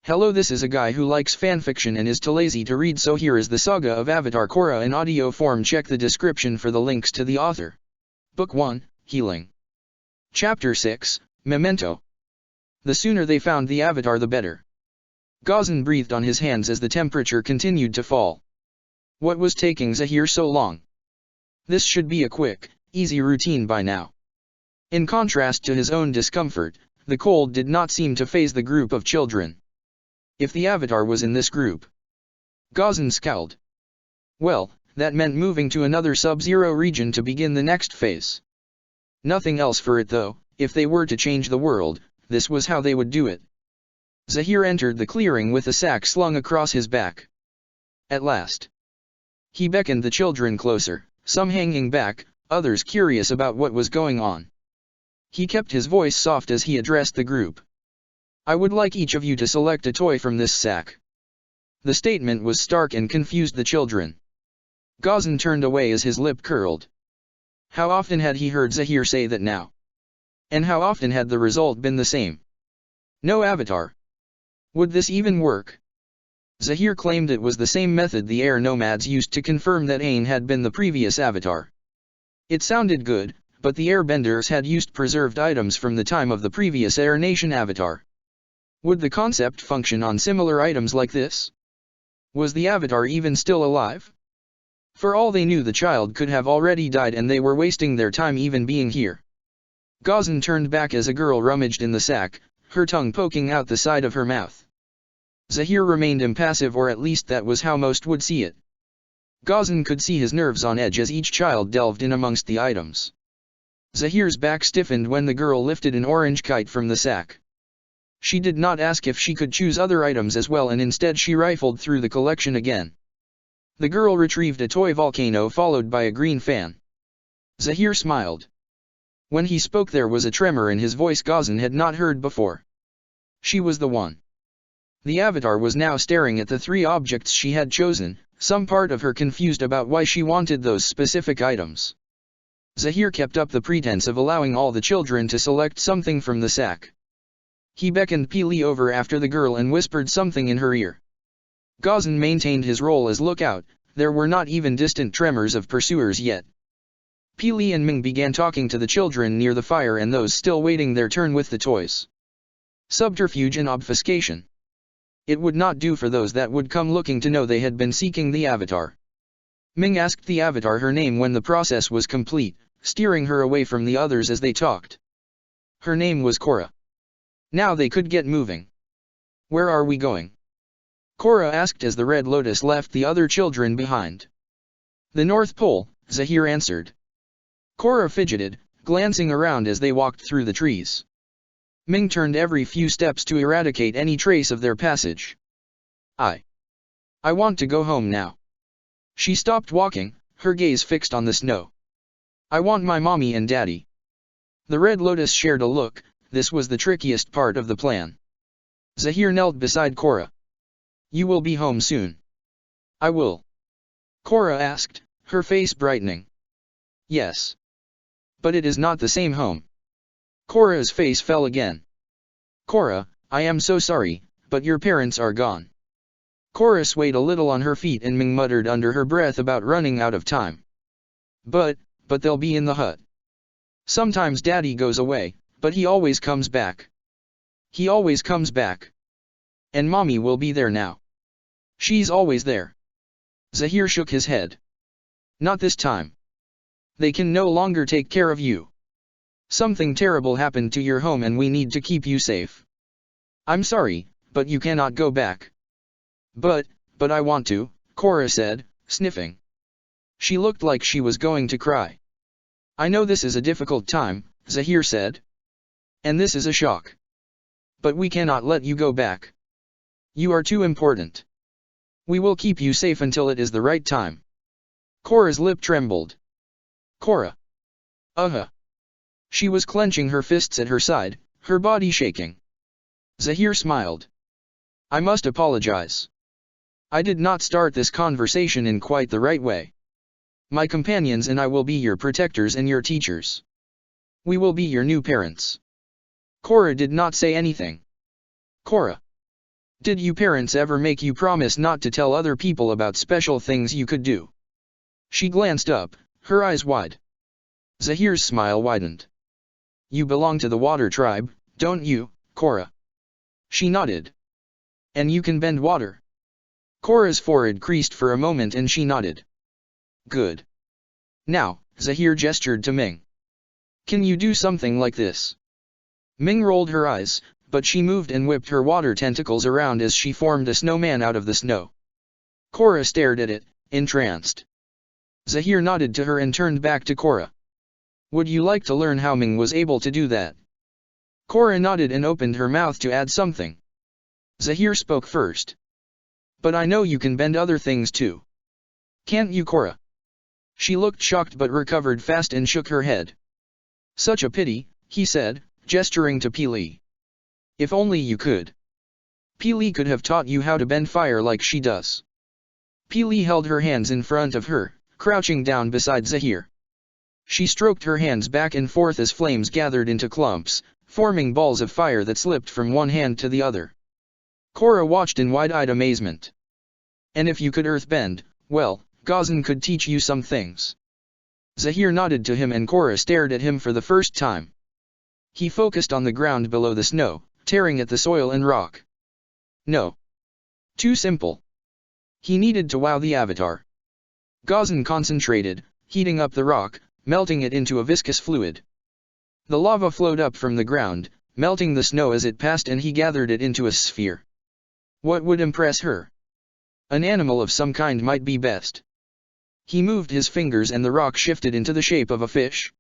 Hello, this is a guy who likes fanfiction and is too lazy to read, so here is the Saga of Avatar Korra in audio form. Check the description for the links to the author. Book 1, Healing. Chapter 6, Memento. The sooner they found the Avatar the better. Gazan breathed on his hands as the temperature continued to fall. What was taking Zahir so long? This should be a quick, easy routine by now. In contrast to his own discomfort, the cold did not seem to faze the group of children. If the Avatar was in this group, Gazan scowled. Well, that meant moving to another sub-zero region to begin the next phase. Nothing else for it though. If they were to change the world, this was how they would do it. Zahir entered the clearing with a sack slung across his back. At last, he beckoned the children closer, some hanging back, others curious about what was going on. He kept his voice soft as he addressed the group. I would like each of you to select a toy from this sack. The statement was stark and confused the children. Gazan turned away as his lip curled. How often had he heard Zahir say that now? And how often had the result been the same? No Avatar. Would this even work? Zahir claimed it was the same method the air nomads used to confirm that Aang had been the previous Avatar. It sounded good, but the airbenders had used preserved items from the time of the previous Air Nation Avatar. Would the concept function on similar items like this? Was the Avatar even still alive? For all they knew, the child could have already died and they were wasting their time even being here. Gazan turned back as a girl rummaged in the sack, her tongue poking out the side of her mouth. Zahir remained impassive, or at least that was how most would see it. Gazan could see his nerves on edge as each child delved in amongst the items. Zahir's back stiffened when the girl lifted an orange kite from the sack. She did not ask if she could choose other items as well, and instead she rifled through the collection again. The girl retrieved a toy volcano followed by a green fan. Zahir smiled. When he spoke there was a tremor in his voice Gazan had not heard before. She was the one. The Avatar was now staring at the three objects she had chosen, some part of her confused about why she wanted those specific items. Zahir kept up the pretense of allowing all the children to select something from the sack. He beckoned Pili over after the girl and whispered something in her ear. Gazan maintained his role as lookout. There were not even distant tremors of pursuers yet. Pili and Ming began talking to the children near the fire and those still waiting their turn with the toys. Subterfuge and obfuscation. It would not do for those that would come looking to know they had been seeking the Avatar. Ming asked the Avatar her name when the process was complete, steering her away from the others as they talked. Her name was Korra. Now they could get moving. Where are we going? Korra asked as the Red Lotus left the other children behind. The North Pole, Zahir answered. Korra fidgeted, glancing around as they walked through the trees. Ming turned every few steps to eradicate any trace of their passage. I want to go home now. She stopped walking, her gaze fixed on the snow. I want my mommy and daddy. The Red Lotus shared a look. This was the trickiest part of the plan. Zahir knelt beside Korra. You will be home soon. I will. Korra asked, her face brightening. Yes. But it is not the same home. Korra's face fell again. Korra, I am so sorry, but your parents are gone. Korra swayed a little on her feet and Ming muttered under her breath about running out of time. But they'll be in the hut. Sometimes daddy goes away, but he always comes back. He always comes back. And mommy will be there now. She's always there. Zahir shook his head. Not this time. They can no longer take care of you. Something terrible happened to your home and we need to keep you safe. I'm sorry, but you cannot go back. But I want to, Korra said, sniffing. She looked like she was going to cry. I know this is a difficult time, Zahir said. And this is a shock. But we cannot let you go back. You are too important. We will keep you safe until it is the right time. Korra's lip trembled. Korra. She was clenching her fists at her side, her body shaking. Zahir smiled. I must apologize. I did not start this conversation in quite the right way. My companions and I will be your protectors and your teachers. We will be your new parents. Korra did not say anything. Korra. Did you parents ever make you promise not to tell other people about special things you could do? She glanced up, her eyes wide. Zahir's smile widened. You belong to the water tribe, don't you, Korra? She nodded. And you can bend water? Korra's forehead creased for a moment and she nodded. Good. Now, Zahir gestured to Ming. Can you do something like this? Ming rolled her eyes, but she moved and whipped her water tentacles around as she formed a snowman out of the snow. Korra stared at it, entranced. Zahir nodded to her and turned back to Korra. Would you like to learn how Ming was able to do that? Korra nodded and opened her mouth to add something. Zahir spoke first. But I know you can bend other things too. Can't you, Korra? She looked shocked but recovered fast and shook her head. Such a pity, he said, gesturing to Pili. If only you could. Pili could have taught you how to bend fire like she does. Pili held her hands in front of her, crouching down beside Zahir. She stroked her hands back and forth as flames gathered into clumps, forming balls of fire that slipped from one hand to the other. Korra watched in wide-eyed amazement. And if you could earthbend, well, Gazan could teach you some things. Zahir nodded to him and Korra stared at him for the first time. He focused on the ground below the snow, tearing at the soil and rock. No. Too simple. He needed to wow the avatar. Gazan concentrated, heating up the rock, melting it into a viscous fluid. The lava flowed up from the ground, melting the snow as it passed, and he gathered it into a sphere. What would impress her? An animal of some kind might be best. He moved his fingers and the rock shifted into the shape of a fish.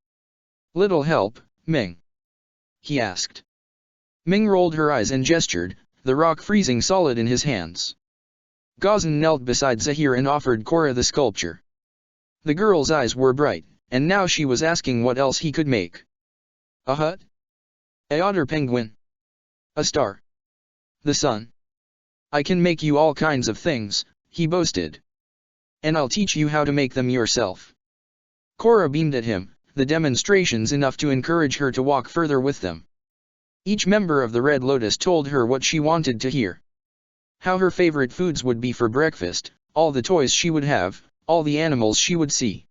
Little help, Ming? He asked. Ming rolled her eyes and gestured, the rock freezing solid in his hands. Gazan knelt beside Zahir and offered Korra the sculpture. The girl's eyes were bright, and now she was asking what else he could make. A hut? A otter penguin? A star? The sun? I can make you all kinds of things, he boasted. And I'll teach you how to make them yourself. Korra beamed at him, the demonstrations enough to encourage her to walk further with them. Each member of the Red Lotus told her what she wanted to hear. How her favorite foods would be for breakfast, all the toys she would have, all the animals she would see.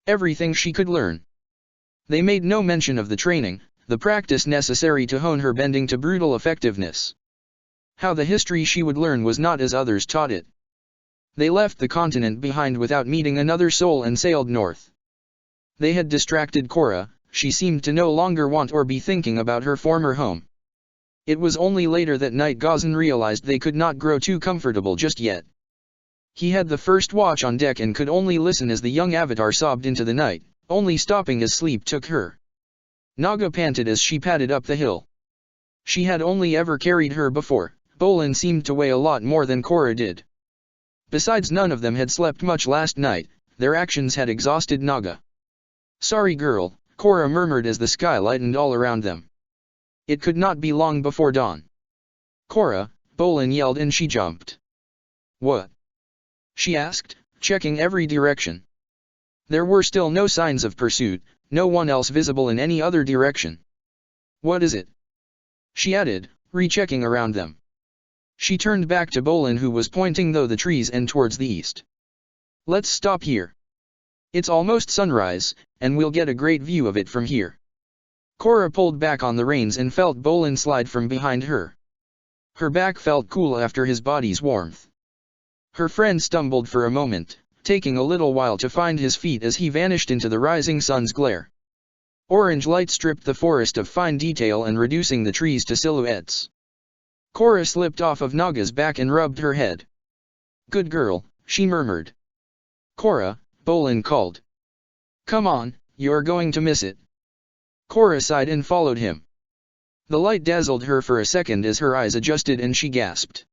Everything she could learn. They made no mention of the training, the practice necessary to hone her bending to brutal effectiveness. How the history she would learn was not as others taught it. They left the continent behind without meeting another soul and sailed north. They had distracted Korra, she seemed to no longer want or be thinking about her former home. It was only later that night Gazan realized they could not grow too comfortable just yet. He had the first watch on deck and could only listen as the young avatar sobbed into the night, only stopping as sleep took her. Naga panted as she padded up the hill. She had only ever carried her before, Bolin seemed to weigh a lot more than Korra did. Besides, none of them had slept much last night, their actions had exhausted Naga. Sorry girl, Korra murmured as the sky lightened all around them. It could not be long before dawn. Korra, Bolin yelled and she jumped. What? She asked, checking every direction. There were still no signs of pursuit, no one else visible in any other direction. What is it? She added, rechecking around them. She turned back to Bolin, who was pointing through the trees and towards the east. Let's stop here. It's almost sunrise, and we'll get a great view of it from here. Korra pulled back on the reins and felt Bolin slide from behind her. Her back felt cool after his body's warmth. Her friend stumbled for a moment, taking a little while to find his feet as he vanished into the rising sun's glare. Orange light stripped the forest of fine detail and reducing the trees to silhouettes. Korra slipped off of Naga's back and rubbed her head. Good girl, she murmured. Korra, Bolin called. Come on, you're going to miss it. Korra sighed and followed him. The light dazzled her for a second as her eyes adjusted and she gasped.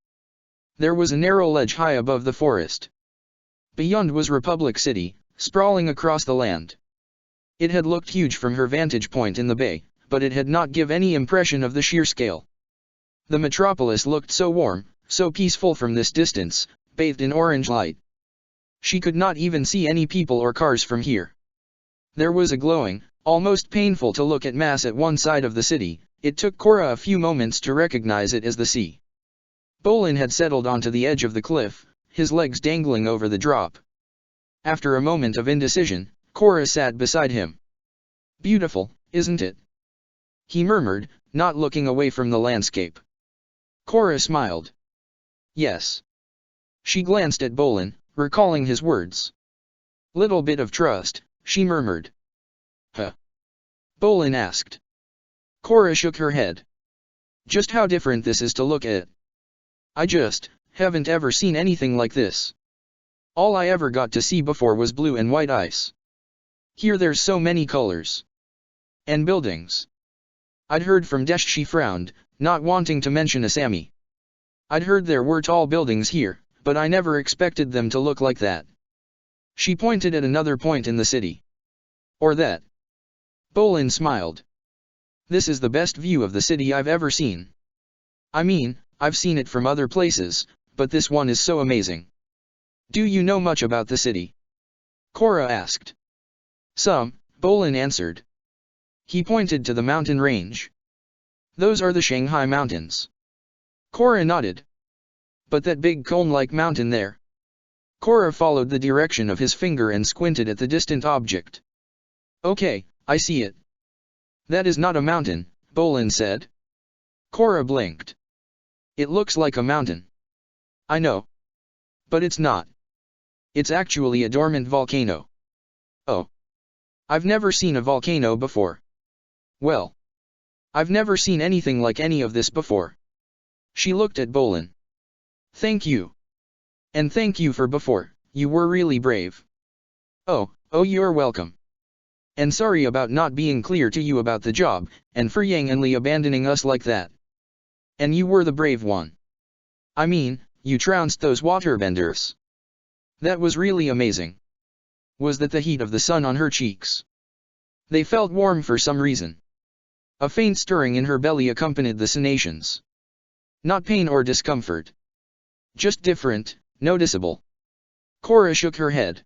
There was a narrow ledge high above the forest. Beyond was Republic City, sprawling across the land. It had looked huge from her vantage point in the bay, but it had not given any impression of the sheer scale. The metropolis looked so warm, so peaceful from this distance, bathed in orange light. She could not even see any people or cars from here. There was a glowing, almost painful to look at mass at one side of the city. It took Korra a few moments to recognize it as the sea. Bolin had settled onto the edge of the cliff, his legs dangling over the drop. After a moment of indecision, Korra sat beside him. "Beautiful, isn't it?" he murmured, not looking away from the landscape. Korra smiled. "Yes." She glanced at Bolin, recalling his words. "Little bit of trust," she murmured. "Huh?" Bolin asked. Korra shook her head. "Just how different this is to look at. I just haven't ever seen anything like this. All I ever got to see before was blue and white ice. Here there's so many colors. And buildings. I'd heard from Desh." She frowned, not wanting to mention Asami. "I'd heard there were tall buildings here, but I never expected them to look like that." She pointed at another point in the city. "Or that." Bolin smiled. "This is the best view of the city I've ever seen. I mean, I've seen it from other places, but this one is so amazing." "Do you know much about the city?" Korra asked. "Some," Bolin answered. He pointed to the mountain range. "Those are the Shanghai Mountains." Korra nodded. "But that big cone-like mountain there?" Korra followed the direction of his finger and squinted at the distant object. "Okay, I see it." "That is not a mountain," Bolin said. Korra blinked. "It looks like a mountain." "I know. But it's not. It's actually a dormant volcano." "Oh. I've never seen a volcano before." "Well. I've never seen anything like any of this before." She looked at Bolin. "Thank you. And thank you for before, you were really brave." Oh, you're welcome. And sorry about not being clear to you about the job, and for Yang and Li abandoning us like that. And you were the brave one. I mean, you trounced those waterbenders. That was really amazing." Was that the heat of the sun on her cheeks? They felt warm for some reason. A faint stirring in her belly accompanied the sanations. Not pain or discomfort. Just different, noticeable. Korra shook her head.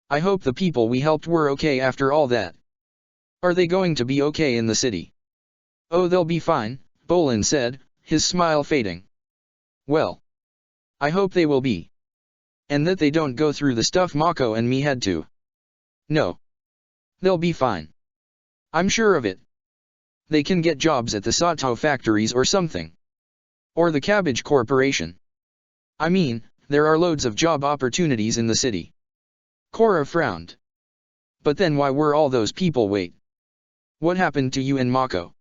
"I hope the people we helped were okay after all that." "Are they going to be okay in the city?" "Oh, they'll be fine," Bolin said, his smile fading. "Well. I hope they will be. And that they don't go through the stuff Mako and me had to." "No. They'll be fine. I'm sure of it. They can get jobs at the Sato factories or something. Or the Cabbage Corporation. I mean, there are loads of job opportunities in the city." Korra frowned. "But then why were all those people wait? What happened to you and Mako?"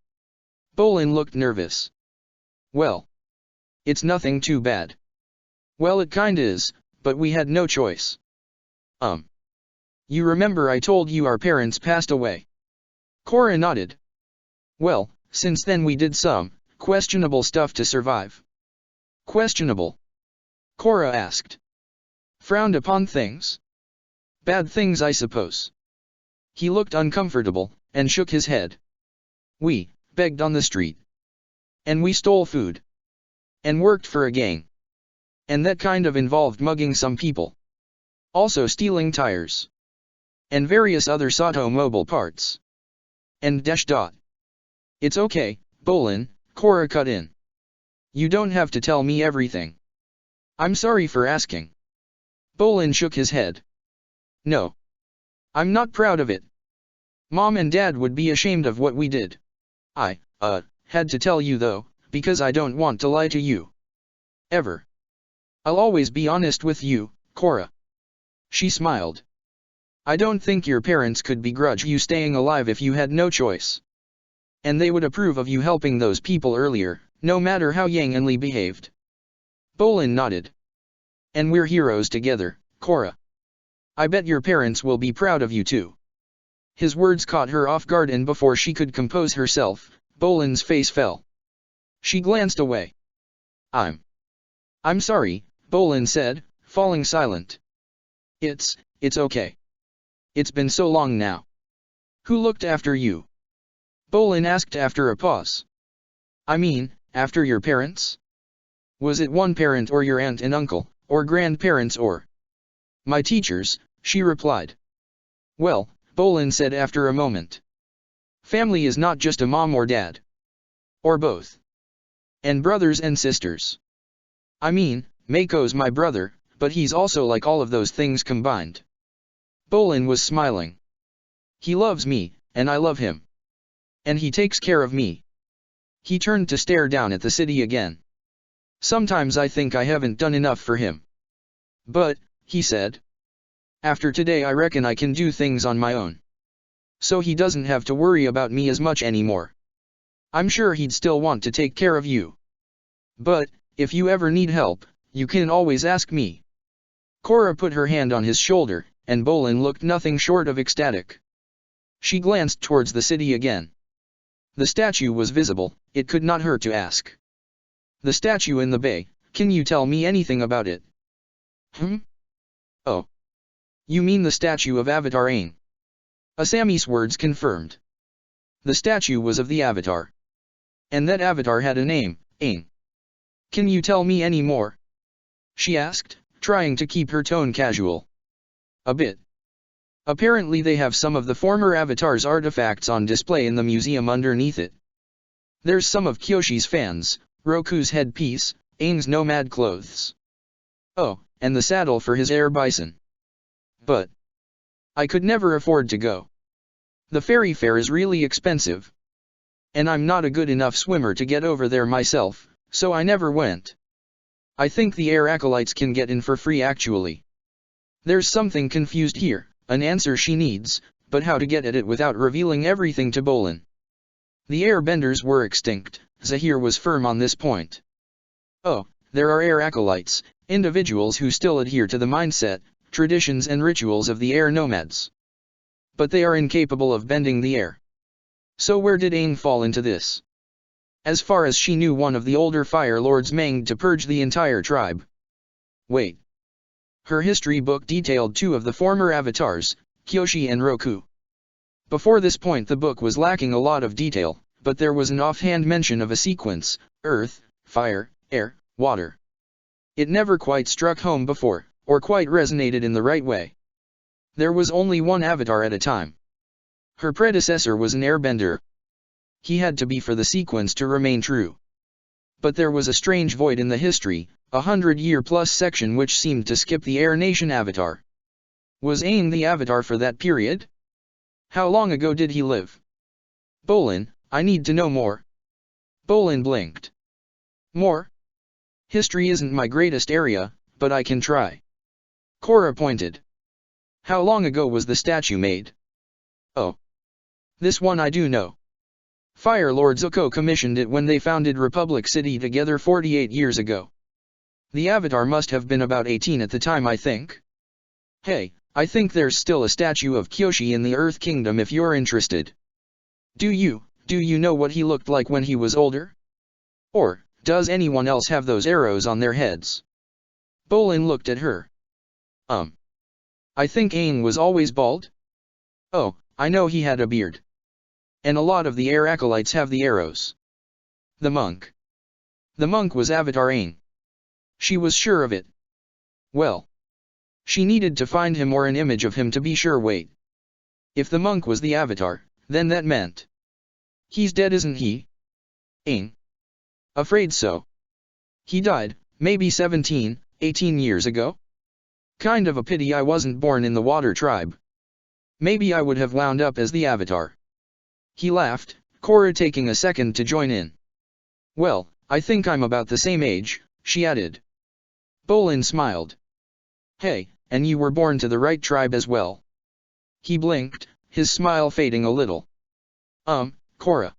Bolin looked nervous. "Well. It's nothing too bad." "Well, it kinda is, but we had no choice." You remember I told you our parents passed away?" Korra nodded. "Well, since then we did some questionable stuff to survive." "Questionable?" Korra asked. "Frowned upon things? Bad things, I suppose." He looked uncomfortable, and shook his head. "We begged on the street. And we stole food. And worked for a gang. And that kind of involved mugging some people. Also stealing tires. And various other Sato mobile parts. And dash dot." "It's okay, Bolin," Korra cut in. "You don't have to tell me everything. I'm sorry for asking." Bolin shook his head. "No. I'm not proud of it. Mom and Dad would be ashamed of what we did. I had to tell you though, because I don't want to lie to you. Ever. I'll always be honest with you, Korra." She smiled. "I don't think your parents could begrudge you staying alive if you had no choice. And they would approve of you helping those people earlier, no matter how Yang and Li behaved." Bolin nodded. "And we're heroes together, Korra. I bet your parents will be proud of you too." His words caught her off guard, and before she could compose herself, Bolin's face fell. She glanced away. I'm sorry," Bolin said, falling silent. It's okay. It's been so long now." "Who looked after you?" Bolin asked after a pause. "I mean, after your parents? Was it one parent or your aunt and uncle, or grandparents or—" "My teachers," she replied. "Well," Bolin said after a moment. "Family is not just a mom or dad. Or both. And brothers and sisters. I mean, Mako's my brother, but he's also like all of those things combined. Bolin was smiling. He loves me, and I love him. And he takes care of me. He turned to stare down at the city again. Sometimes I think I haven't done enough for him. But, he said, after today I reckon I can do things on my own. So he doesn't have to worry about me as much anymore. I'm sure he'd still want to take care of you. But, if you ever need help, you can always ask me. Korra put her hand on his shoulder, and Bolin looked nothing short of ecstatic. She glanced towards the city again. The statue was visible, it could not hurt to ask. The statue in the bay, can you tell me anything about it? Oh. You mean the statue of Avatar Aang? Asami's words confirmed. The statue was of the Avatar. And that Avatar had a name, Aang. Can you tell me any more? She asked, trying to keep her tone casual. A bit. Apparently they have some of the former Avatar's artifacts on display in the museum underneath it. There's some of Kyoshi's fans, Roku's headpiece, Aang's nomad clothes. Oh, and the saddle for his air bison. But I could never afford to go. The ferry fare is really expensive. And I'm not a good enough swimmer to get over there myself, so I never went. I think the air acolytes can get in for free actually. There's something confused here, an answer she needs, but how to get at it without revealing everything to Bolin. The airbenders were extinct, Zahir was firm on this point. Oh, there are air acolytes, individuals who still adhere to the mindset, traditions and rituals of the air nomads. But they are incapable of bending the air. So where did Aang fall into this? As far as she knew, one of the older Fire Lords managed to purge the entire tribe. Wait. Her history book detailed two of the former avatars, Kyoshi and Roku. Before this point the book was lacking a lot of detail, but there was an offhand mention of a sequence, earth, fire, air, water. It never quite struck home before, or quite resonated in the right way. There was only one avatar at a time. Her predecessor was an airbender. He had to be for the sequence to remain true. But there was a strange void in the history, 100-year-plus section which seemed to skip the Air Nation avatar. Was Aang the avatar for that period? How long ago did he live? Bolin, I need to know more. Bolin blinked. More? History isn't my greatest area, but I can try. Korra pointed. How long ago was the statue made? Oh. This one I do know. Fire Lord Zuko commissioned it when they founded Republic City together 48 years ago. The Avatar must have been about 18 at the time, I think. Hey, I think there's still a statue of Kyoshi in the Earth Kingdom if you're interested. Do you know what he looked like when he was older? Or, does anyone else have those arrows on their heads? Bolin looked at her. I think Aang was always bald. Oh, I know he had a beard. And a lot of the air acolytes have the arrows. The monk. The monk was Avatar Aang. She was sure of it. Well. She needed to find him or an image of him to be sure. Wait. If the monk was the Avatar, then that meant. He's dead, isn't he? Aang. Afraid so. He died, maybe 17, 18 years ago? Kind of a pity I wasn't born in the water tribe. Maybe I would have wound up as the Avatar. He laughed, Korra taking a second to join in. Well, I think I'm about the same age, she added. Bolin smiled. Hey, and you were born to the right tribe as well. He blinked, his smile fading a little. Korra.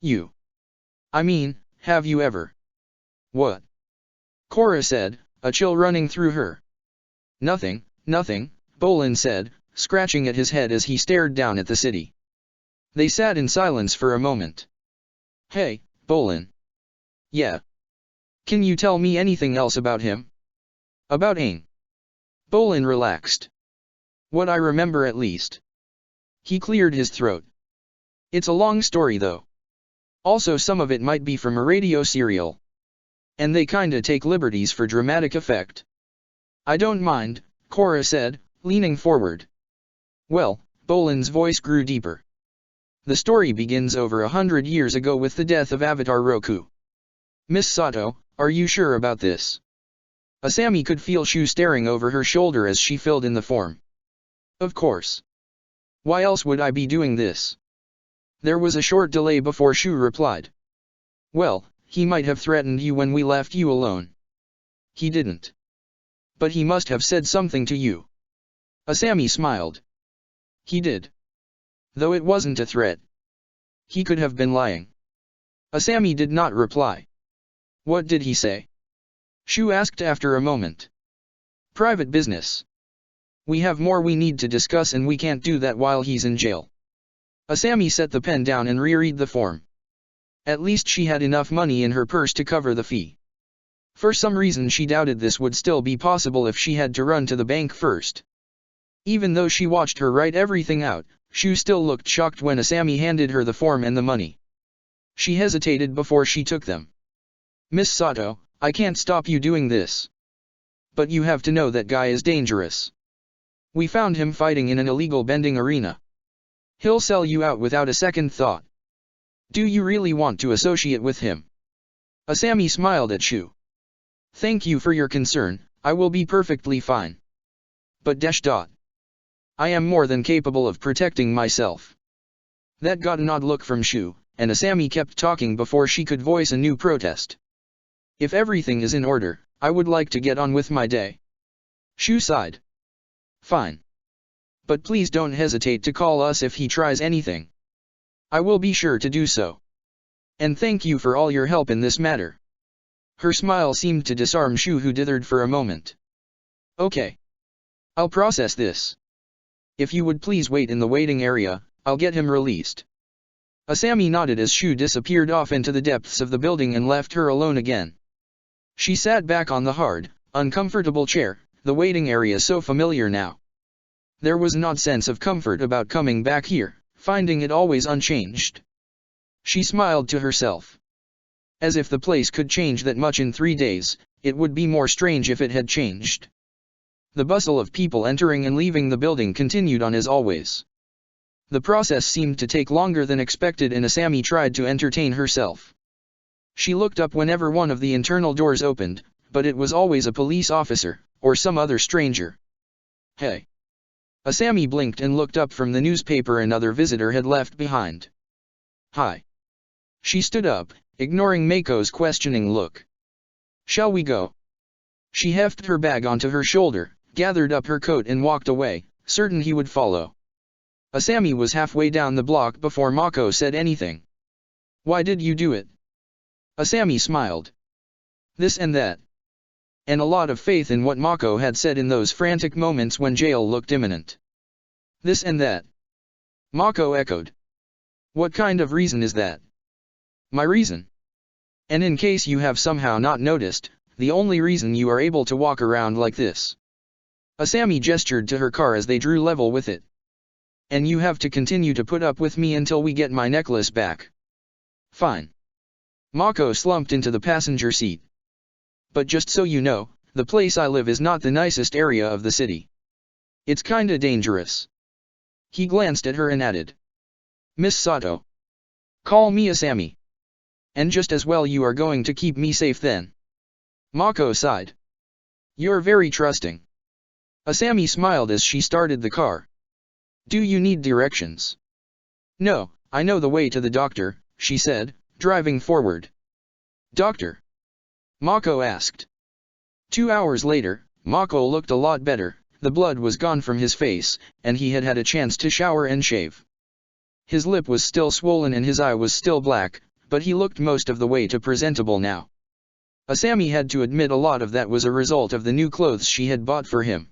You. I mean, have you ever? What? Korra said, a chill running through her. Nothing, Bolin said, scratching at his head as he stared down at the city. They sat in silence for a moment. Hey, Bolin. Yeah. Can you tell me anything else about him? About Aang. Bolin relaxed. What I remember at least. He cleared his throat. It's a long story though. Also some of it might be from a radio serial. And they kinda take liberties for dramatic effect. I don't mind, Korra said, leaning forward. Well, Bolin's voice grew deeper. The story begins over 100 years ago with the death of Avatar Roku. Miss Sato, Are you sure about this? Asami could feel Shu staring over her shoulder as she filled in the form. Of course. Why else would I be doing this? There was a short delay before Shu replied. Well, he might have threatened you when we left you alone. He didn't. But he must have said something to you. Asami smiled. He did. Though it wasn't a threat. He could have been lying. Asami did not reply. What did he say? Shu asked after a moment. Private business. We have more we need to discuss and we can't do that while he's in jail. Asami set the pen down and reread the form. At least she had enough money in her purse to cover the fee. For some reason she doubted this would still be possible if she had to run to the bank first. Even though she watched her write everything out, Shu still looked shocked when Asami handed her the form and the money. She hesitated before she took them. Miss Sato, I can't stop you doing this. But you have to know that guy is dangerous. We found him fighting in an illegal bending arena. He'll sell you out without a second thought. Do you really want to associate with him? Asami smiled at Shu. Thank you for your concern, I will be perfectly fine. But I am more than capable of protecting myself. That got an odd look from Shu, and Asami kept talking before she could voice a new protest. If everything is in order, I would like to get on with my day. Shu sighed. Fine. But please don't hesitate to call us if he tries anything. I will be sure to do so. And thank you for all your help in this matter. Her smile seemed to disarm Shu, who dithered for a moment. Okay. I'll process this. If you would please wait in the waiting area, I'll get him released. Asami nodded as Shu disappeared off into the depths of the building and left her alone again. She sat back on the hard, uncomfortable chair, the waiting area so familiar now. There was an odd sense of comfort about coming back here, finding it always unchanged. She smiled to herself. As if the place could change that much in 3 days, it would be more strange if it had changed. The bustle of people entering and leaving the building continued on as always. The process seemed to take longer than expected and Asami tried to entertain herself. She looked up whenever one of the internal doors opened, but it was always a police officer, or some other stranger. Hey. Asami blinked and looked up from the newspaper another visitor had left behind. Hi. She stood up, ignoring Mako's questioning look. Shall we go? She hefted her bag onto her shoulder, gathered up her coat and walked away, certain he would follow. Asami was halfway down the block before Mako said anything. Why did you do it? Asami smiled. This and that. And a lot of faith in what Mako had said in those frantic moments when jail looked imminent. This and that. Mako echoed. What kind of reason is that? My reason. And in case you have somehow not noticed, the only reason you are able to walk around like this. Asami gestured to her car as they drew level with it. And you have to continue to put up with me until we get my necklace back. Fine. Mako slumped into the passenger seat. But just so you know, the place I live is not the nicest area of the city. It's kinda dangerous. He glanced at her and added. Miss Sato. Call me Asami. And just as well you are going to keep me safe then. Mako sighed. You're very trusting. Asami smiled as she started the car. Do you need directions? No, I know the way to the doctor, she said, driving forward. Doctor? Mako asked. 2 hours later, Mako looked a lot better, the blood was gone from his face, and he had had a chance to shower and shave. His lip was still swollen and his eye was still black, but he looked most of the way to presentable now. Asami had to admit a lot of that was a result of the new clothes she had bought for him.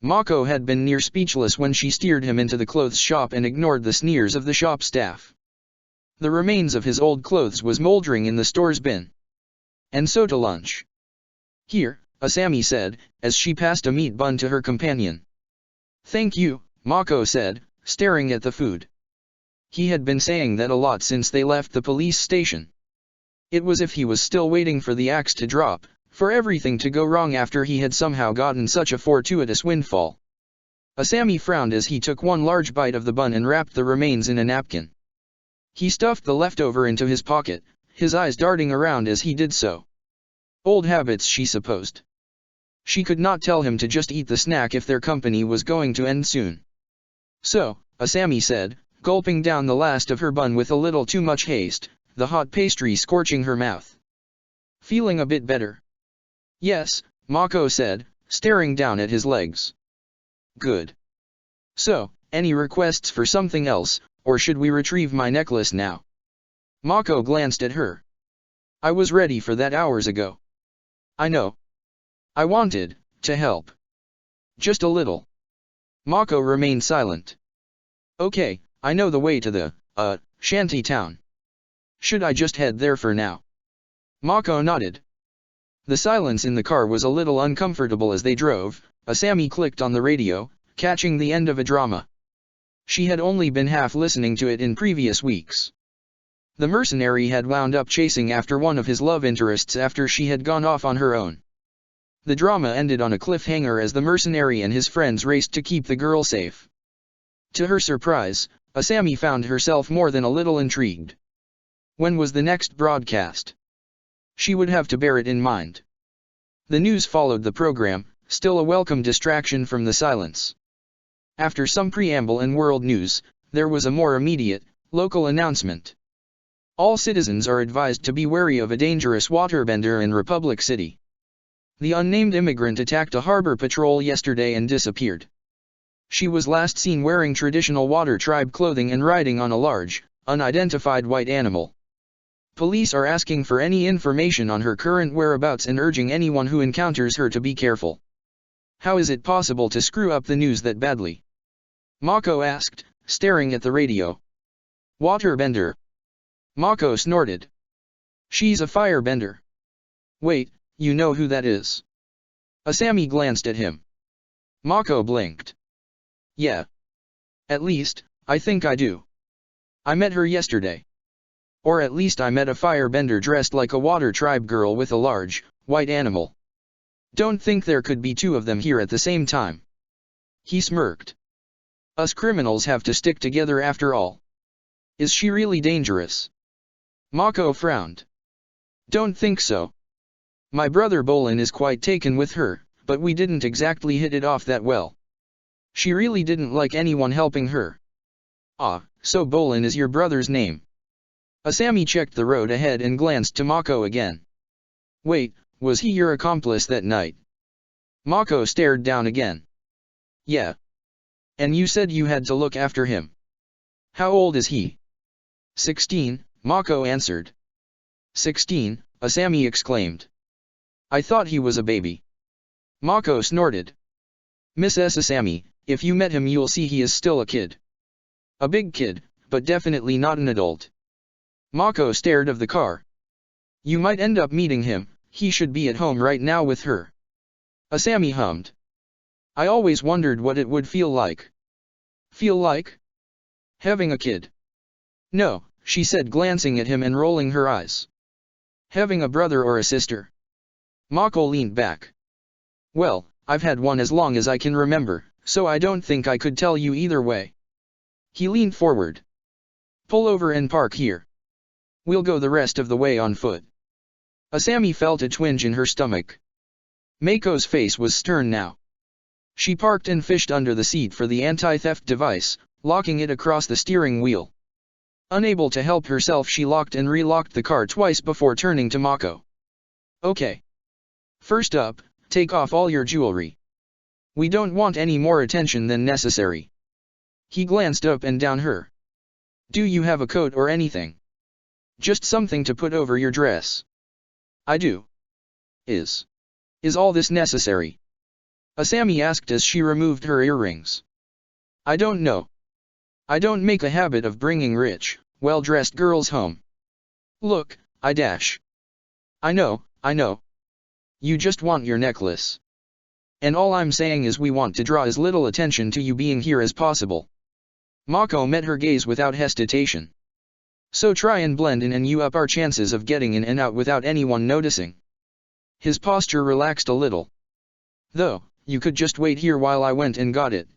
Mako had been near speechless when she steered him into the clothes shop and ignored the sneers of the shop staff. The remains of his old clothes was moldering in the store's bin. And so to lunch. Here, Asami said, as she passed a meat bun to her companion. Thank you, Mako said, staring at the food. He had been saying that a lot since they left the police station. It was as if he was still waiting for the axe to drop, for everything to go wrong after he had somehow gotten such a fortuitous windfall. Asami frowned as he took one large bite of the bun and wrapped the remains in a napkin. He stuffed the leftover into his pocket, his eyes darting around as he did so. Old habits, she supposed. She could not tell him to just eat the snack if their company was going to end soon. So, Asami said, gulping down the last of her bun with a little too much haste, the hot pastry scorching her mouth. Feeling a bit better? Yes, Mako said, staring down at his legs. Good. So, any requests for something else, or should we retrieve my necklace now? Mako glanced at her. I was ready for that hours ago. I know. I wanted to help. Just a little. Mako remained silent. Okay, I know the way to the, shanty town. Should I just head there for now? Mako nodded. The silence in the car was a little uncomfortable as they drove. Asami clicked on the radio, catching the end of a drama. She had only been half listening to it in previous weeks. The mercenary had wound up chasing after one of his love interests after she had gone off on her own. The drama ended on a cliffhanger as the mercenary and his friends raced to keep the girl safe. To her surprise, Asami found herself more than a little intrigued. When was the next broadcast? She would have to bear it in mind. The news followed the program, still a welcome distraction from the silence. After some preamble and world news, there was a more immediate, local announcement. All citizens are advised to be wary of a dangerous waterbender in Republic City. The unnamed immigrant attacked a harbor patrol yesterday and disappeared. She was last seen wearing traditional water tribe clothing and riding on a large, unidentified white animal. Police are asking for any information on her current whereabouts and urging anyone who encounters her to be careful. How is it possible to screw up the news that badly? Mako asked, staring at the radio. Waterbender. Mako snorted. She's a firebender. Wait, you know who that is? Asami glanced at him. Mako blinked. Yeah. At least, I think I do. I met her yesterday. Or at least I met a firebender dressed like a water tribe girl with a large, white animal. Don't think there could be two of them here at the same time. He smirked. Us criminals have to stick together after all. Is she really dangerous? Mako frowned. Don't think so. My brother Bolin is quite taken with her, but we didn't exactly hit it off that well. She really didn't like anyone helping her. Ah, so Bolin is your brother's name. Asami checked the road ahead and glanced to Mako again. Wait, was he your accomplice that night? Mako stared down again. Yeah. And you said you had to look after him. How old is he? 16, Mako answered. 16, Asami exclaimed. I thought he was a baby. Mako snorted. Miss Asami, if you met him you'll see he is still a kid. A big kid, but definitely not an adult. Mako stared of the car. You might end up meeting him, he should be at home right now with her. Asami hummed. I always wondered what it would feel like. Feel like? Having a kid. No, she said glancing at him and rolling her eyes. Having a brother or a sister. Mako leaned back. Well, I've had one as long as I can remember, so I don't think I could tell you either way. He leaned forward. Pull over and park here. We'll go the rest of the way on foot. Asami felt a twinge in her stomach. Mako's face was stern now. She parked and fished under the seat for the anti-theft device, locking it across the steering wheel. Unable to help herself, she locked and relocked the car twice before turning to Mako. Okay. First up, take off all your jewelry. We don't want any more attention than necessary. He glanced up and down her. Do you have a coat or anything? Just something to put over your dress. I do. Is all this necessary? Asami asked as she removed her earrings. I don't know. I don't make a habit of bringing rich, well-dressed girls home. Look, I dash. I know. You just want your necklace. And all I'm saying is we want to draw as little attention to you being here as possible. Mako met her gaze without hesitation. So try and blend in and you up our chances of getting in and out without anyone noticing. His posture relaxed a little. Though, you could just wait here while I went and got it.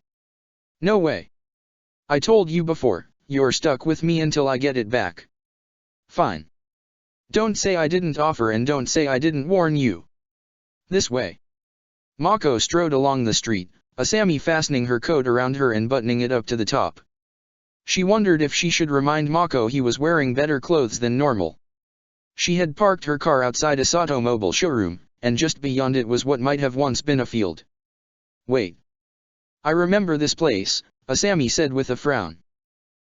No way. I told you before, you're stuck with me until I get it back. Fine. Don't say I didn't offer and don't say I didn't warn you. This way. Mako strode along the street, Asami fastening her coat around her and buttoning it up to the top. She wondered if she should remind Mako he was wearing better clothes than normal. She had parked her car outside a Sato mobile showroom, and just beyond it was what might have once been a field. Wait. I remember this place, Asami said with a frown.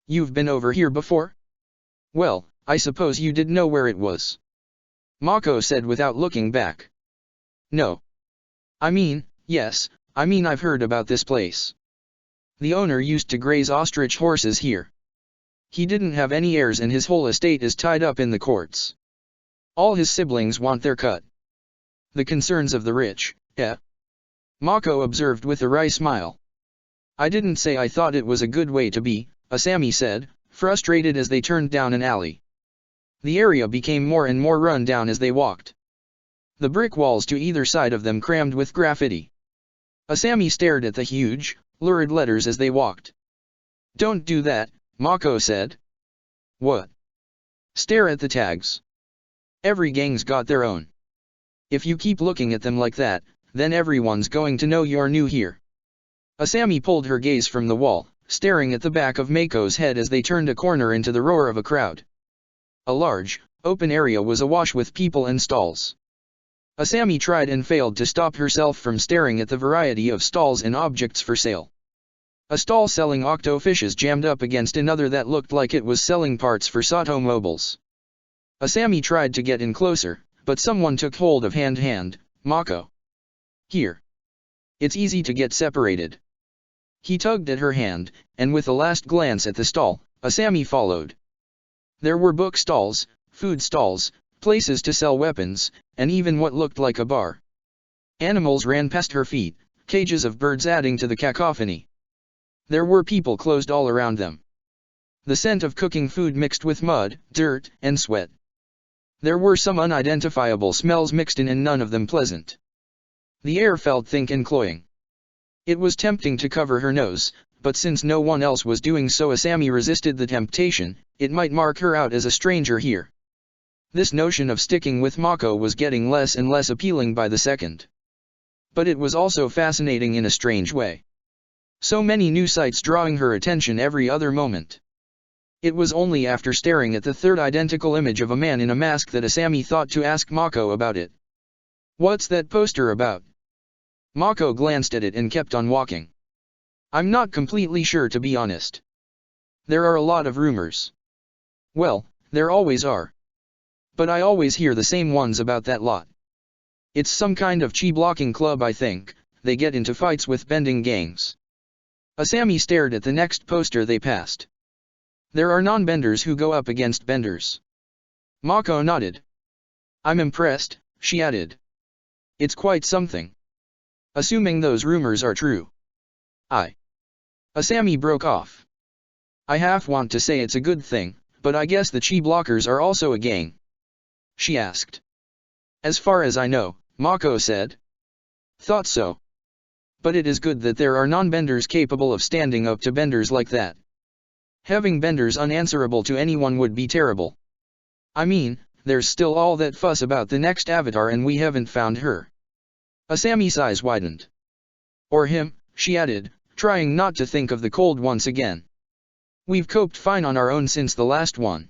You've been over here before? Well, I suppose you did know where it was. Mako said without looking back. No. Yes, I've heard about this place. The owner used to graze ostrich horses here. He didn't have any heirs and his whole estate is tied up in the courts. All his siblings want their cut. The concerns of the rich, eh? Mako observed with a wry smile. I didn't say I thought it was a good way to be, Asami said, frustrated as they turned down an alley. The area became more and more run down as they walked. The brick walls to either side of them crammed with graffiti. Asami stared at the huge, lurid letters as they walked. Don't do that, Mako said. What? Stare at the tags. Every gang's got their own. If you keep looking at them like that, then everyone's going to know you're new here. Asami pulled her gaze from the wall, staring at the back of Mako's head as they turned a corner into the roar of a crowd. A large, open area was awash with people and stalls. Asami tried and failed to stop herself from staring at the variety of stalls and objects for sale. A stall selling octo fishes jammed up against another that looked like it was selling parts for Sato mobiles. Asami tried to get in closer, but someone took hold of hand, Mako. Here. It's easy to get separated. He tugged at her hand, and with a last glance at the stall, Asami followed. There were book stalls, food stalls, places to sell weapons, and even what looked like a bar. Animals ran past her feet, cages of birds adding to the cacophony. There were people closed all around them. The scent of cooking food mixed with mud, dirt, and sweat. There were some unidentifiable smells mixed in and none of them pleasant. The air felt thick and cloying. It was tempting to cover her nose, but since no one else was doing so Asami resisted the temptation, it might mark her out as a stranger here. This notion of sticking with Mako was getting less and less appealing by the second. But it was also fascinating in a strange way. So many new sights drawing her attention every other moment. It was only after staring at the third identical image of a man in a mask that Asami thought to ask Mako about it. What's that poster about? Mako glanced at it and kept on walking. I'm not completely sure, to be honest. There are a lot of rumors. Well, there always are. But I always hear the same ones about that lot. It's some kind of chi-blocking club, I think. They get into fights with bending gangs. Asami stared at the next poster they passed. There are non-benders who go up against benders. Mako nodded. I'm impressed, she added. It's quite something. Assuming those rumors are true. Asami broke off. I half want to say it's a good thing, but I guess the chi-blockers are also a gang. She asked. As far as I know, Mako said. Thought so. But it is good that there are non-benders capable of standing up to benders like that. Having benders unanswerable to anyone would be terrible. I mean, there's still all that fuss about the next avatar and we haven't found her. Asami's eyes widened. Or him, she added, trying not to think of the cold once again. We've coped fine on our own since the last one.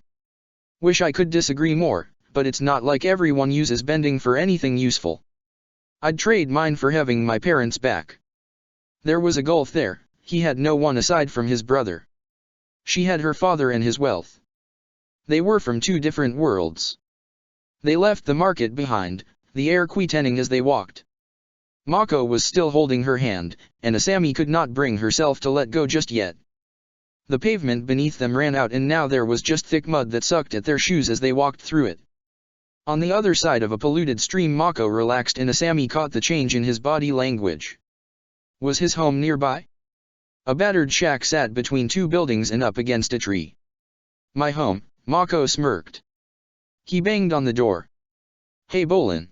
Wish I could disagree more, but it's not like everyone uses bending for anything useful. I'd trade mine for having my parents back. There was a gulf there, he had no one aside from his brother. She had her father and his wealth. They were from two different worlds. They left the market behind, the air quietening as they walked. Mako was still holding her hand, and Asami could not bring herself to let go just yet. The pavement beneath them ran out and now there was just thick mud that sucked at their shoes as they walked through it. On the other side of a polluted stream Mako relaxed and Asami caught the change in his body language. Was his home nearby? A battered shack sat between two buildings and up against a tree. My home, Mako smirked. He banged on the door. Hey Bolin.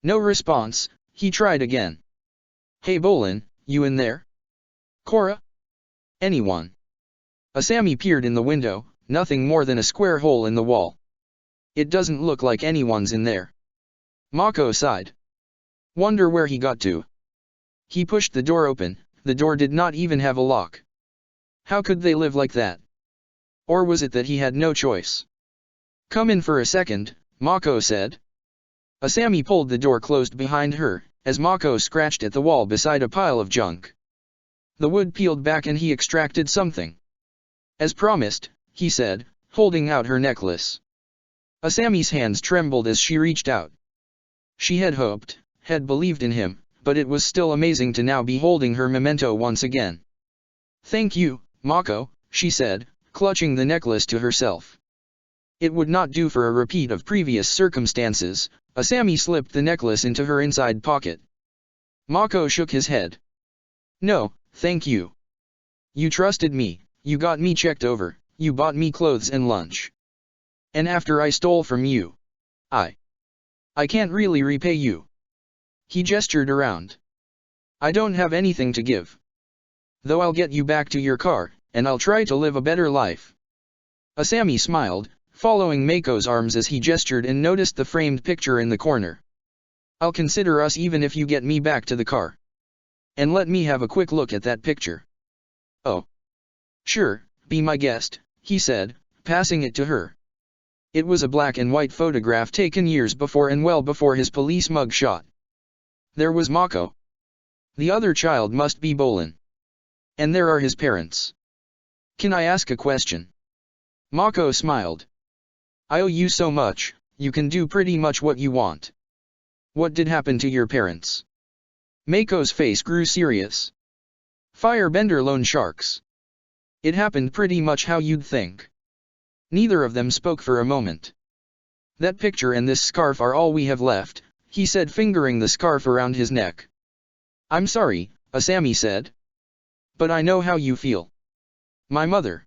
No response, he tried again. Hey Bolin, you in there? Korra? Anyone? Asami peered in the window, nothing more than a square hole in the wall. It doesn't look like anyone's in there. Mako sighed. Wonder where he got to. He pushed the door open. The door did not even have a lock. How could they live like that? Or was it that he had no choice? Come in for a second, Mako said. Asami pulled the door closed behind her, as Mako scratched at the wall beside a pile of junk. The wood peeled back and he extracted something. As promised, he said, holding out her necklace. Asami's hands trembled as she reached out. She had hoped, had believed in him, but it was still amazing to now be holding her memento once again. Thank you, Mako, she said, clutching the necklace to herself. It would not do for a repeat of previous circumstances. Asami slipped the necklace into her inside pocket. Mako shook his head. No, thank you. You trusted me, you got me checked over, you bought me clothes and lunch. And after I stole from you, I can't really repay you. He gestured around. I don't have anything to give. Though I'll get you back to your car, and I'll try to live a better life. Asami smiled, following Mako's arms as he gestured and noticed the framed picture in the corner. I'll consider us even if you get me back to the car. And let me have a quick look at that picture. Oh. Sure, be my guest, he said, passing it to her. It was a black and white photograph taken years before and well before his police mug shot. There was Mako. The other child must be Bolin. And there are his parents. Can I ask a question? Mako smiled. I owe you so much, you can do pretty much what you want. What did happen to your parents? Mako's face grew serious. Firebender loan sharks. It happened pretty much how you'd think. Neither of them spoke for a moment. That picture and this scarf are all we have left, he said, fingering the scarf around his neck. I'm sorry, Asami said. But I know how you feel. My mother.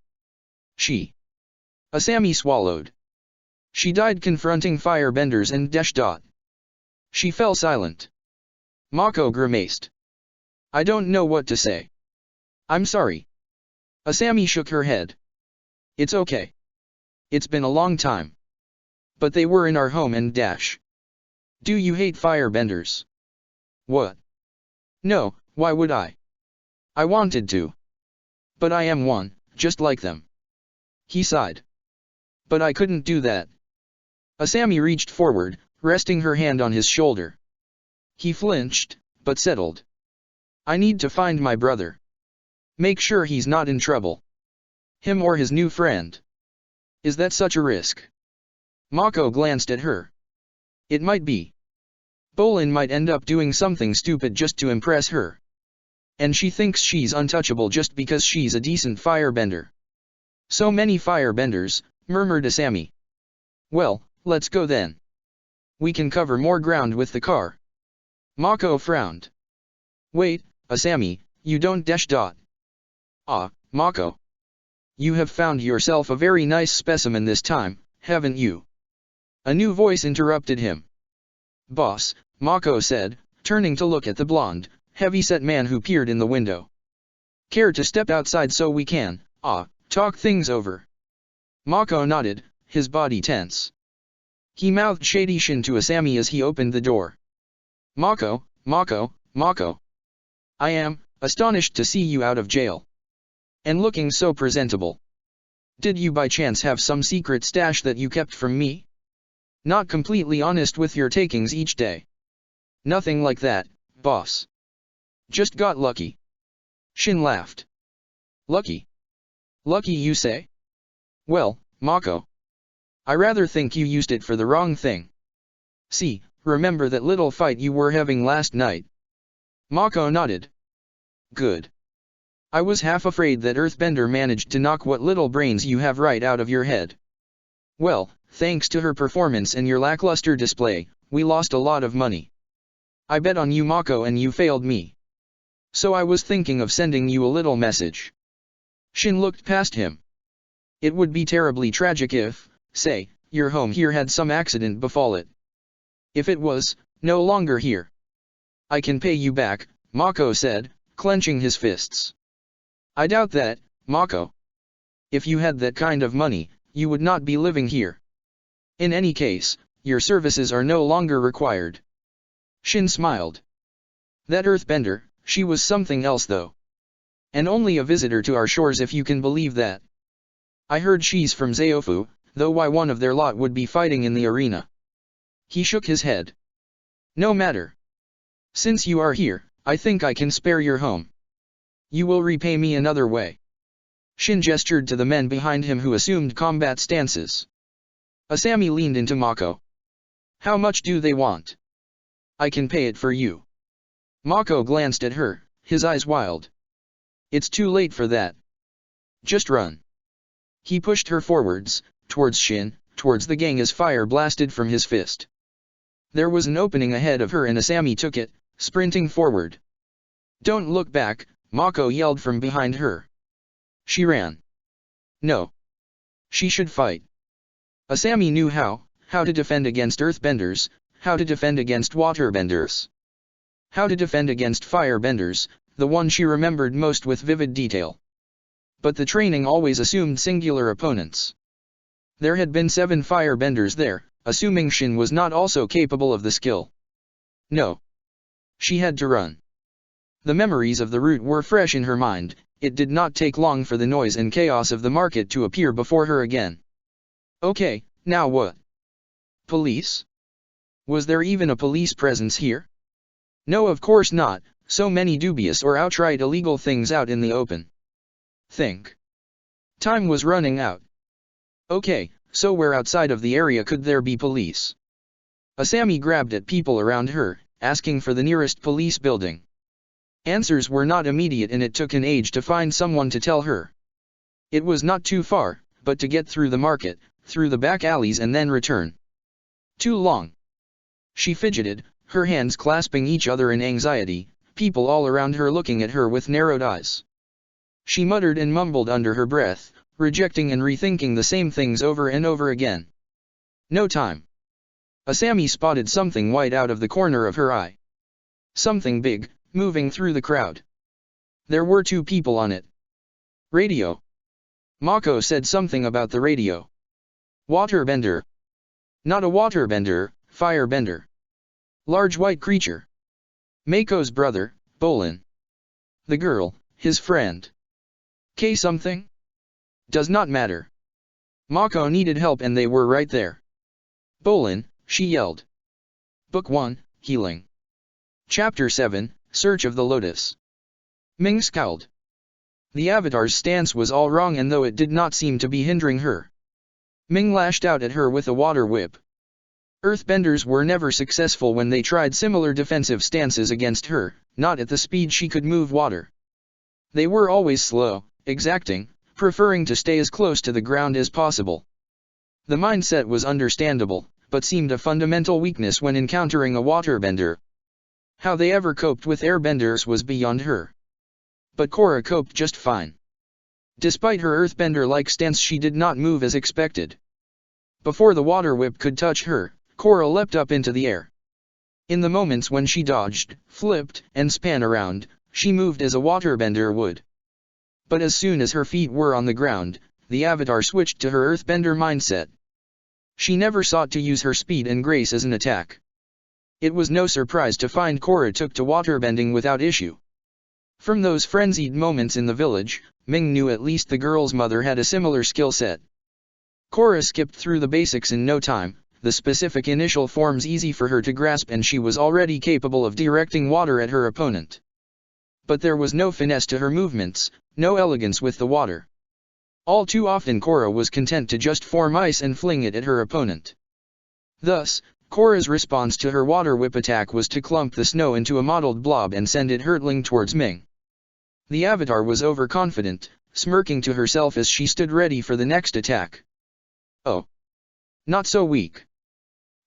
Asami swallowed. She died confronting firebenders and dash dot. She fell silent. Mako grimaced. I don't know what to say. I'm sorry. Asami shook her head. It's okay. It's been a long time. But they were in our home and dash. Do you hate firebenders? What? No, why would I? I wanted to. But I am one, just like them. He sighed. But I couldn't do that. Asami reached forward, resting her hand on his shoulder. He flinched, but settled. I need to find my brother. Make sure he's not in trouble. Him or his new friend. Is that such a risk? Mako glanced at her. It might be. Bolin might end up doing something stupid just to impress her. And she thinks she's untouchable just because she's a decent firebender. So many firebenders, murmured Asami. Well, let's go then. We can cover more ground with the car. Mako frowned. Wait, Asami, you don't dash dot. Ah, Mako. You have found yourself a very nice specimen this time, haven't you? A new voice interrupted him. Boss, Mako said, turning to look at the blonde, heavy-set man who peered in the window. Care to step outside so we can, talk things over? Mako nodded, his body tense. He mouthed shady shin to Asami as he opened the door. Mako. I am astonished to see you out of jail. And looking so presentable. Did you by chance have some secret stash that you kept from me? Not completely honest with your takings each day. Nothing like that, boss. Just got lucky. Shin laughed. Lucky? Lucky you say? Well, Mako. I rather think you used it for the wrong thing. See, remember that little fight you were having last night? Mako nodded. Good. I was half afraid that Earthbender managed to knock what little brains you have right out of your head. Well, thanks to her performance and your lackluster display, we lost a lot of money. I bet on you, Mako, and you failed me. So I was thinking of sending you a little message. Shin looked past him. It would be terribly tragic if, say, your home here had some accident befall it. If it was no longer here. I can pay you back, Mako said, clenching his fists. I doubt that, Mako. If you had that kind of money, you would not be living here. In any case, your services are no longer required. Shin smiled. That earthbender, she was something else though. And only a visitor to our shores if you can believe that. I heard she's from Zaofu, though why one of their lot would be fighting in the arena. He shook his head. No matter. Since you are here, I think I can spare your home. You will repay me another way. Shin gestured to the men behind him who assumed combat stances. Asami leaned into Mako. How much do they want? I can pay it for you. Mako glanced at her, his eyes wild. It's too late for that. Just run. He pushed her forwards, towards Shin, towards the gang as fire blasted from his fist. There was an opening ahead of her and Asami took it, sprinting forward. Don't look back, Mako yelled from behind her. She ran. No. She should fight. Asami knew how to defend against earthbenders, how to defend against waterbenders. How to defend against firebenders, the one she remembered most with vivid detail. But the training always assumed singular opponents. There had been 7 firebenders there, assuming Shin was not also capable of the skill. No. She had to run. The memories of the route were fresh in her mind, it did not take long for the noise and chaos of the market to appear before her again. Okay, now what? Police? Was there even a police presence here? No, of course not, so many dubious or outright illegal things out in the open. Think. Time was running out. Okay, so where outside of the area could there be police? Asami grabbed at people around her, asking for the nearest police building. Answers were not immediate and it took an age to find someone to tell her. It was not too far, but to get through the market, through the back alleys and then return. Too long. She fidgeted, her hands clasping each other in anxiety, people all around her looking at her with narrowed eyes. She muttered and mumbled under her breath, rejecting and rethinking the same things over and over again. No time. Asami spotted something white out of the corner of her eye. Something big, moving through the crowd. There were 2 people on it. Radio. Mako said something about the radio. Waterbender. Not a waterbender, firebender. Large white creature. Mako's brother, Bolin. The girl, his friend. K something? Does not matter. Mako needed help and they were right there. Bolin, she yelled. Book 1, Healing. Chapter 7, Search of the Lotus. Ming scowled. The Avatar's stance was all wrong and though it did not seem to be hindering her. Ming lashed out at her with a water whip. Earthbenders were never successful when they tried similar defensive stances against her, not at the speed she could move water. They were always slow, exacting, preferring to stay as close to the ground as possible. The mindset was understandable, but seemed a fundamental weakness when encountering a waterbender. How they ever coped with airbenders was beyond her. But Korra coped just fine. Despite her earthbender-like stance, she did not move as expected. Before the water whip could touch her, Korra leapt up into the air. In the moments when she dodged, flipped, and span around, she moved as a waterbender would. But as soon as her feet were on the ground, the Avatar switched to her earthbender mindset. She never sought to use her speed and grace as an attack. It was no surprise to find Korra took to waterbending without issue. From those frenzied moments in the village, Ming knew at least the girl's mother had a similar skill set. Korra skipped through the basics in no time, the specific initial forms easy for her to grasp and she was already capable of directing water at her opponent. But there was no finesse to her movements, no elegance with the water. All too often Korra was content to just form ice and fling it at her opponent. Thus, Korra's response to her water whip attack was to clump the snow into a mottled blob and send it hurtling towards Ming. The Avatar was overconfident, smirking to herself as she stood ready for the next attack. Oh. Not so weak.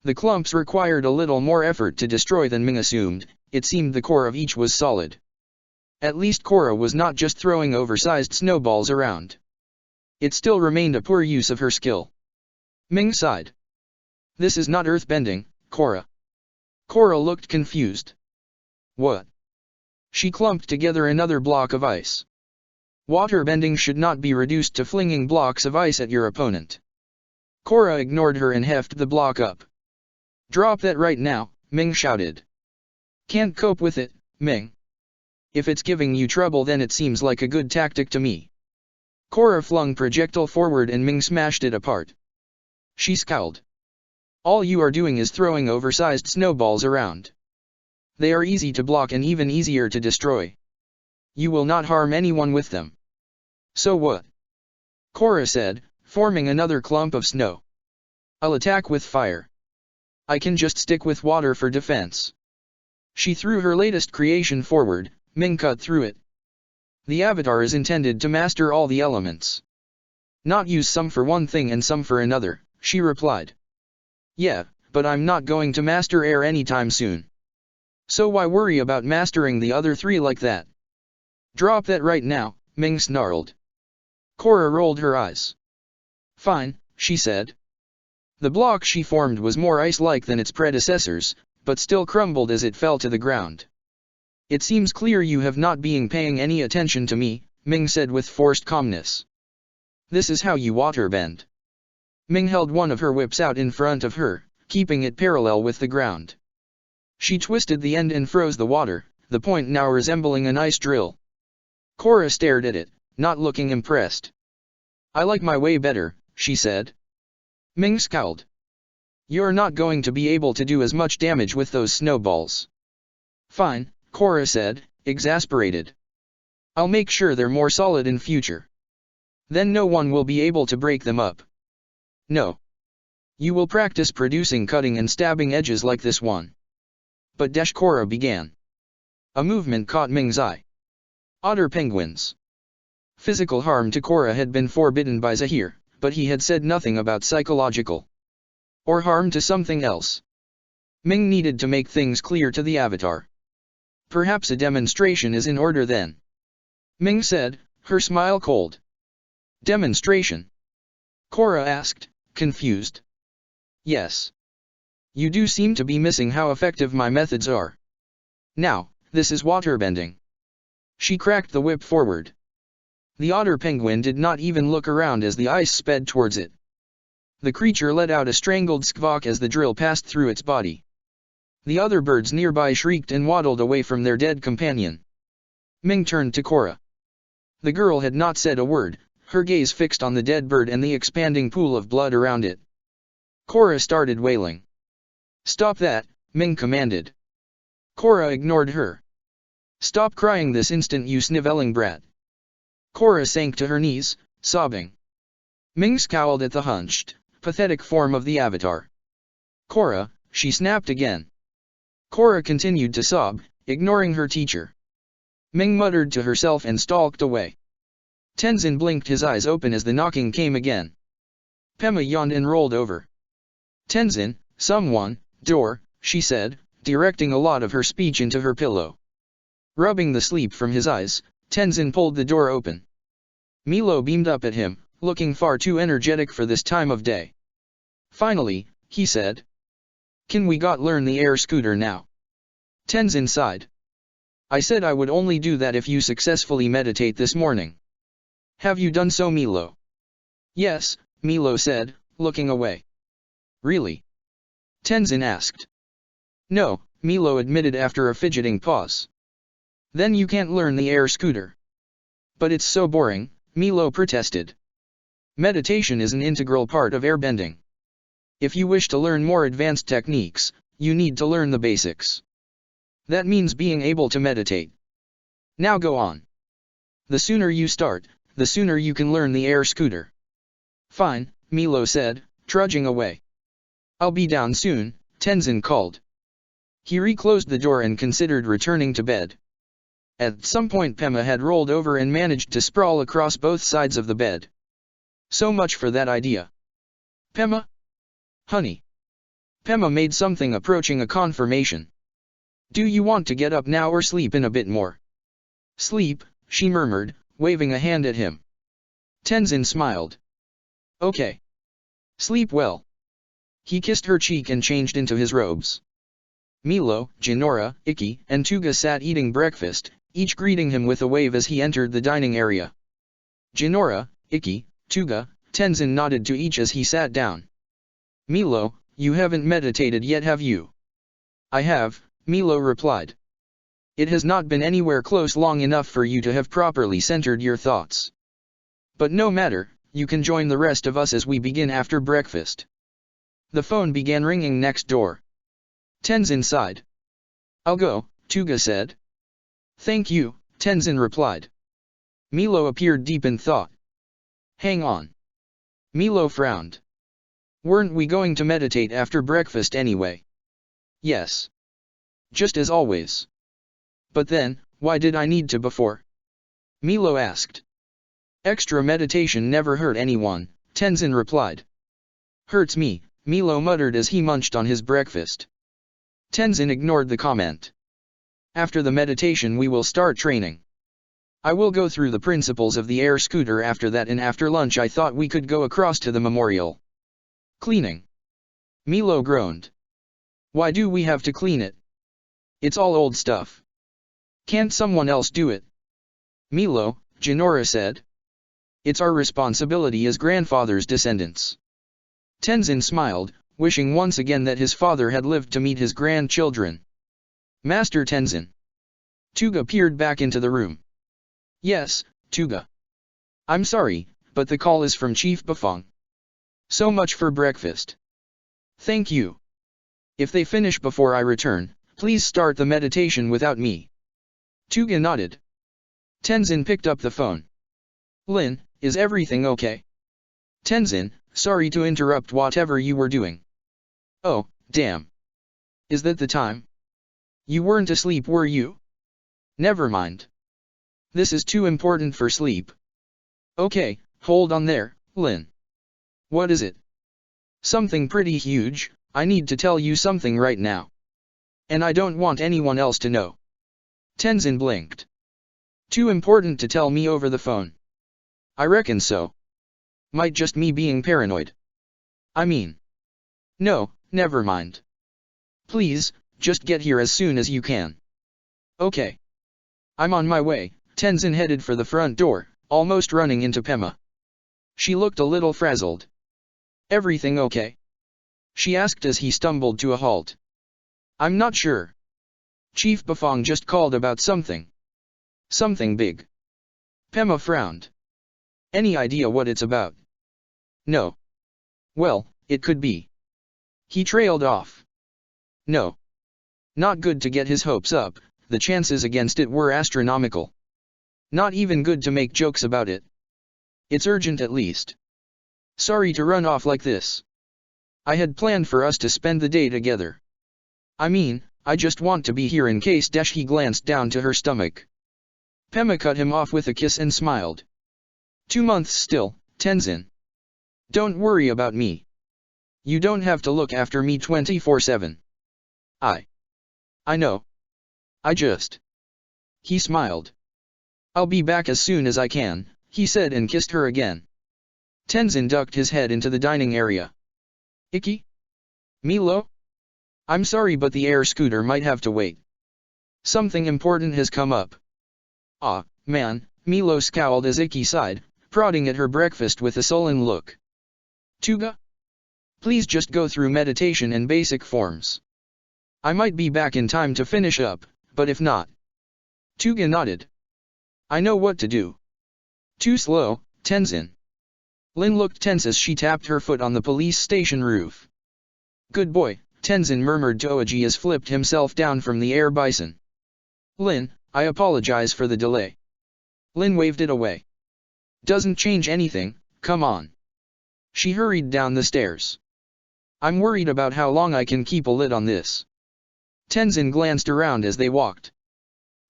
The clumps required a little more effort to destroy than Ming assumed, it seemed the core of each was solid. At least Korra was not just throwing oversized snowballs around. It still remained a poor use of her skill. Ming sighed. This is not earthbending, Korra. Korra looked confused. What? She clumped together another block of ice. Waterbending should not be reduced to flinging blocks of ice at your opponent. Korra ignored her and hefted the block up. Drop that right now, Ming shouted. Can't cope with it, Ming. If it's giving you trouble then it seems like a good tactic to me. Korra flung projectile forward and Ming smashed it apart. She scowled. All you are doing is throwing oversized snowballs around. They are easy to block and even easier to destroy. You will not harm anyone with them. So what? Korra said, forming another clump of snow. I'll attack with fire. I can just stick with water for defense. She threw her latest creation forward, Ming cut through it. The avatar is intended to master all the elements. Not use some for one thing and some for another, she replied. Yeah, but I'm not going to master air anytime soon. So why worry about mastering the other three like that? Drop that right now, Ming snarled. Korra rolled her eyes. Fine, she said. The block she formed was more ice-like than its predecessors, but still crumbled as it fell to the ground. It seems clear you have not been paying any attention to me, Ming said with forced calmness. This is how you waterbend. Ming held one of her whips out in front of her, keeping it parallel with the ground. She twisted the end and froze the water, the point now resembling an ice drill. Korra stared at it, not looking impressed. I like my way better, she said. Ming scowled. You're not going to be able to do as much damage with those snowballs. Fine, Korra said, exasperated. I'll make sure they're more solid in future. Then no one will be able to break them up. No. You will practice producing cutting and stabbing edges like this one. But Korra began. A movement caught Ming's eye. Otter penguins. Physical harm to Korra had been forbidden by Zahir, but he had said nothing about psychological or harm to something else. Ming needed to make things clear to the avatar. Perhaps a demonstration is in order then. Ming said, her smile cold. Demonstration? Korra asked, confused. Yes. You do seem to be missing how effective my methods are. Now, this is waterbending. She cracked the whip forward. The otter penguin did not even look around as the ice sped towards it. The creature let out a strangled squawk as the drill passed through its body. The other birds nearby shrieked and waddled away from their dead companion. Ming turned to Korra. The girl had not said a word, her gaze fixed on the dead bird and the expanding pool of blood around it. Korra started wailing. Stop that, Ming commanded. Korra ignored her. Stop crying this instant, you sniveling brat. Korra sank to her knees, sobbing. Ming scowled at the hunched, pathetic form of the avatar. Korra, she snapped again. Korra continued to sob, ignoring her teacher. Ming muttered to herself and stalked away. Tenzin blinked his eyes open as the knocking came again. Pema yawned and rolled over. Tenzin, someone, door, she said, directing a lot of her speech into her pillow. Rubbing the sleep from his eyes, Tenzin pulled the door open. Milo beamed up at him, looking far too energetic for this time of day. Finally, he said. Can we learn the air scooter now? Tenzin sighed. I said I would only do that if you successfully meditate this morning. Have you done so, Milo? Yes, Milo said, looking away. Really? Tenzin asked. No, Milo admitted after a fidgeting pause. Then you can't learn the air scooter. But it's so boring, Milo protested. Meditation is an integral part of airbending. If you wish to learn more advanced techniques, you need to learn the basics. That means being able to meditate. Now go on. The sooner you start, the sooner you can learn the air scooter. Fine, Milo said, trudging away. I'll be down soon, Tenzin called. He reclosed the door and considered returning to bed. At some point Pema had rolled over and managed to sprawl across both sides of the bed. So much for that idea. Pema? Honey. Pema made something approaching a confirmation. Do you want to get up now or sleep in a bit more? Sleep, she murmured, waving a hand at him. Tenzin smiled. Okay. Sleep well. He kissed her cheek and changed into his robes. Milo, Jinora, Ikki, and Tuga sat eating breakfast, each greeting him with a wave as he entered the dining area. Jinora, Ikki, Tuga, Tenzin nodded to each as he sat down. Milo, you haven't meditated yet, have you? I have, Milo replied. It has not been anywhere close long enough for you to have properly centered your thoughts. But no matter, you can join the rest of us as we begin after breakfast. The phone began ringing next door. Tenzin sighed. I'll go, Tuga said. Thank you, Tenzin replied. Milo appeared deep in thought. Hang on. Milo frowned. Weren't we going to meditate after breakfast anyway? Yes. Just as always. But then, why did I need to before? Milo asked. Extra meditation never hurt anyone, Tenzin replied. Hurts me, Milo muttered as he munched on his breakfast. Tenzin ignored the comment. After the meditation we will start training. I will go through the principles of the air scooter after that, and after lunch I thought we could go across to the memorial. Cleaning. Milo groaned. Why do we have to clean it? It's all old stuff. Can't someone else do it? Milo, Jinora said. It's our responsibility as grandfather's descendants. Tenzin smiled, wishing once again that his father had lived to meet his grandchildren. Master Tenzin. Tuga peered back into the room. Yes, Tuga. I'm sorry, but the call is from Chief Bafong. So much for breakfast. Thank you. If they finish before I return, please start the meditation without me. Tuga nodded. Tenzin picked up the phone. Lin, is everything okay? Tenzin, sorry to interrupt whatever you were doing. Oh, damn. Is that the time? You weren't asleep, were you? Never mind. This is too important for sleep. Okay, hold on there, Lin. What is it? Something pretty huge. I need to tell you something right now. And I don't want anyone else to know. Tenzin blinked. Too important to tell me over the phone. I reckon so. Might just me being paranoid. I mean. No, never mind. Please, just get here as soon as you can. Okay. I'm on my way. Tenzin headed for the front door, almost running into Pema. She looked a little frazzled. Everything okay? She asked as he stumbled to a halt. I'm not sure. Chief Bafong just called about something. Something big. Pema frowned. Any idea what it's about? No. Well, it could be. He trailed off. No. Not good to get his hopes up, the chances against it were astronomical. Not even good to make jokes about it. It's urgent at least. Sorry to run off like this. I had planned for us to spend the day together. I mean, I just want to be here in case. He glanced down to her stomach. Pema cut him off with a kiss and smiled. 2 months still, Tenzin. Don't worry about me. You don't have to look after me 24/7. I know. I just. He smiled. I'll be back as soon as I can, he said and kissed her again. Tenzin ducked his head into the dining area. Icky? Milo? I'm sorry, but the air scooter might have to wait. Something important has come up. Ah, man, Milo scowled as Icky sighed, prodding at her breakfast with a sullen look. Tuga? Please just go through meditation and basic forms. I might be back in time to finish up, but if not. Tuga nodded. I know what to do. Too slow, Tenzin. Lin looked tense as she tapped her foot on the police station roof. Good boy, Tenzin murmured to Oji as flipped himself down from the air bison. Lin, I apologize for the delay. Lin waved it away. Doesn't change anything, come on. She hurried down the stairs. I'm worried about how long I can keep a lid on this. Tenzin glanced around as they walked.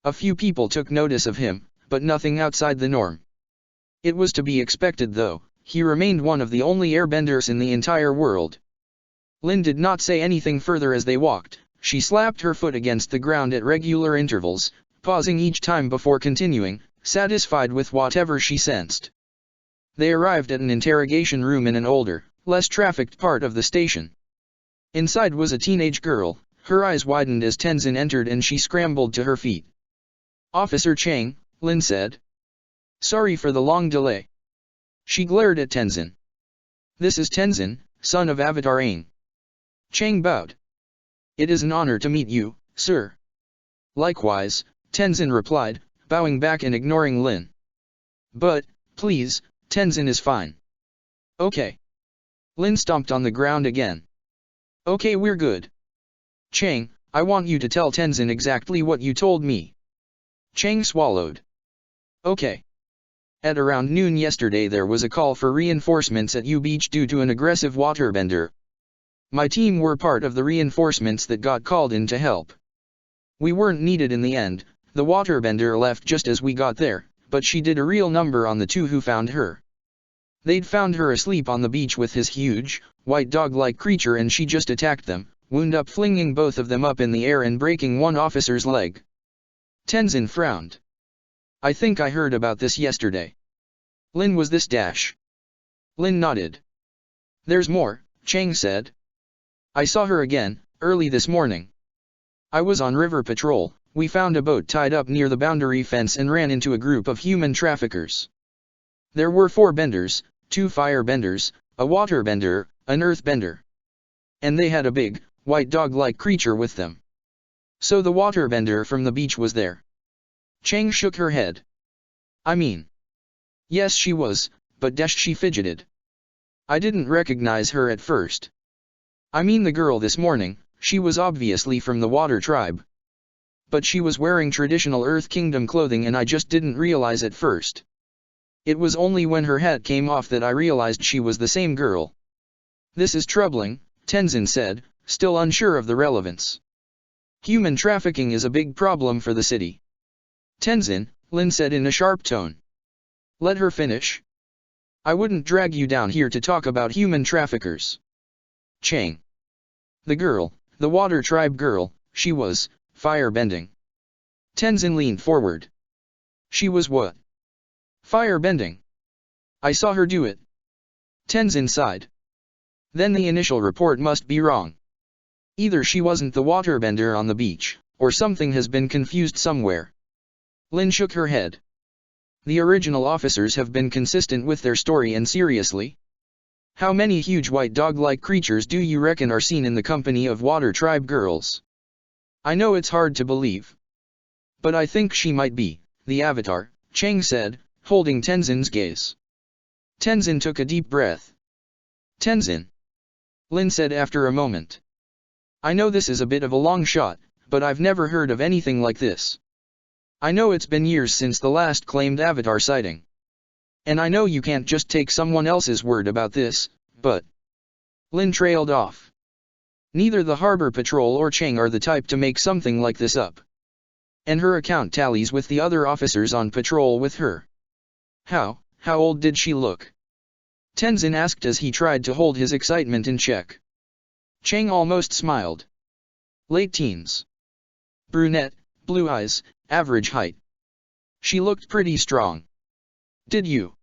A few people took notice of him, but nothing outside the norm. It was to be expected though, he remained one of the only airbenders in the entire world. Lin did not say anything further as they walked. She slapped her foot against the ground at regular intervals, pausing each time before continuing, satisfied with whatever she sensed. They arrived at an interrogation room in an older, less trafficked part of the station. Inside was a teenage girl. Her eyes widened as Tenzin entered and she scrambled to her feet. Officer Chang, Lin said. Sorry for the long delay. She glared at Tenzin. This is Tenzin, son of Avatar Aang. Chang bowed. It is an honor to meet you, sir. Likewise, Tenzin replied, bowing back and ignoring Lin. But, please, Tenzin is fine. Okay. Lin stomped on the ground again. Okay, we're good. Chang, I want you to tell Tenzin exactly what you told me. Chang swallowed. Okay. At around noon yesterday there was a call for reinforcements at U Beach due to an aggressive waterbender. My team were part of the reinforcements that got called in to help. We weren't needed in the end, the waterbender left just as we got there, but she did a real number on the two who found her. They'd found her asleep on the beach with his huge, white dog-like creature and she just attacked them, wound up flinging both of them up in the air and breaking one officer's leg. Tenzin frowned. I think I heard about this yesterday. Lin, was this dash? Lin nodded. There's more, Chang said. I saw her again, early this morning. I was on river patrol, we found a boat tied up near the boundary fence and ran into a group of human traffickers. There were 4 benders, 2 fire benders, a water bender, an earth bender. And they had a big, white dog-like creature with them. So the water bender from the beach was there. Chang shook her head. I mean. Yes, she was, but she fidgeted. I didn't recognize her at first. I mean the girl this morning, she was obviously from the water tribe. But she was wearing traditional Earth Kingdom clothing and I just didn't realize at first. It was only when her hat came off that I realized she was the same girl. This is troubling, Tenzin said, still unsure of the relevance. Human trafficking is a big problem for the city. Tenzin, Lin said in a sharp tone. Let her finish. I wouldn't drag you down here to talk about human traffickers. Chang. The girl, the water tribe girl, she was fire-bending. Tenzin leaned forward. She was what? Fire-bending. I saw her do it. Tenzin sighed. Then the initial report must be wrong. Either she wasn't the waterbender on the beach, or something has been confused somewhere. Lin shook her head. The original officers have been consistent with their story and seriously. How many huge white dog-like creatures do you reckon are seen in the company of water tribe girls? I know it's hard to believe. But I think she might be the Avatar, Chang said, holding Tenzin's gaze. Tenzin took a deep breath. Tenzin. Lin said after a moment. I know this is a bit of a long shot, but I've never heard of anything like this. I know it's been years since the last claimed Avatar sighting. And I know you can't just take someone else's word about this, but... Lin trailed off. Neither the Harbor Patrol or Chang are the type to make something like this up. And her account tallies with the other officers on patrol with her. How old did she look? Tenzin asked as he tried to hold his excitement in check. Chang almost smiled. Late teens. Brunette, blue eyes, average height. She looked pretty strong. Did you?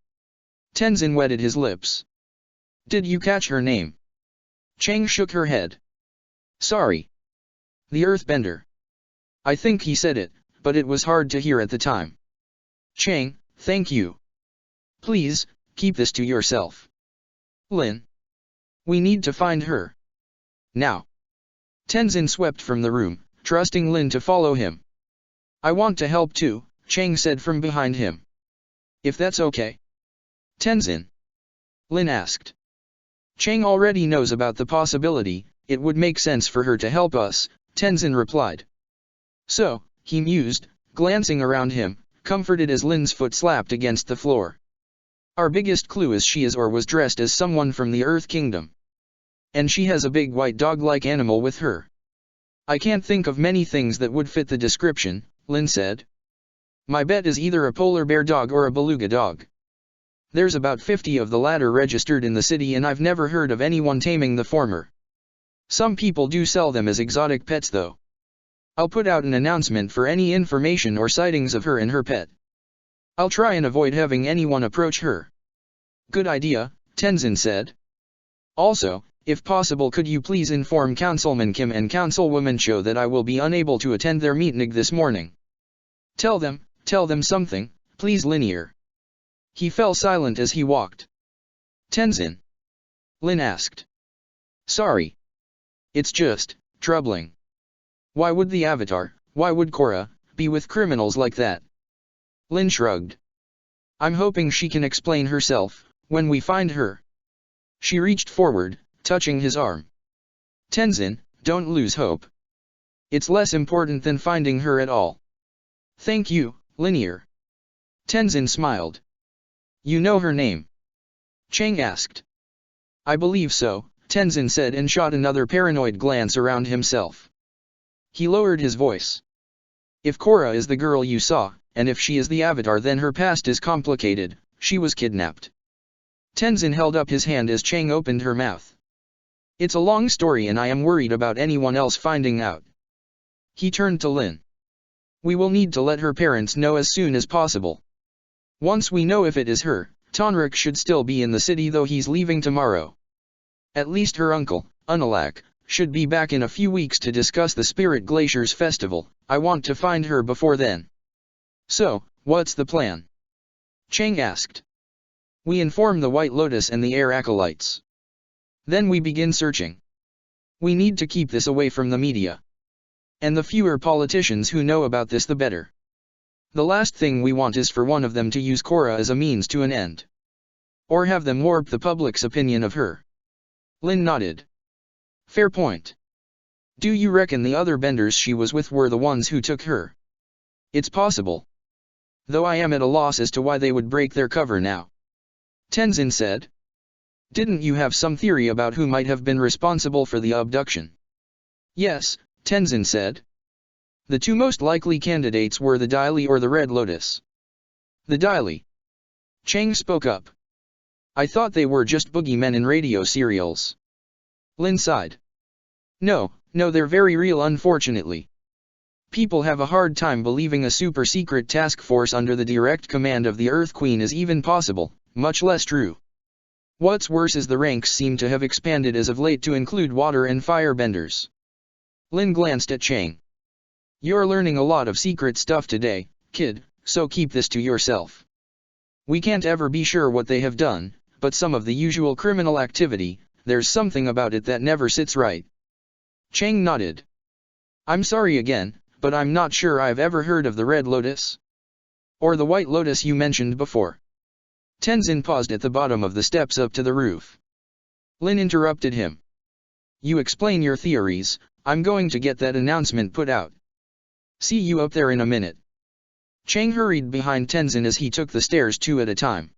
Tenzin wetted his lips. Did you catch her name? Chang shook her head. Sorry. The Earthbender. I think he said it, but it was hard to hear at the time. Chang, thank you. Please, keep this to yourself. Lin. We need to find her. Now. Tenzin swept from the room, trusting Lin to follow him. I want to help too, Chang said from behind him. If that's okay. Tenzin. Lin asked. Chang already knows about the possibility, it would make sense for her to help us, Tenzin replied. So, he mused, glancing around him, comforted as Lin's foot slapped against the floor. Our biggest clue is she is or was dressed as someone from the Earth Kingdom. And she has a big white dog-like animal with her. I can't think of many things that would fit the description, Lin said. My bet is either a polar bear dog or a beluga dog. There's about 50 of the latter registered in the city and I've never heard of anyone taming the former. Some people do sell them as exotic pets though. I'll put out an announcement for any information or sightings of her and her pet. I'll try and avoid having anyone approach her. Good idea, Tenzin said. Also, if possible could you please inform Councilman Kim and Councilwoman Cho that I will be unable to attend their meeting this morning. Tell them something, please Linear. He fell silent as he walked. Tenzin. Lin asked. Sorry. It's just troubling. Why would the Avatar, why would Korra, be with criminals like that? Lin shrugged. I'm hoping she can explain herself, when we find her. She reached forward, touching his arm. Tenzin, don't lose hope. It's less important than finding her at all. Thank you, Linear. Tenzin smiled. You know her name? Chang asked. I believe so, Tenzin said and shot another paranoid glance around himself. He lowered his voice. If Korra is the girl you saw, and if she is the Avatar, then her past is complicated. She was kidnapped. Tenzin held up his hand as Chang opened her mouth. It's a long story and I am worried about anyone else finding out. He turned to Lin. We will need to let her parents know as soon as possible. Once we know if it is her, Tonrik should still be in the city though he's leaving tomorrow. At least her uncle, Unalak, should be back in a few weeks to discuss the Spirit Glaciers festival. I want to find her before then. So, what's the plan? Chang asked. We inform the White Lotus and the Air Acolytes. Then we begin searching. We need to keep this away from the media. And the fewer politicians who know about this the better. The last thing we want is for one of them to use Korra as a means to an end. Or have them warp the public's opinion of her. Lin nodded. Fair point. Do you reckon the other benders she was with were the ones who took her? It's possible. Though I am at a loss as to why they would break their cover now. Tenzin said. Didn't you have some theory about who might have been responsible for the abduction? Yes, Tenzin said. The two most likely candidates were the Daily or the Red Lotus. The Daily. Chang spoke up. I thought they were just boogeymen in radio serials. Lin sighed. No, they're very real unfortunately. People have a hard time believing a super-secret task force under the direct command of the Earth Queen is even possible, much less true. What's worse is the ranks seem to have expanded as of late to include water and firebenders. Lin glanced at Chang. You're learning a lot of secret stuff today, kid, so keep this to yourself. We can't ever be sure what they have done, but some of the usual criminal activity, there's something about it that never sits right. Chang nodded. I'm sorry again, but I'm not sure I've ever heard of the Red Lotus. Or the White Lotus you mentioned before. Tenzin paused at the bottom of the steps up to the roof. Lin interrupted him. You explain your theories, I'm going to get that announcement put out. See you up there in a minute. Chang hurried behind Tenzin as he took the stairs two at a time.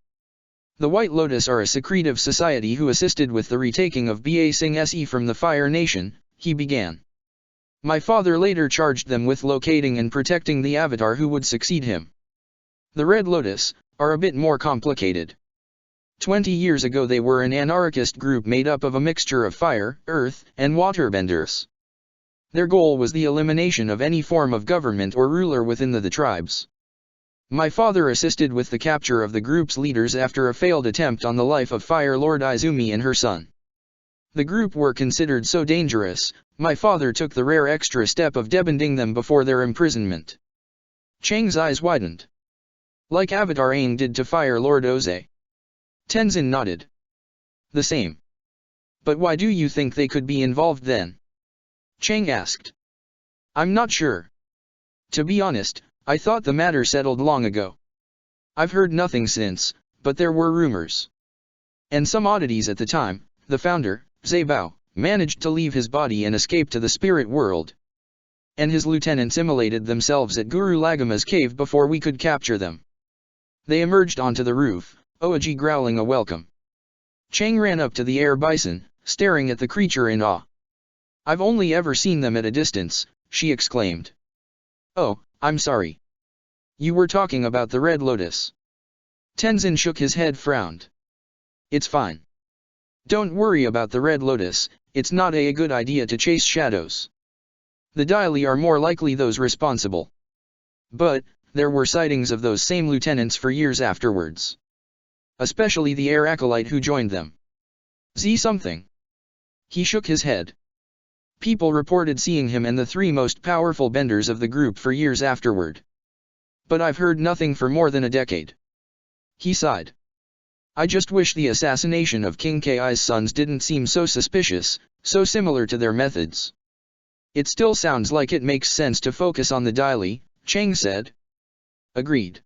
The White Lotus are a secretive society who assisted with the retaking of Ba Sing Se from the Fire Nation, he began. My father later charged them with locating and protecting the Avatar who would succeed him. The Red Lotus are a bit more complicated. 20 years ago they were an anarchist group made up of a mixture of fire, earth, and waterbenders. Their goal was the elimination of any form of government or ruler within the tribes. My father assisted with the capture of the group's leaders after a failed attempt on the life of Fire Lord Izumi and her son. The group were considered so dangerous, my father took the rare extra step of debanding them before their imprisonment. Chang's eyes widened. Like Avatar Aang did to Fire Lord Oze. Tenzin nodded. The same. But why do you think they could be involved then? Chang asked. I'm not sure. To be honest, I thought the matter settled long ago. I've heard nothing since, but there were rumors. And some oddities at the time. The founder, Zabao, managed to leave his body and escape to the spirit world. And his lieutenants immolated themselves at Guru Lagama's cave before we could capture them. They emerged onto the roof, Oaji growling a welcome. Chang ran up to the air bison, staring at the creature in awe. I've only ever seen them at a distance, she exclaimed. Oh, I'm sorry. You were talking about the Red Lotus. Tenzin shook his head, frowned. It's fine. Don't worry about the Red Lotus, it's not a good idea to chase shadows. The Daily are more likely those responsible. But, there were sightings of those same lieutenants for years afterwards. Especially the air acolyte who joined them. Z something. He shook his head. People reported seeing him and the three most powerful benders of the group for years afterward. But I've heard nothing for more than a decade. He sighed. I just wish the assassination of King Ki's sons didn't seem so suspicious, so similar to their methods. It still sounds like it makes sense to focus on the Daily, Chang said. Agreed.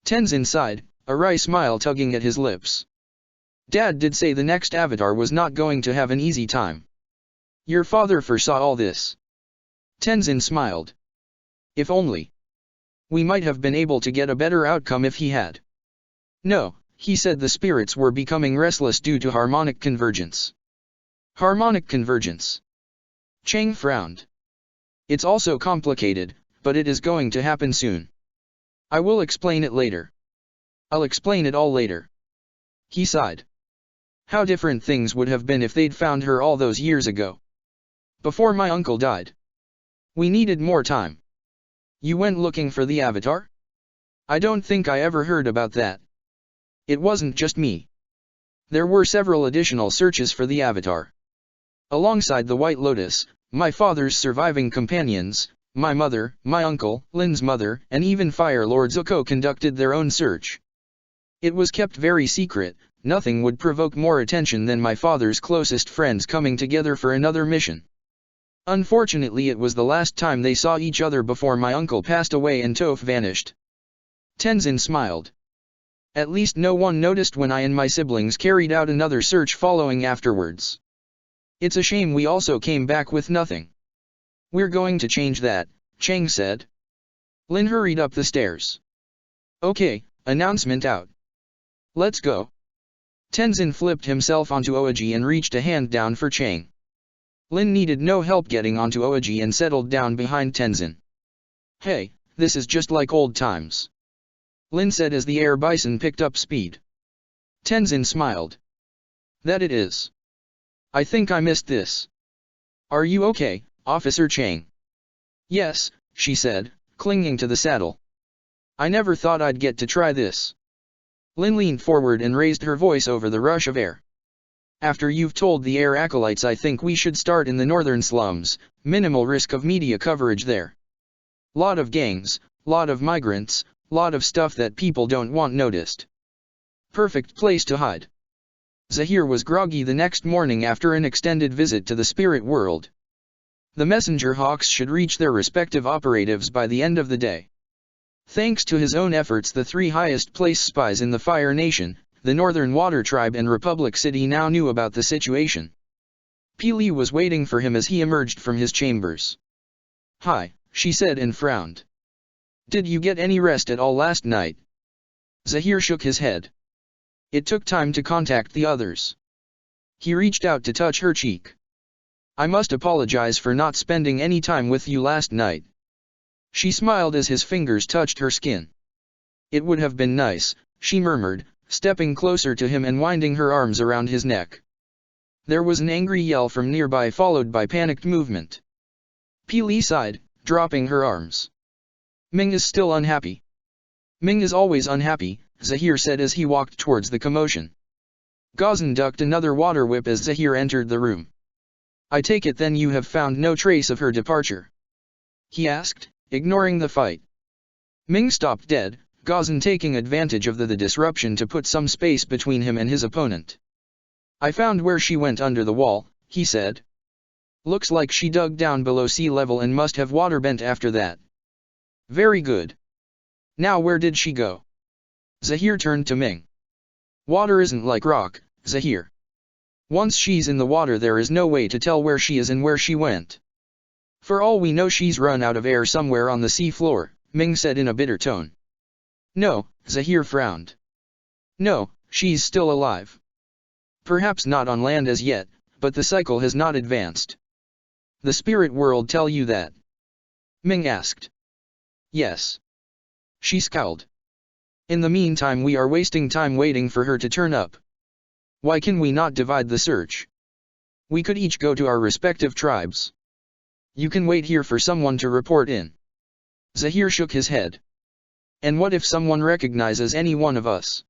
Tenzin sighed, a wry smile tugging at his lips. Dad did say the next avatar was not going to have an easy time. Your father foresaw all this. Tenzin smiled. If only. We might have been able to get a better outcome if he had. No, he said the spirits were becoming restless due to harmonic convergence. Harmonic convergence. Chang frowned. It's also complicated, but it is going to happen soon. I will explain it later. I'll explain it all later. He sighed. How different things would have been if they'd found her all those years ago. Before my uncle died. We needed more time. You went looking for the avatar? I don't think I ever heard about that. It wasn't just me. There were several additional searches for the avatar. Alongside the White Lotus, my father's surviving companions, my mother, my uncle, Lin's mother, and even Fire Lord Zuko conducted their own search. It was kept very secret. Nothing would provoke more attention than my father's closest friends coming together for another mission. Unfortunately, it was the last time they saw each other before my uncle passed away and Toph vanished. Tenzin smiled. At least no one noticed when I and my siblings carried out another search following afterwards. It's a shame we also came back with nothing. We're going to change that, Chang said. Lin hurried up the stairs. Okay, announcement out. Let's go. Tenzin flipped himself onto Oji and reached a hand down for Chang. Lin needed no help getting onto Oji and settled down behind Tenzin. Hey, this is just like old times. Lin said as the air bison picked up speed. Tenzin smiled. That it is. I think I missed this. Are you okay, Officer Chang? Yes, she said, clinging to the saddle. I never thought I'd get to try this. Lin leaned forward and raised her voice over the rush of air. After you've told the air acolytes, I think we should start in the northern slums, minimal risk of media coverage there. Lot of gangs, lot of migrants, lot of stuff that people don't want noticed. Perfect place to hide. Zahir was groggy the next morning after an extended visit to the spirit world. The messenger hawks should reach their respective operatives by the end of the day. Thanks to his own efforts, the three highest placed spies in the Fire Nation, the Northern Water Tribe and Republic City, now knew about the situation. Peely was waiting for him as he emerged from his chambers. Hi, she said and frowned. Did you get any rest at all last night? Zahir shook his head. It took time to contact the others. He reached out to touch her cheek. I must apologize for not spending any time with you last night. She smiled as his fingers touched her skin. It would have been nice, she murmured, stepping closer to him and winding her arms around his neck. There was an angry yell from nearby, followed by panicked movement. Peely sighed, dropping her arms. Ming is still unhappy. Ming is always unhappy, Zahir said as he walked towards the commotion. Gazan ducked another water whip as Zahir entered the room. I take it then you have found no trace of her departure? He asked, ignoring the fight. Ming stopped dead, Gazan taking advantage of the disruption to put some space between him and his opponent. I found where she went under the wall, he said. Looks like she dug down below sea level and must have waterbent after that. Very good. Now where did she go? Zahir turned to Ming. Water isn't like rock, Zahir. Once she's in the water there is no way to tell where she is and where she went. For all we know she's run out of air somewhere on the sea floor, Ming said in a bitter tone. No, Zahir frowned. No, she's still alive. Perhaps not on land as yet, but the cycle has not advanced. The spirit world tell you that? Ming asked. Yes. She scowled. In the meantime we are wasting time waiting for her to turn up. Why can we not divide the search? We could each go to our respective tribes. You can wait here for someone to report in. Zahir shook his head. And what if someone recognizes any one of us?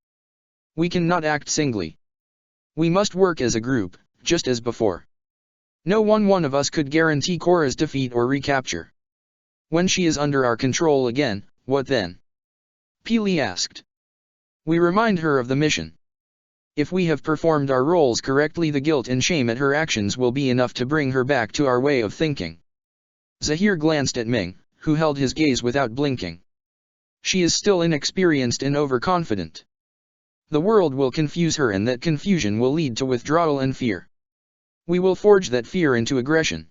We cannot act singly. We must work as a group, just as before. No one of us could guarantee Korra's defeat or recapture. When she is under our control again, what then? Peely asked. We remind her of the mission. If we have performed our roles correctly, the guilt and shame at her actions will be enough to bring her back to our way of thinking. Zahir glanced at Ming, who held his gaze without blinking. She is still inexperienced and overconfident. The world will confuse her, and that confusion will lead to withdrawal and fear. We will forge that fear into aggression.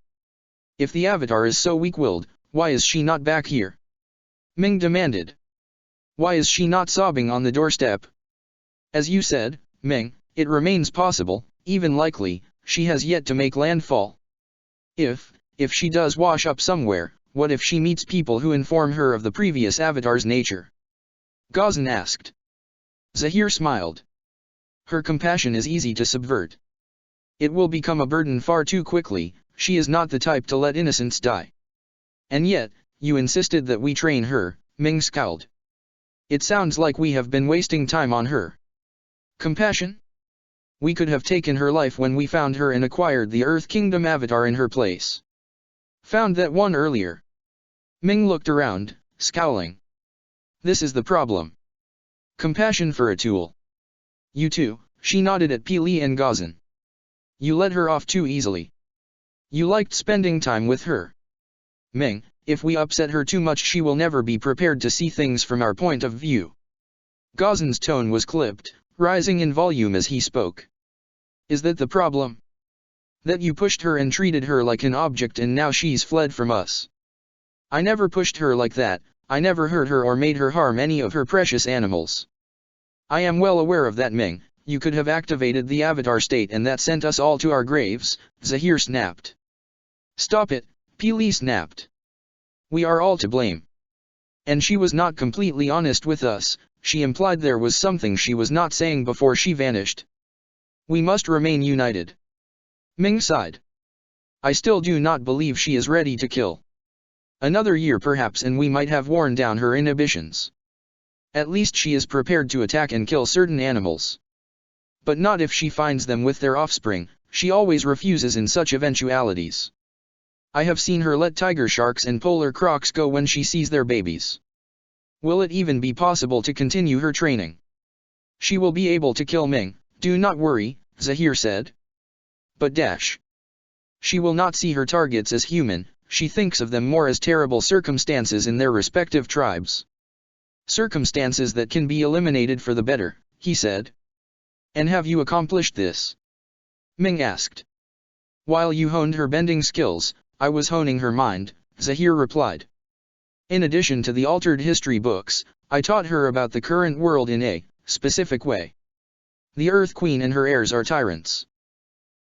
If the Avatar is so weak-willed, why is she not back here? Ming demanded. Why is she not sobbing on the doorstep? As you said, Ming, it remains possible, even likely, she has yet to make landfall. If she does wash up somewhere, what if she meets people who inform her of the previous Avatar's nature? Gazan asked. Zahir smiled. Her compassion is easy to subvert. It will become a burden far too quickly. She is not the type to let innocents die. And yet, you insisted that we train her, Ming scowled. It sounds like we have been wasting time on her. Compassion? We could have taken her life when we found her and acquired the Earth Kingdom Avatar in her place. Found that one earlier. Ming looked around, scowling. This is the problem. Compassion for a tool. You too, she nodded at Pili and Gazan. You let her off too easily. You liked spending time with her. Ming, if we upset her too much, she will never be prepared to see things from our point of view. Gazan's tone was clipped, rising in volume as he spoke. Is that the problem? That you pushed her and treated her like an object, and now she's fled from us? I never pushed her like that. I never hurt her or made her harm any of her precious animals. I am well aware of that, Ming. You could have activated the Avatar state and that sent us all to our graves, Zahir snapped. Stop it, Pili snapped. We are all to blame. And she was not completely honest with us. She implied there was something she was not saying before she vanished. We must remain united. Ming sighed. I still do not believe she is ready to kill. Another year perhaps and we might have worn down her inhibitions. At least she is prepared to attack and kill certain animals. But not if she finds them with their offspring. She always refuses in such eventualities. I have seen her let tiger sharks and polar crocs go when she sees their babies. Will it even be possible to continue her training? She will be able to kill Ming, do not worry, Zahir said. But she will not see her targets as human, she thinks of them more as terrible circumstances in their respective tribes. Circumstances that can be eliminated for the better, he said. And have you accomplished this? Ming asked. While you honed her bending skills, I was honing her mind, Zahir replied. In addition to the altered history books, I taught her about the current world in a specific way. The Earth Queen and her heirs are tyrants.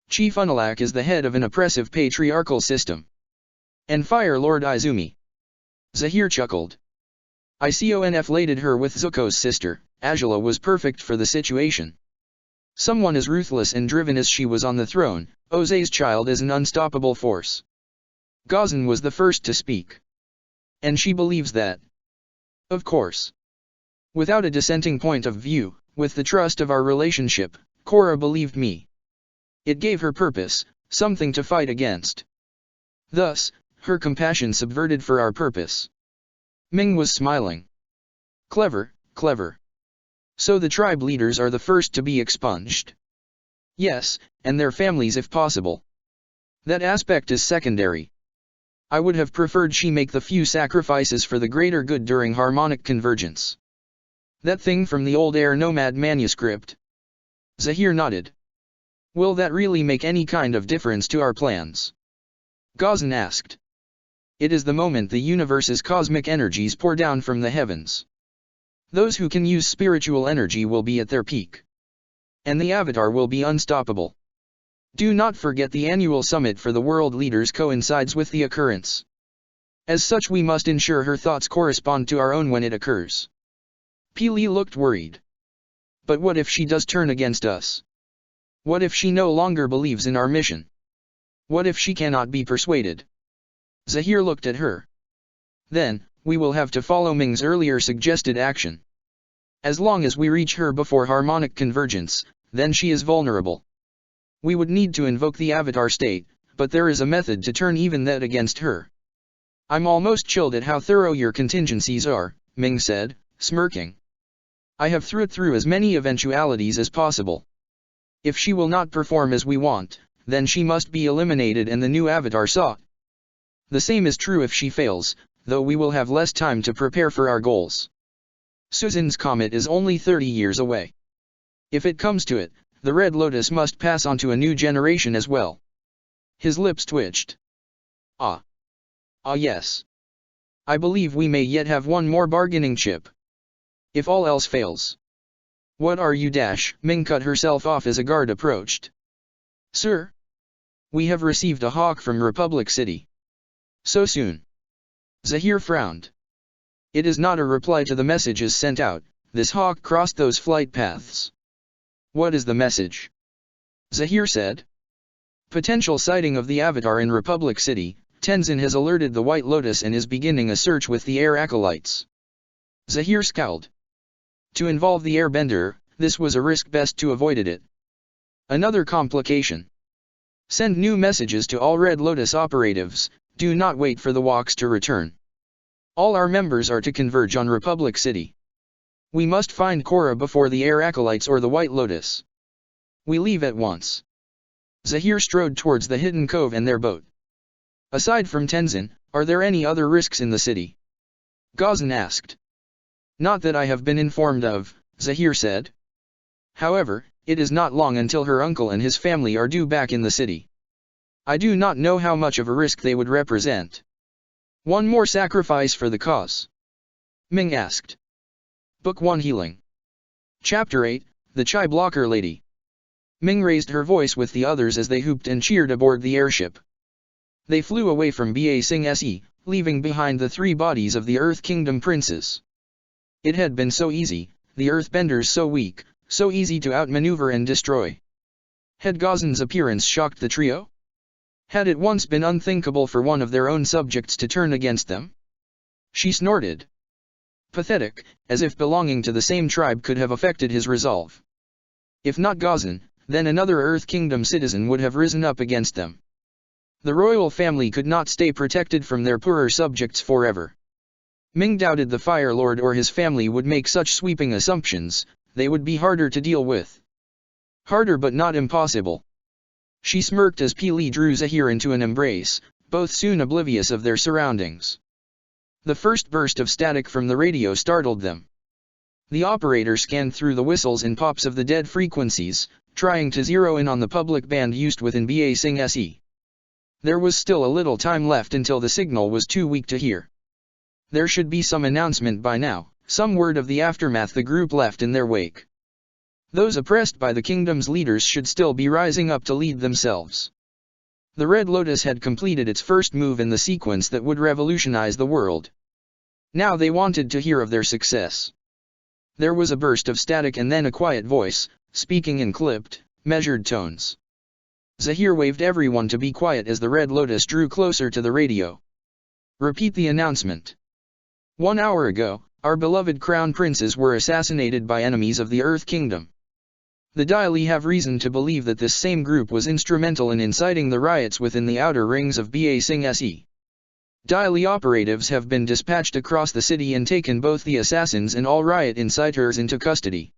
Chief Unalak is the head of an oppressive patriarchal system. And Fire Lord Izumi. Zahir chuckled. Iconflated her with Zuko's sister, Azula was perfect for the situation. Someone as ruthless and driven as she was on the throne, Oze's child is an unstoppable force. Gazan was the first to speak. And she believes that. Of course. Without a dissenting point of view, with the trust of our relationship, Korra believed me. It gave her purpose, something to fight against. Thus, her compassion subverted for our purpose. Ming was smiling. Clever, clever. So the tribe leaders are the first to be expunged? Yes, and their families if possible. That aspect is secondary. I would have preferred she make the few sacrifices for the greater good during harmonic convergence. That thing from the old Air Nomad manuscript? Zahir nodded. Will that really make any kind of difference to our plans? Gazan asked. It is the moment the universe's cosmic energies pour down from the heavens. Those who can use spiritual energy will be at their peak. And the Avatar will be unstoppable. Do not forget the annual summit for the world leaders coincides with the occurrence. As such we must ensure her thoughts correspond to our own when it occurs. Pili looked worried. But what if she does turn against us? What if she no longer believes in our mission? What if she cannot be persuaded? Zahir looked at her. Then, we will have to follow Ming's earlier suggested action. As long as we reach her before harmonic convergence, then she is vulnerable. We would need to invoke the Avatar state, but there is a method to turn even that against her. I'm almost chilled at how thorough your contingencies are, Ming said, smirking. I have thought through as many eventualities as possible. If she will not perform as we want, then she must be eliminated and the new avatar sought. The same is true if she fails, though we will have less time to prepare for our goals. Susan's comet is only 30 years away. If it comes to it, the Red Lotus must pass on to a new generation as well. His lips twitched. Ah. Ah yes. I believe we may yet have one more bargaining chip. If all else fails. What are you dash? Ming cut herself off as a guard approached. Sir? We have received a hawk from Republic City. So soon? Zahir frowned. It is not a reply to the messages sent out, this hawk crossed those flight paths. What is the message? Zahir said. Potential sighting of the Avatar in Republic City, Tenzin has alerted the White Lotus and is beginning a search with the air acolytes. Zahir scowled. To involve the airbender, this was a risk best to avoided it. Another complication. Send new messages to all Red Lotus operatives, do not wait for the walks to return. All our members are to converge on Republic City. We must find Korra before the air acolytes or the White Lotus. We leave at once. Zahir strode towards the hidden cove and their boat. Aside from Tenzin, are there any other risks in the city? Ghazan asked. Not that I have been informed of, Zahir said. However, it is not long until her uncle and his family are due back in the city. I do not know how much of a risk they would represent. One more sacrifice for the cause? Ming asked. Book 1 Healing. Chapter 8, The Chai Blocker Lady. Ming raised her voice with the others as they whooped and cheered aboard the airship. They flew away from Ba Sing Se, leaving behind the 3 bodies of the Earth Kingdom princes. It had been so easy, the Earthbenders so weak, so easy to outmaneuver and destroy. Had Ghazan's appearance shocked the trio? Had it once been unthinkable for one of their own subjects to turn against them? She snorted. Pathetic, as if belonging to the same tribe could have affected his resolve. If not Ghazan, then another Earth Kingdom citizen would have risen up against them. The royal family could not stay protected from their poorer subjects forever. Ming doubted the Fire Lord or his family would make such sweeping assumptions, they would be harder to deal with. Harder but not impossible. She smirked as Pili drew Zahir into an embrace, both soon oblivious of their surroundings. The first burst of static from the radio startled them. The operator scanned through the whistles and pops of the dead frequencies, trying to zero in on the public band used within Ba Sing Se. There was still a little time left until the signal was too weak to hear. There should be some announcement by now, some word of the aftermath the group left in their wake. Those oppressed by the kingdom's leaders should still be rising up to lead themselves. The Red Lotus had completed its first move in the sequence that would revolutionize the world. Now they wanted to hear of their success. There was a burst of static and then a quiet voice, speaking in clipped, measured tones. Zahir waved everyone to be quiet as the Red Lotus drew closer to the radio. Repeat the announcement. 1 hour ago, our beloved crown princes were assassinated by enemies of the Earth Kingdom. The Daily have reason to believe that this same group was instrumental in inciting the riots within the outer rings of Ba Sing Se. Daily operatives have been dispatched across the city and taken both the assassins and all riot inciters into custody.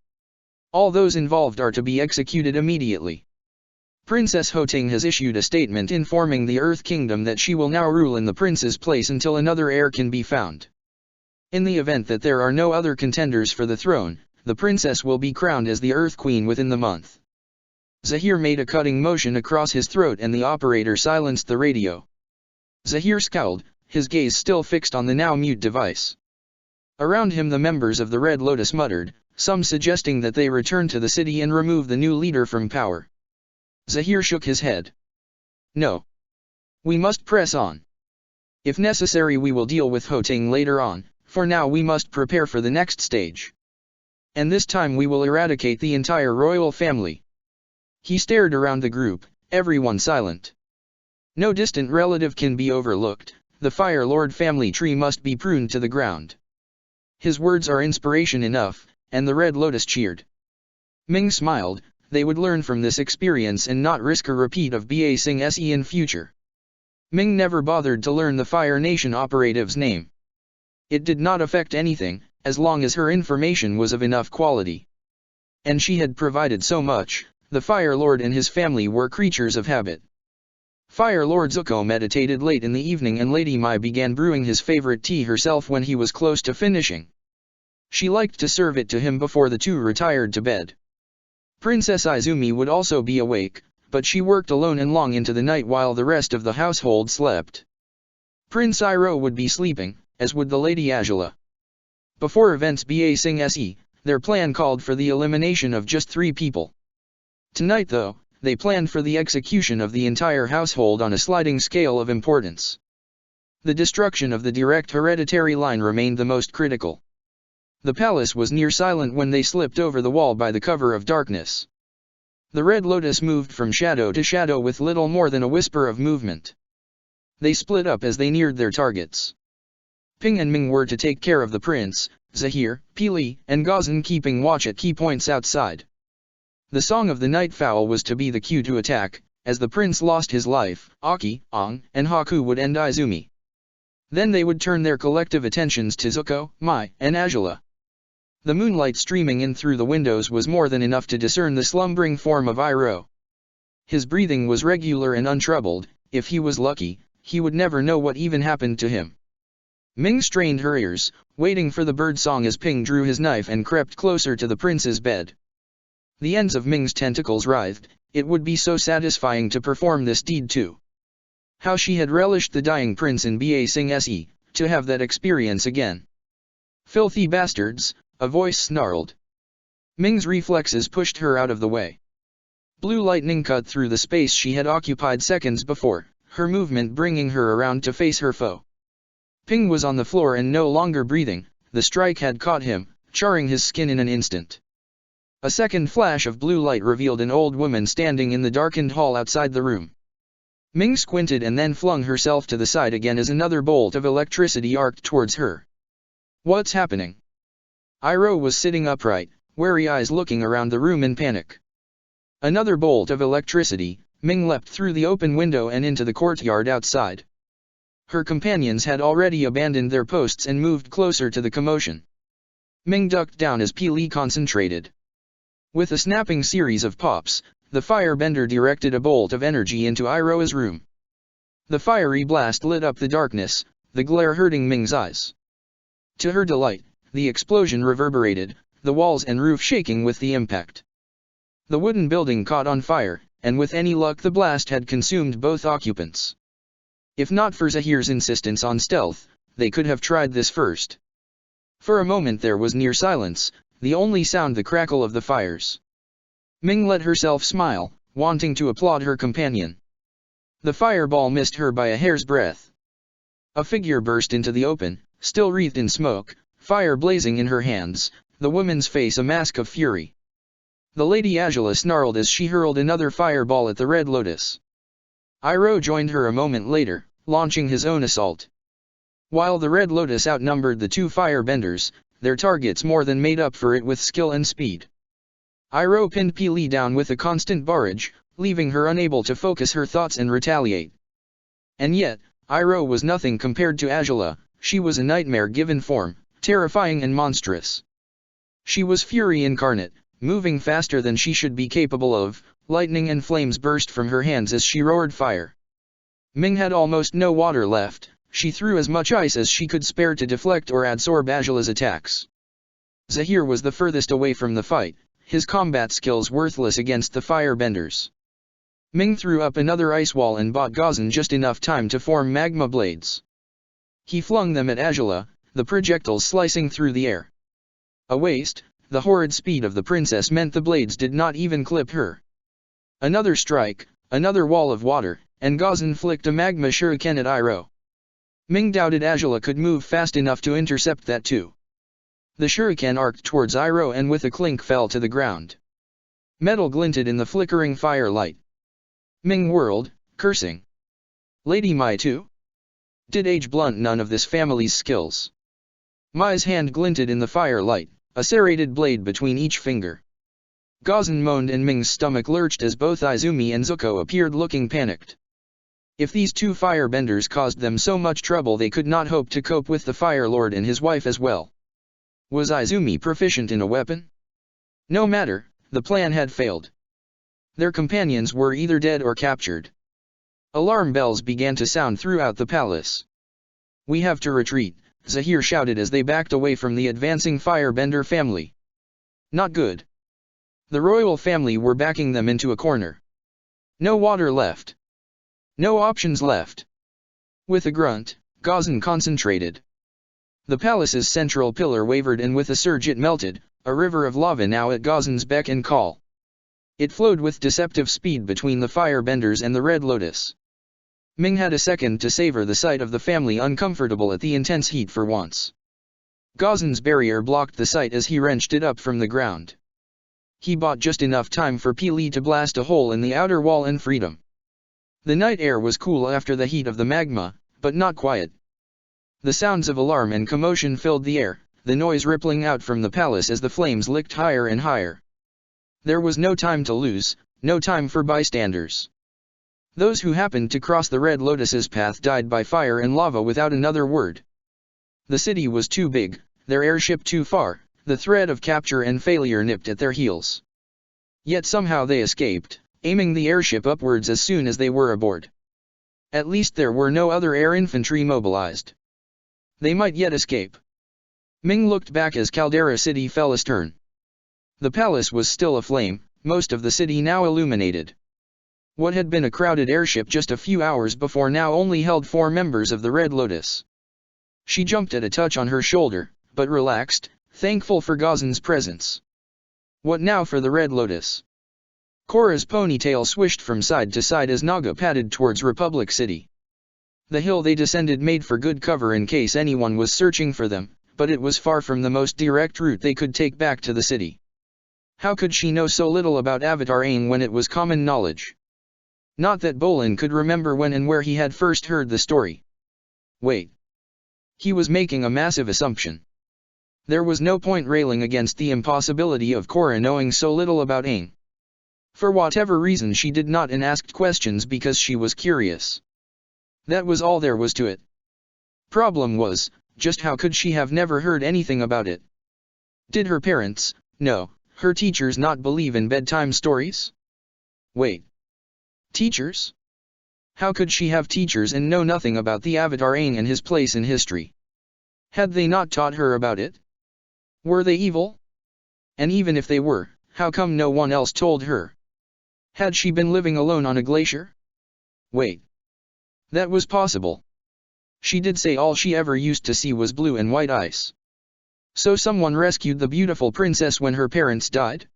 All those involved are to be executed immediately. Princess Hoting has issued a statement informing the Earth Kingdom that she will now rule in the prince's place until another heir can be found. In the event that there are no other contenders for the throne, the princess will be crowned as the Earth Queen within the month. Zahir made a cutting motion across his throat and the operator silenced the radio. Zahir scowled, his gaze still fixed on the now mute device. Around him the members of the Red Lotus muttered, some suggesting that they return to the city and remove the new leader from power. Zahir shook his head. No. We must press on. If necessary we will deal with Hoting later on, for now we must prepare for the next stage. And this time we will eradicate the entire royal family. He stared around the group, everyone silent. No distant relative can be overlooked, the Fire Lord family tree must be pruned to the ground. His words are inspiration enough, and the Red Lotus cheered. Ming smiled, they would learn from this experience and not risk a repeat of Ba Sing Se in future. Ming never bothered to learn the Fire Nation operative's name. It did not affect anything, as long as her information was of enough quality. And she had provided so much, The Fire Lord and his family were creatures of habit. Fire Lord Zuko meditated late in the evening, and Lady Mai began brewing his favorite tea herself when he was close to finishing. She liked to serve it to him before the two retired to bed. Princess Izumi would also be awake, but she worked alone and long into the night while the rest of the household slept. Prince Iroh would be sleeping, as would the Lady Azula. Before events basing se, their plan called for the elimination of just 3 people. Tonight though, they planned for the execution of the entire household on a sliding scale of importance. The destruction of the direct hereditary line remained the most critical. The palace was near silent when they slipped over the wall by the cover of darkness. The Red Lotus moved from shadow to shadow with little more than a whisper of movement. They split up as they neared their targets. Ping and Ming were to take care of the prince, Zahir, Pili, and Gazan keeping watch at key points outside. The Song of the Night Fowl was to be the cue to attack. As the prince lost his life, Aki, Aang, and Haku would end Izumi. Then they would turn their collective attentions to Zuko, Mai, and Azula. The moonlight streaming in through the windows was more than enough to discern the slumbering form of Iroh. His breathing was regular and untroubled. If he was lucky, he would never know what even happened to him. Ming strained her ears, waiting for the bird song as Ping drew his knife and crept closer to the prince's bed. The ends of Ming's tentacles writhed. It would be so satisfying to perform this deed too. How she had relished the dying prince in Ba Sing Se, to have that experience again. Filthy bastards, a voice snarled. Ming's reflexes pushed her out of the way. Blue lightning cut through the space she had occupied seconds before, her movement bringing her around to face her foe. Ping was on the floor and no longer breathing. The strike had caught him, charring his skin in an instant. A second flash of blue light revealed an old woman standing in the darkened hall outside the room. Ming squinted and then flung herself to the side again as another bolt of electricity arced towards her. What's happening? Iroh was sitting upright, wary eyes looking around the room in panic. Another bolt of electricity. Ming leapt through the open window and into the courtyard outside. Her companions had already abandoned their posts and moved closer to the commotion. Ming ducked down as Pili concentrated. With a snapping series of pops, the firebender directed a bolt of energy into Iroh's room. The fiery blast lit up the darkness, the glare hurting Ming's eyes. To her delight, the explosion reverberated, the walls and roof shaking with the impact. The wooden building caught on fire, and with any luck the blast had consumed both occupants. If not for Zahir's insistence on stealth, they could have tried this first. For a moment there was near silence, the only sound the crackle of the fires. Ming let herself smile, wanting to applaud her companion. The fireball missed her by a hair's breadth. A figure burst into the open, still wreathed in smoke, fire blazing in her hands, the woman's face a mask of fury. The Lady Azula snarled as she hurled another fireball at the Red Lotus. Iroh joined her a moment later, launching his own assault. While the Red Lotus outnumbered the 2 firebenders, their targets more than made up for it with skill and speed. Iroh pinned Pili down with a constant barrage, leaving her unable to focus her thoughts and retaliate. And yet, Iroh was nothing compared to Azula. She was a nightmare given form, terrifying and monstrous. She was fury incarnate, moving faster than she should be capable of. Lightning and flames burst from her hands as she roared fire. Ming had almost no water left. She threw as much ice as she could spare to deflect or absorb Azula's attacks. Zahir was the furthest away from the fight, his combat skills worthless against the firebenders. Ming threw up another ice wall and bought Gazan just enough time to form magma blades. He flung them at Azula, the projectiles slicing through the air. A waste, the horrid speed of the princess meant the blades did not even clip her. Another strike, another wall of water, and Gazan flicked a magma shuriken at Iroh. Ming doubted Azula could move fast enough to intercept that too. The shuriken arced towards Iroh and with a clink fell to the ground. Metal glinted in the flickering firelight. Ming whirled, cursing. Lady Mai too? Did age blunt none of this family's skills? Mai's hand glinted in the firelight, a serrated blade between each finger. Gazan moaned and Ming's stomach lurched as both Izumi and Zuko appeared looking panicked. If these 2 firebenders caused them so much trouble they could not hope to cope with the Fire Lord and his wife as well. Was Izumi proficient in a weapon? No matter, the plan had failed. Their companions were either dead or captured. Alarm bells began to sound throughout the palace. "We have to retreat," Zahir shouted as they backed away from the advancing firebender family. Not good. The royal family were backing them into a corner. No water left. No options left. With a grunt, Ghazan concentrated. The palace's central pillar wavered, and with a surge it melted, a river of lava now at Ghazan's beck and call. It flowed with deceptive speed between the firebenders and the Red Lotus. Ming had a second to savor the sight of the family uncomfortable at the intense heat for once. Ghazan's barrier blocked the sight as he wrenched it up from the ground. He bought just enough time for Pili to blast a hole in the outer wall and freedom. The night air was cool after the heat of the magma, but not quiet. The sounds of alarm and commotion filled the air, the noise rippling out from the palace as the flames licked higher and higher. There was no time to lose, no time for bystanders. Those who happened to cross the Red Lotus's path died by fire and lava without another word. The city was too big, their airship too far, the threat of capture and failure nipped at their heels. Yet somehow they escaped, aiming the airship upwards as soon as they were aboard. At least there were no other air infantry mobilized. They might yet escape. Ming looked back as Caldera City fell astern. The palace was still aflame, most of the city now illuminated. What had been a crowded airship just a few hours before now only held 4 members of the Red Lotus. She jumped at a touch on her shoulder, but relaxed, thankful for Ghazan's presence. What now for the Red Lotus? Korra's ponytail swished from side to side as Naga padded towards Republic City. The hill they descended made for good cover in case anyone was searching for them, but it was far from the most direct route they could take back to the city. How could she know so little about Avatar Aang when it was common knowledge? Not that Bolin could remember when and where he had first heard the story. Wait. He was making a massive assumption. There was no point railing against the impossibility of Korra knowing so little about Aang. For whatever reason she did not and asked questions because she was curious. That was all there was to it. Problem was, just how could she have never heard anything about it? Did her parents, no, her teachers not believe in bedtime stories? Wait. Teachers? How could she have teachers and know nothing about the Avatar Aang and his place in history? Had they not taught her about it? Were they evil? And even if they were, how come no one else told her? Had she been living alone on a glacier? Wait. That was possible. She did say all she ever used to see was blue and white ice. So someone rescued the beautiful princess when her parents died?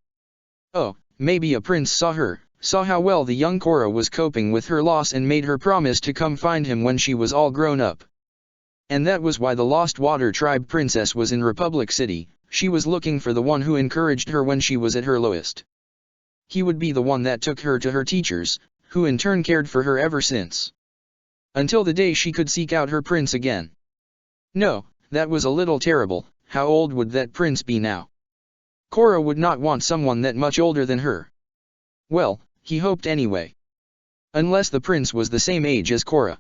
Oh, maybe a prince saw her, saw how well the young Korra was coping with her loss and made her promise to come find him when she was all grown up. And that was why the Lost Water Tribe princess was in Republic City. She was looking for the one who encouraged her when she was at her lowest. He would be the one that took her to her teachers, who in turn cared for her ever since. Until the day she could seek out her prince again. No, that was a little terrible. How old would that prince be now? Korra would not want someone that much older than her. Well, he hoped anyway. Unless the prince was the same age as Korra.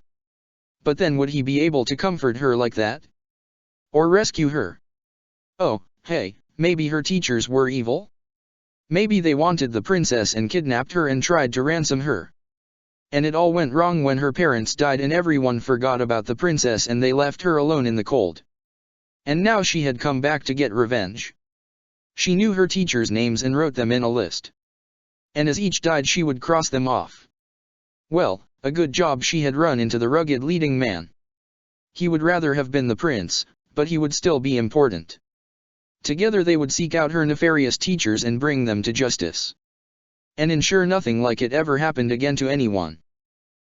But then would he be able to comfort her like that? Or rescue her? Oh, hey, maybe her teachers were evil? Maybe they wanted the princess and kidnapped her and tried to ransom her. And it all went wrong when her parents died and everyone forgot about the princess and they left her alone in the cold. And now she had come back to get revenge. She knew her teachers' names and wrote them in a list. And as each died she would cross them off. Well, a good job she had run into the rugged leading man. He would rather have been the prince, but he would still be important. Together they would seek out her nefarious teachers and bring them to justice. And ensure nothing like it ever happened again to anyone.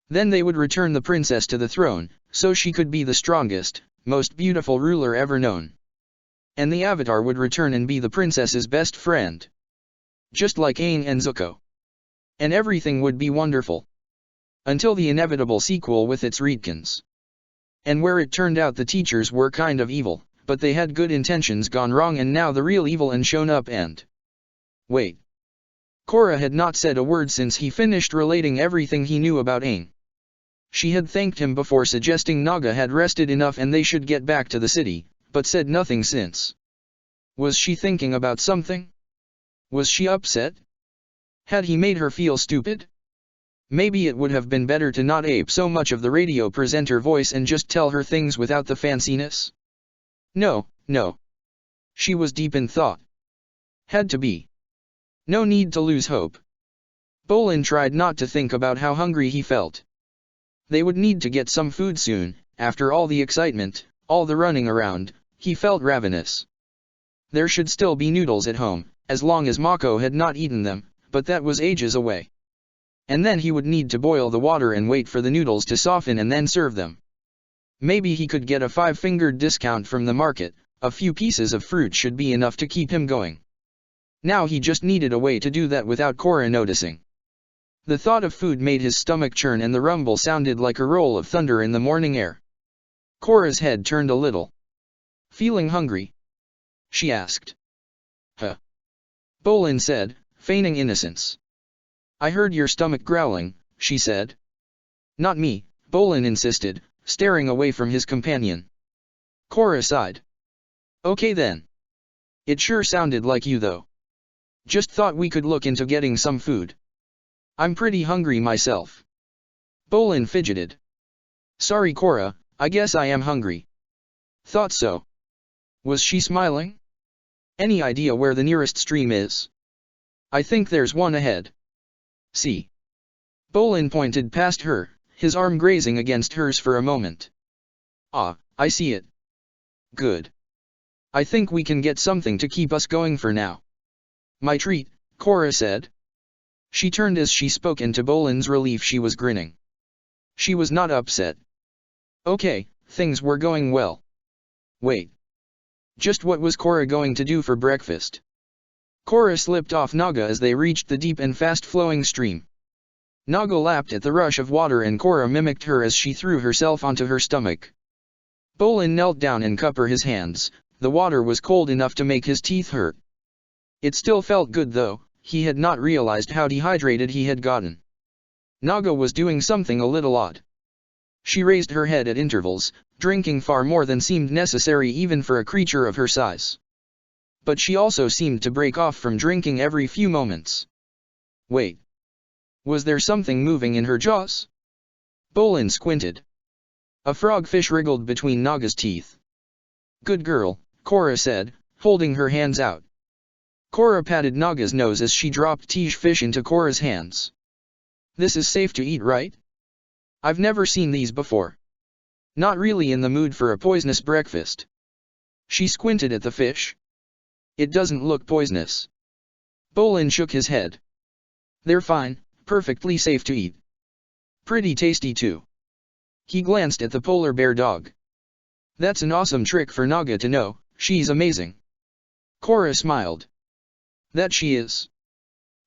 Then they would return the princess to the throne, so she could be the strongest, most beautiful ruler ever known. And the Avatar would return and be the princess's best friend. Just like Aang and Zuko. And everything would be wonderful. Until the inevitable sequel with its Riedkins. And where it turned out the teachers were kind of evil, but they had good intentions gone wrong and now the real evil and shown up and... Wait. Korra had not said a word since he finished relating everything he knew about Aang. She had thanked him before suggesting Naga had rested enough and they should get back to the city, but said nothing since. Was she thinking about something? Was she upset? Had he made her feel stupid? Maybe it would have been better to not ape so much of the radio presenter voice and just tell her things without the fanciness. No, no. She was deep in thought. Had to be. No need to lose hope. Bolin tried not to think about how hungry he felt. They would need to get some food soon. After all the excitement, all the running around, he felt ravenous. There should still be noodles at home, as long as Mako had not eaten them, but that was ages away. And then he would need to boil the water and wait for the noodles to soften and then serve them. Maybe he could get a 5-fingered discount from the market. A few pieces of fruit should be enough to keep him going. Now he just needed a way to do that without Korra noticing. The thought of food made his stomach churn and the rumble sounded like a roll of thunder in the morning air. Korra's head turned a little. Feeling hungry? She asked. Huh? Bolin said, feigning innocence. I heard your stomach growling, she said. Not me, Bolin insisted, staring away from his companion. Korra sighed. Okay then. It sure sounded like you though. Just thought we could look into getting some food. I'm pretty hungry myself. Bolin fidgeted. Sorry Korra, I guess I am hungry. Thought so. Was she smiling? Any idea where the nearest stream is? I think there's one ahead. See. Bolin pointed past her, his arm grazing against hers for a moment. Ah, I see it. Good. I think we can get something to keep us going for now. My treat, Korra said. She turned as she spoke and to Bolin's relief she was grinning. She was not upset. Okay, things were going well. Wait. Just what was Korra going to do for breakfast? Korra slipped off Naga as they reached the deep and fast-flowing stream. Naga lapped at the rush of water and Korra mimicked her as she threw herself onto her stomach. Bolin knelt down and cupped his hands. The water was cold enough to make his teeth hurt. It still felt good though, he had not realized how dehydrated he had gotten. Naga was doing something a little odd. She raised her head at intervals, drinking far more than seemed necessary even for a creature of her size. But she also seemed to break off from drinking every few moments. Wait. Was there something moving in her jaws? Bolin squinted. A frogfish wriggled between Naga's teeth. Good girl, Korra said, holding her hands out. Korra patted Naga's nose as she dropped Tej fish into Korra's hands. This is safe to eat, right? I've never seen these before. Not really in the mood for a poisonous breakfast. She squinted at the fish. It doesn't look poisonous. Bolin shook his head. They're fine, perfectly safe to eat. Pretty tasty too. He glanced at the polar bear dog. That's an awesome trick for Naga to know, she's amazing. Korra smiled. That she is.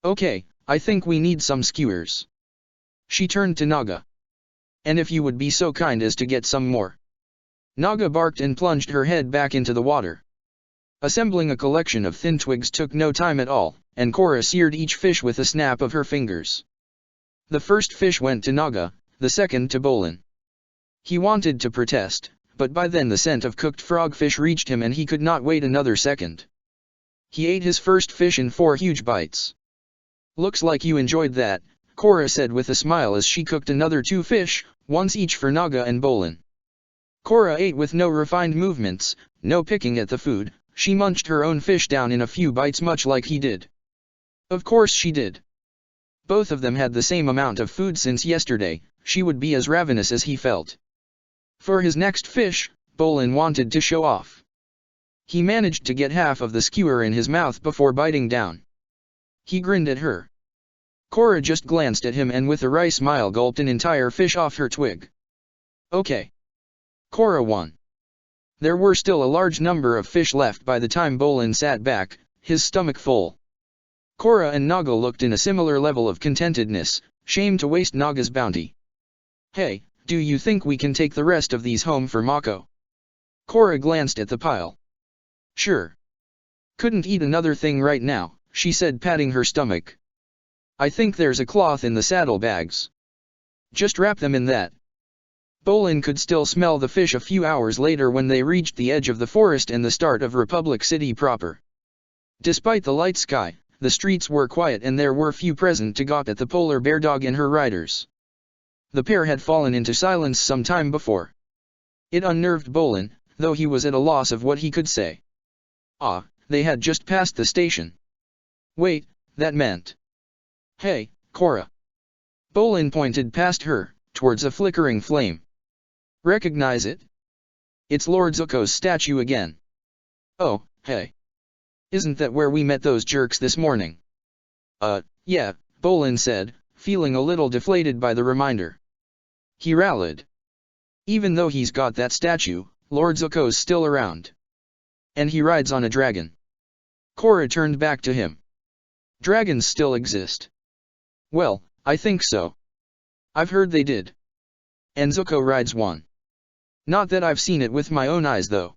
Okay, I think we need some skewers. She turned to Naga. And if you would be so kind as to get some more. Naga barked and plunged her head back into the water. Assembling a collection of thin twigs took no time at all, and Korra seared each fish with a snap of her fingers. The first fish went to Naga, the second to Bolin. He wanted to protest, but by then the scent of cooked frogfish reached him and he could not wait another second. He ate his first fish in 4 huge bites. Looks like you enjoyed that, Korra said with a smile as she cooked another 2 fish, once each for Naga and Bolin. Korra ate with no refined movements, no picking at the food. She munched her own fish down in a few bites much like he did. Of course she did. Both of them had the same amount of food since yesterday, she would be as ravenous as he felt. For his next fish, Bolin wanted to show off. He managed to get half of the skewer in his mouth before biting down. He grinned at her. Korra just glanced at him and with a wry smile gulped an entire fish off her twig. Okay. Korra won. There were still a large number of fish left by the time Bolin sat back, his stomach full. Korra and Naga looked in a similar level of contentedness, shame to waste Naga's bounty. Hey, do you think we can take the rest of these home for Mako? Korra glanced at the pile. Sure. Couldn't eat another thing right now, she said patting her stomach. I think there's a cloth in the saddlebags. Just wrap them in that. Bolin could still smell the fish a few hours later when they reached the edge of the forest and the start of Republic City proper. Despite the light sky, the streets were quiet and there were few present to gawk at the polar bear dog and her riders. The pair had fallen into silence some time before. It unnerved Bolin, though he was at a loss of what he could say. Ah, they had just passed the station. Wait, that meant... Hey, Korra. Bolin pointed past her, towards a flickering flame. Recognize it? It's Lord Zuko's statue again. Oh, hey. Isn't that where we met those jerks this morning? Yeah, Bolin said, feeling a little deflated by the reminder. He rallied. Even though he's got that statue, Lord Zuko's still around. And he rides on a dragon. Korra turned back to him. Dragons still exist. Well, I think so. I've heard they did. And Zuko rides one. Not that I've seen it with my own eyes though.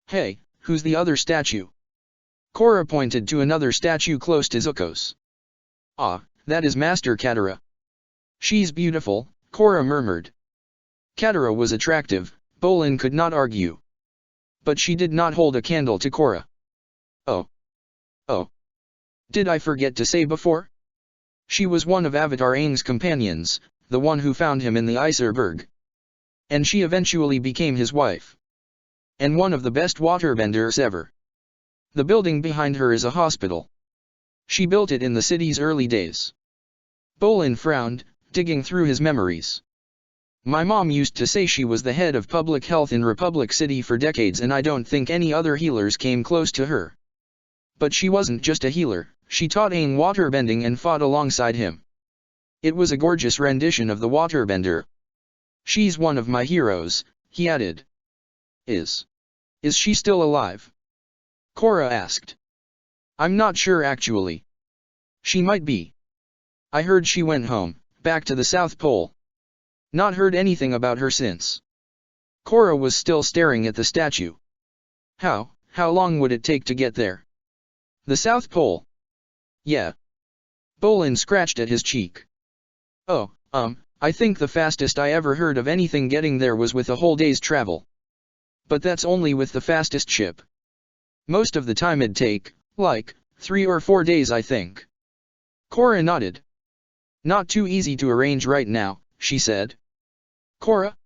Hey, who's the other statue? Korra pointed to another statue close to Zuko's. Ah, that is Master Katara. She's beautiful, Korra murmured. Katara was attractive, Bolin could not argue. But she did not hold a candle to Korra. Oh. Did I forget to say before? She was one of Avatar Aang's companions, the one who found him in the iceberg. And she eventually became his wife. And one of the best waterbenders ever. The building behind her is a hospital. She built it in the city's early days. Bolin frowned, digging through his memories. My mom used to say she was the head of public health in Republic City for decades and I don't think any other healers came close to her. But she wasn't just a healer, she taught Aang waterbending and fought alongside him. It was a gorgeous rendition of the waterbender. She's one of my heroes, he added. Is she still alive? Korra asked. I'm not sure actually. She might be. I heard she went home, back to the South Pole. Not heard anything about her since. Korra was still staring at the statue. How long would it take to get there? The South Pole. Yeah. Bolin scratched at his cheek. Oh, I think the fastest I ever heard of anything getting there was with a whole day's travel. But that's only with the fastest ship. Most of the time it'd take, like, 3 or 4 days I think. Korra nodded. Not too easy to arrange right now, she said. Korra?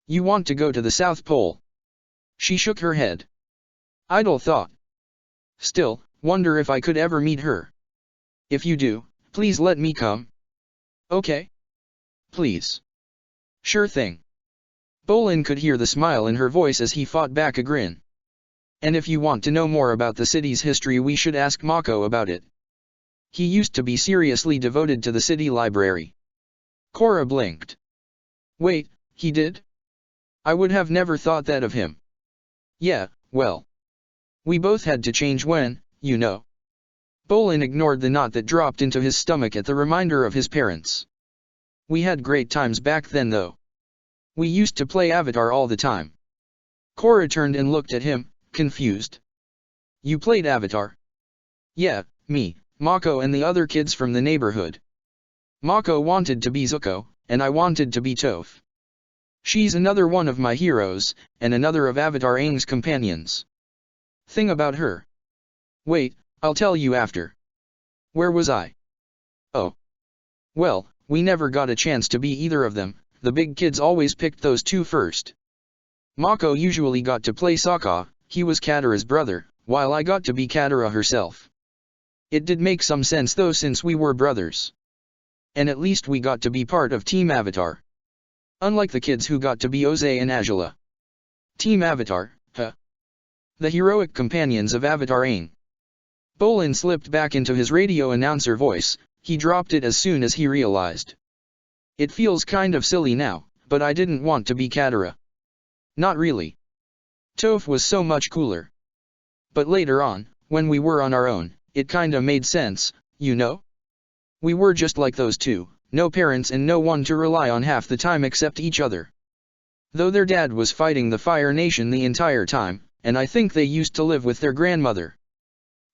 You want to go to the South Pole? She shook her head. Idle thought. Still, wonder if I could ever meet her. If you do, please let me come. Okay? Please. Sure thing. Bolin could hear the smile in her voice as he fought back a grin. And if you want to know more about the city's history we should ask Mako about it. He used to be seriously devoted to the city library. Korra blinked. Wait, he did? I would have never thought that of him. Yeah, well. We both had to change when, you know. Bolin ignored the knot that dropped into his stomach at the reminder of his parents. We had great times back then though. We used to play Avatar all the time. Korra turned and looked at him, confused. You played Avatar? Yeah, me, Mako and the other kids from the neighborhood. Mako wanted to be Zuko, and I wanted to be Toph. She's another one of my heroes, and another of Avatar Aang's companions. Thing about her. Wait, I'll tell you after. Where was I? Oh. Well, we never got a chance to be either of them, the big kids always picked those two first. Mako usually got to play Saga, he was Katara's brother, while I got to be Katara herself. It did make some sense though since we were brothers. And at least we got to be part of Team Avatar. Unlike the kids who got to be Oze and Azula. Team Avatar, huh? The heroic companions of Avatar Aang. Bolin slipped back into his radio announcer voice, he dropped it as soon as he realized. It feels kind of silly now, but I didn't want to be Katara. Not really. Toph was so much cooler. But later on, when we were on our own, it kinda made sense, you know? We were just like those two, no parents and no one to rely on half the time except each other. Though their dad was fighting the Fire Nation the entire time, and I think they used to live with their grandmother.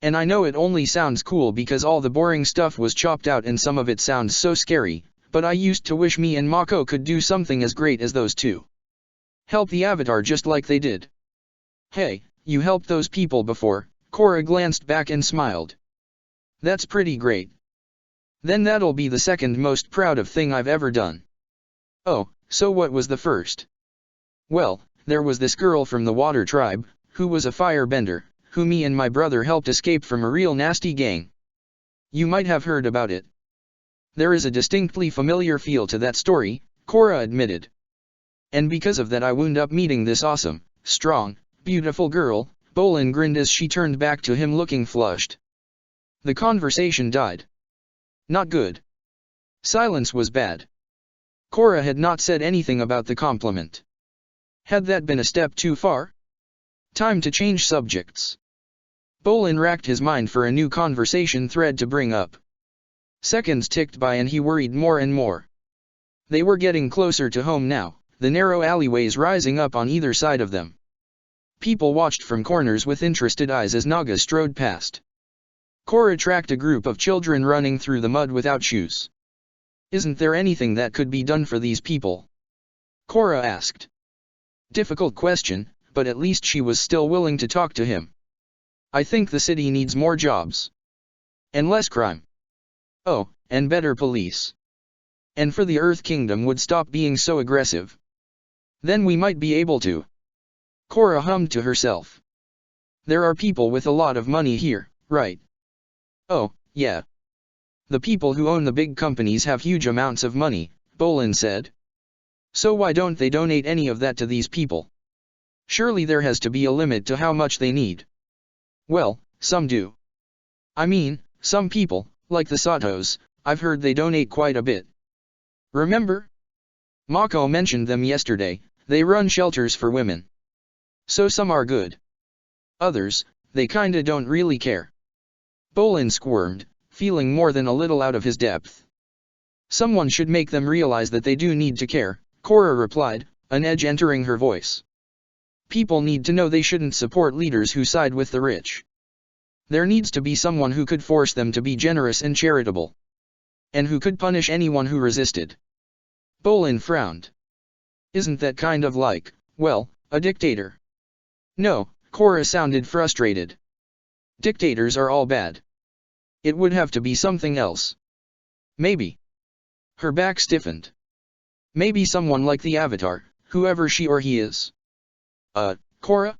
And I know it only sounds cool because all the boring stuff was chopped out and some of it sounds so scary, but I used to wish me and Mako could do something as great as those two. Help the Avatar just like they did. Hey, you helped those people before, Korra glanced back and smiled. That's pretty great. Then that'll be the second most proud of thing I've ever done. Oh, so what was the first? Well, there was this girl from the water tribe, who was a firebender, who me and my brother helped escape from a real nasty gang. You might have heard about it. There is a distinctly familiar feel to that story, Korra admitted. And because of that I wound up meeting this awesome, strong, beautiful girl. Bolin grinned as she turned back to him looking flushed. The conversation died. Not good. Silence was bad. Korra had not said anything about the compliment. Had that been a step too far? Time to change subjects. Bolin racked his mind for a new conversation thread to bring up. Seconds ticked by and he worried more and more. They were getting closer to home now, the narrow alleyways rising up on either side of them. People watched from corners with interested eyes as Naga strode past. Korra tracked a group of children running through the mud without shoes. Isn't there anything that could be done for these people? Korra asked. Difficult question, but at least she was still willing to talk to him. I think the city needs more jobs. And less crime. Oh, and better police. And for the Earth Kingdom would stop being so aggressive. Then we might be able to. Korra hummed to herself. There are people with a lot of money here, right? Oh, yeah. The people who own the big companies have huge amounts of money, Bolin said. So why don't they donate any of that to these people? Surely there has to be a limit to how much they need. Well, some do. I mean, some people, like the Satos, I've heard they donate quite a bit. Remember? Mako mentioned them yesterday, they run shelters for women. So some are good. Others, they kinda don't really care. Bolin squirmed, feeling more than a little out of his depth. Someone should make them realize that they do need to care, Korra replied, an edge entering her voice. People need to know they shouldn't support leaders who side with the rich. There needs to be someone who could force them to be generous and charitable. And who could punish anyone who resisted. Bolin frowned. Isn't that kind of like, well, a dictator? No, Korra sounded frustrated. Dictators are all bad. It would have to be something else. Maybe. Her back stiffened. Maybe someone like the Avatar, whoever she or he is. Korra?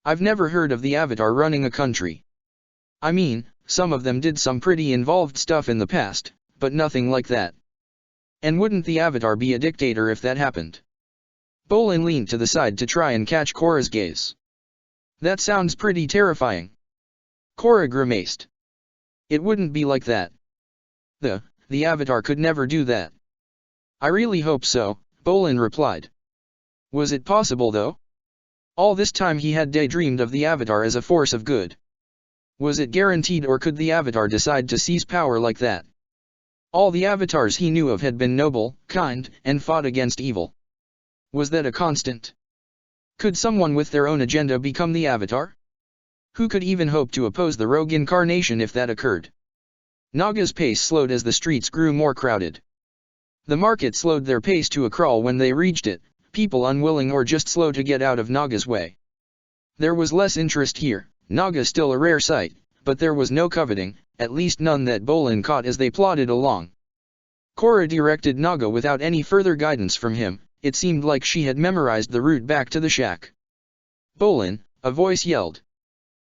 I've never heard of the Avatar running a country. I mean, some of them did some pretty involved stuff in the past, but nothing like that. And wouldn't the Avatar be a dictator if that happened? Bolin leaned to the side to try and catch Korra's gaze. That sounds pretty terrifying. Korra grimaced. It wouldn't be like that. The Avatar could never do that. I really hope so, Bolin replied. Was it possible though? All this time he had daydreamed of the Avatar as a force of good. Was it guaranteed or could the Avatar decide to seize power like that? All the Avatars he knew of had been noble, kind, and fought against evil. Was that a constant? Could someone with their own agenda become the Avatar? Who could even hope to oppose the rogue incarnation if that occurred? Naga's pace slowed as the streets grew more crowded. The market slowed their pace to a crawl when they reached it, people unwilling or just slow to get out of Naga's way. There was less interest here, Naga still a rare sight, but there was no coveting, at least none that Bolin caught as they plodded along. Korra directed Naga without any further guidance from him, it seemed like she had memorized the route back to the shack. Bolin, a voice yelled.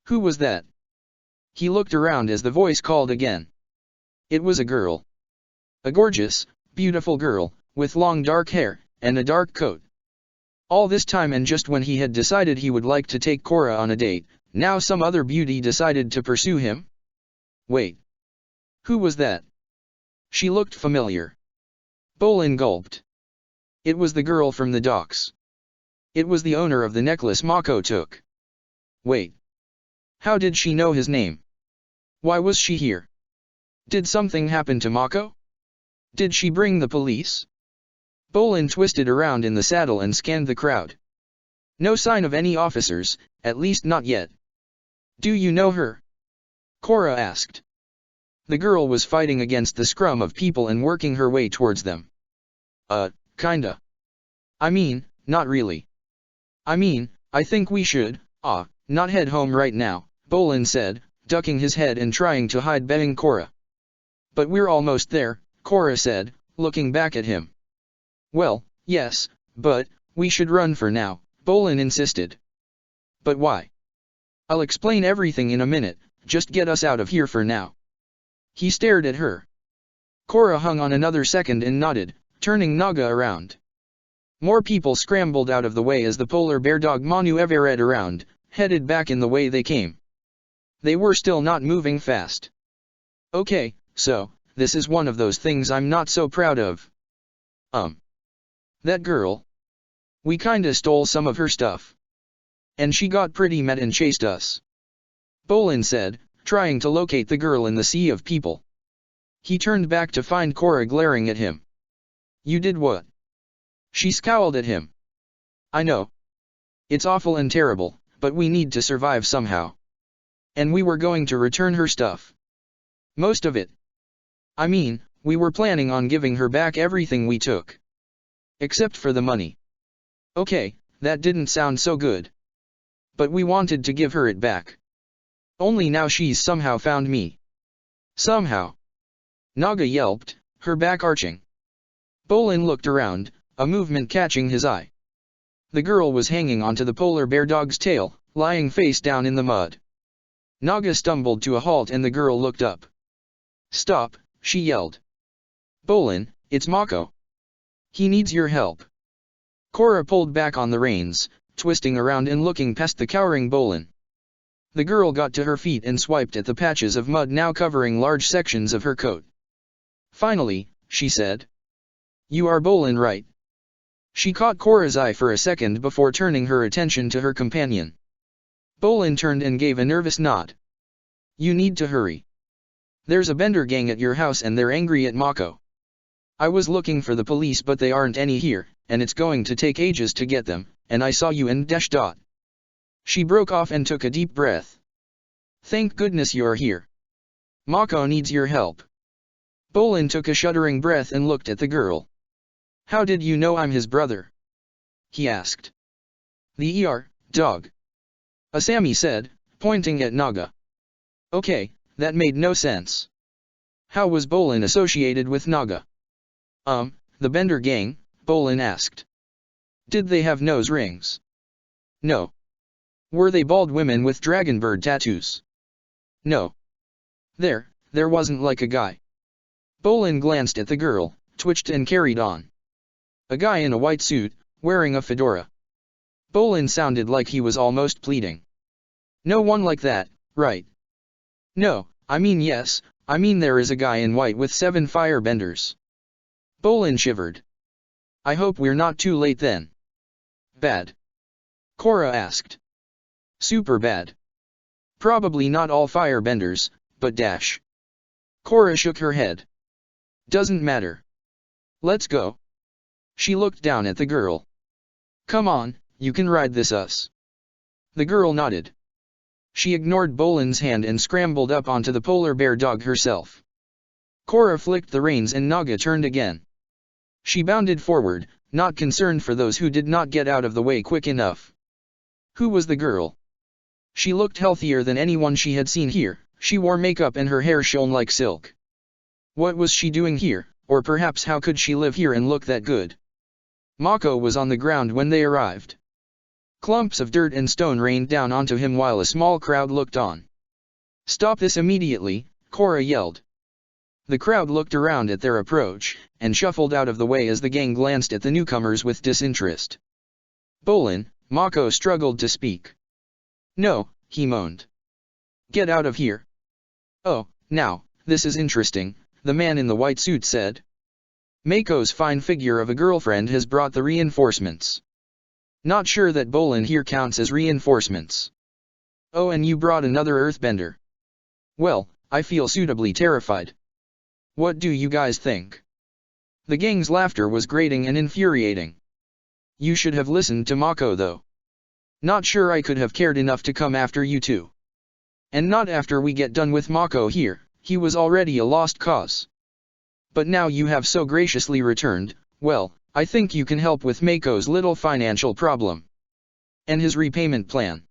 Who was that? He looked around as the voice called again. It was a girl. A gorgeous, beautiful girl, with long dark hair, and a dark coat. All this time and just when he had decided he would like to take Korra on a date, now some other beauty decided to pursue him? Wait. Who was that? She looked familiar. Bolin gulped. It was the girl from the docks. It was the owner of the necklace Mako took. Wait. How did she know his name? Why was she here? Did something happen to Mako? Did she bring the police? Bolin twisted around in the saddle and scanned the crowd. No sign of any officers, at least not yet. Do you know her? Korra asked. The girl was fighting against the scrum of people and working her way towards them. Kinda. I mean, not really. I mean, I think we should, not head home right now, Bolin said, ducking his head and trying to hide begging Korra. But we're almost there, Korra said, looking back at him. Well, yes, but we should run for now, Bolin insisted. But why? I'll explain everything in a minute, just get us out of here for now. He stared at her. Korra hung on another second and nodded, turning Naga around. More people scrambled out of the way as the polar bear dog Manu evered around, headed back in the way they came. They were still not moving fast. Okay, so, this is one of those things I'm not so proud of. That girl. We kinda stole some of her stuff. And she got pretty mad and chased us. Bolin said, trying to locate the girl in the sea of people. He turned back to find Korra glaring at him. You did what? She scowled at him. I know. It's awful and terrible, but we need to survive somehow. And we were going to return her stuff. Most of it. I mean, we were planning on giving her back everything we took. Except for the money. Okay, that didn't sound so good. But we wanted to give her it back. Only now she's somehow found me. Somehow. Naga yelped, her back arching. Bolin looked around, a movement catching his eye. The girl was hanging onto the polar bear dog's tail, lying face down in the mud. Naga stumbled to a halt and the girl looked up. Stop, she yelled. Bolin, it's Mako. He needs your help. Korra pulled back on the reins, twisting around and looking past the cowering Bolin. The girl got to her feet and swiped at the patches of mud now covering large sections of her coat. Finally, she said. You are Bolin, right? She caught Korra's eye for a second before turning her attention to her companion. Bolin turned and gave a nervous nod. You need to hurry. There's a bender gang at your house and they're angry at Mako. I was looking for the police but they aren't any here, and it's going to take ages to get them, and I saw you and dash dot. She broke off and took a deep breath. Thank goodness you're here. Mako needs your help. Bolin took a shuddering breath and looked at the girl. How did you know I'm his brother? He asked. The dog. Asami said, pointing at Naga. Okay, that made no sense. How was Bolin associated with Naga? The Bender gang, Bolin asked. Did they have nose rings? No. Were they bald women with dragonbird tattoos? No. There wasn't like a guy. Bolin glanced at the girl, twitched and carried on. A guy in a white suit, wearing a fedora. Bolin sounded like he was almost pleading. No one like that, right? No, I mean yes, I mean there is a guy in white with 7 firebenders. Bolin shivered. I hope we're not too late then. Bad? Korra asked. Super bad. Probably not all firebenders, but dash. Korra shook her head. Doesn't matter. Let's go. She looked down at the girl. Come on, you can ride this us. The girl nodded. She ignored Bolin's hand and scrambled up onto the polar bear dog herself. Korra flicked the reins and Naga turned again. She bounded forward, not concerned for those who did not get out of the way quick enough. Who was the girl? She looked healthier than anyone she had seen here. She wore makeup and her hair shone like silk. What was she doing here, or perhaps how could she live here and look that good? Mako was on the ground when they arrived. Clumps of dirt and stone rained down onto him while a small crowd looked on. Stop this immediately, Korra yelled. The crowd looked around at their approach, and shuffled out of the way as the gang glanced at the newcomers with disinterest. Bolin, Mako struggled to speak. No, he moaned. Get out of here. Oh, now, this is interesting, the man in the white suit said. Mako's fine figure of a girlfriend has brought the reinforcements. Not sure that Bolin here counts as reinforcements. Oh, and you brought another earthbender. Well, I feel suitably terrified. What do you guys think? The gang's laughter was grating and infuriating. You should have listened to Mako though. Not sure I could have cared enough to come after you two. And not after we get done with Mako here, he was already a lost cause. But now you have so graciously returned, well, I think you can help with Mako's little financial problem. And his repayment plan.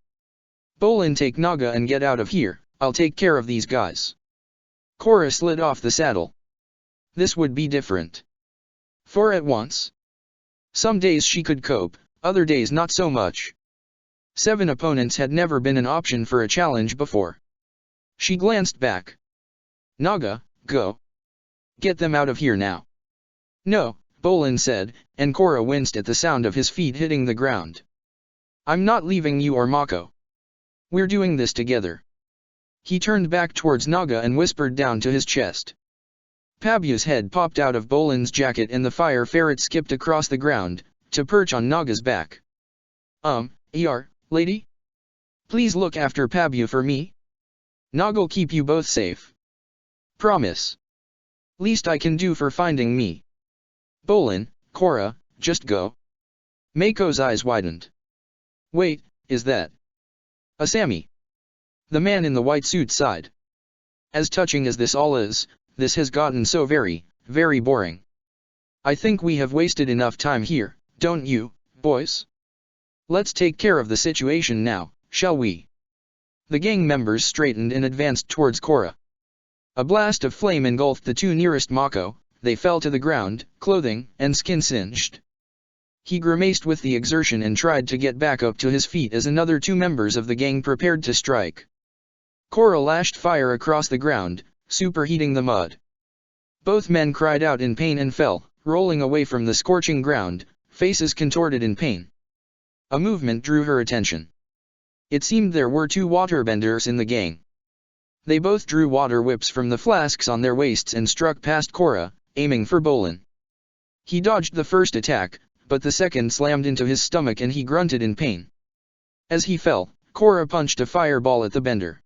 Bolin, take Naga and get out of here, I'll take care of these guys. Korra slid off the saddle. This would be different. For at once. Some days she could cope, other days not so much. 7 opponents had never been an option for a challenge before. She glanced back. Naga, go. Get them out of here now. No, Bolin said, and Korra winced at the sound of his feet hitting the ground. I'm not leaving you or Mako. We're doing this together. He turned back towards Naga and whispered down to his chest. Pabu's head popped out of Bolin's jacket and the fire ferret skipped across the ground, to perch on Naga's back. Lady? Please look after Pabu for me? Naga'll keep you both safe. Promise. Least I can do for finding me. Bolin, Korra, just go. Mako's eyes widened. Wait, is that Asami? The man in the white suit sighed. As touching as this all is, this has gotten so very, very boring. I think we have wasted enough time here, don't you, boys? Let's take care of the situation now, shall we? The gang members straightened and advanced towards Korra. A blast of flame engulfed the 2 nearest Mako, they fell to the ground, clothing and skin singed. He grimaced with the exertion and tried to get back up to his feet as another 2 members of the gang prepared to strike. Korra lashed fire across the ground, superheating the mud. Both men cried out in pain and fell, rolling away from the scorching ground, faces contorted in pain. A movement drew her attention. It seemed there were 2 waterbenders in the gang. They both drew water whips from the flasks on their waists and struck past Korra, aiming for Bolin. He dodged the first attack, but the second slammed into his stomach and he grunted in pain. As he fell, Korra punched a fireball at the bender.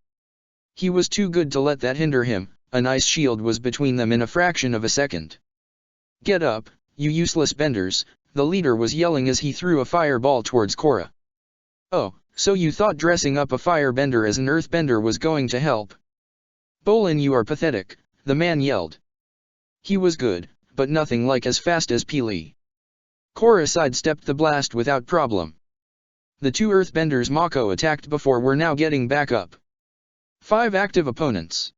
He was too good to let that hinder him, an ice shield was between them in a fraction of a second. Get up, you useless benders, the leader was yelling as he threw a fireball towards Korra. Oh, so you thought dressing up a firebender as an earthbender was going to help? Bolin, you are pathetic, the man yelled. He was good, but nothing like as fast as Peely. Korra sidestepped the blast without problem. The 2 earthbenders Mako attacked before were now getting back up. 5 active opponents.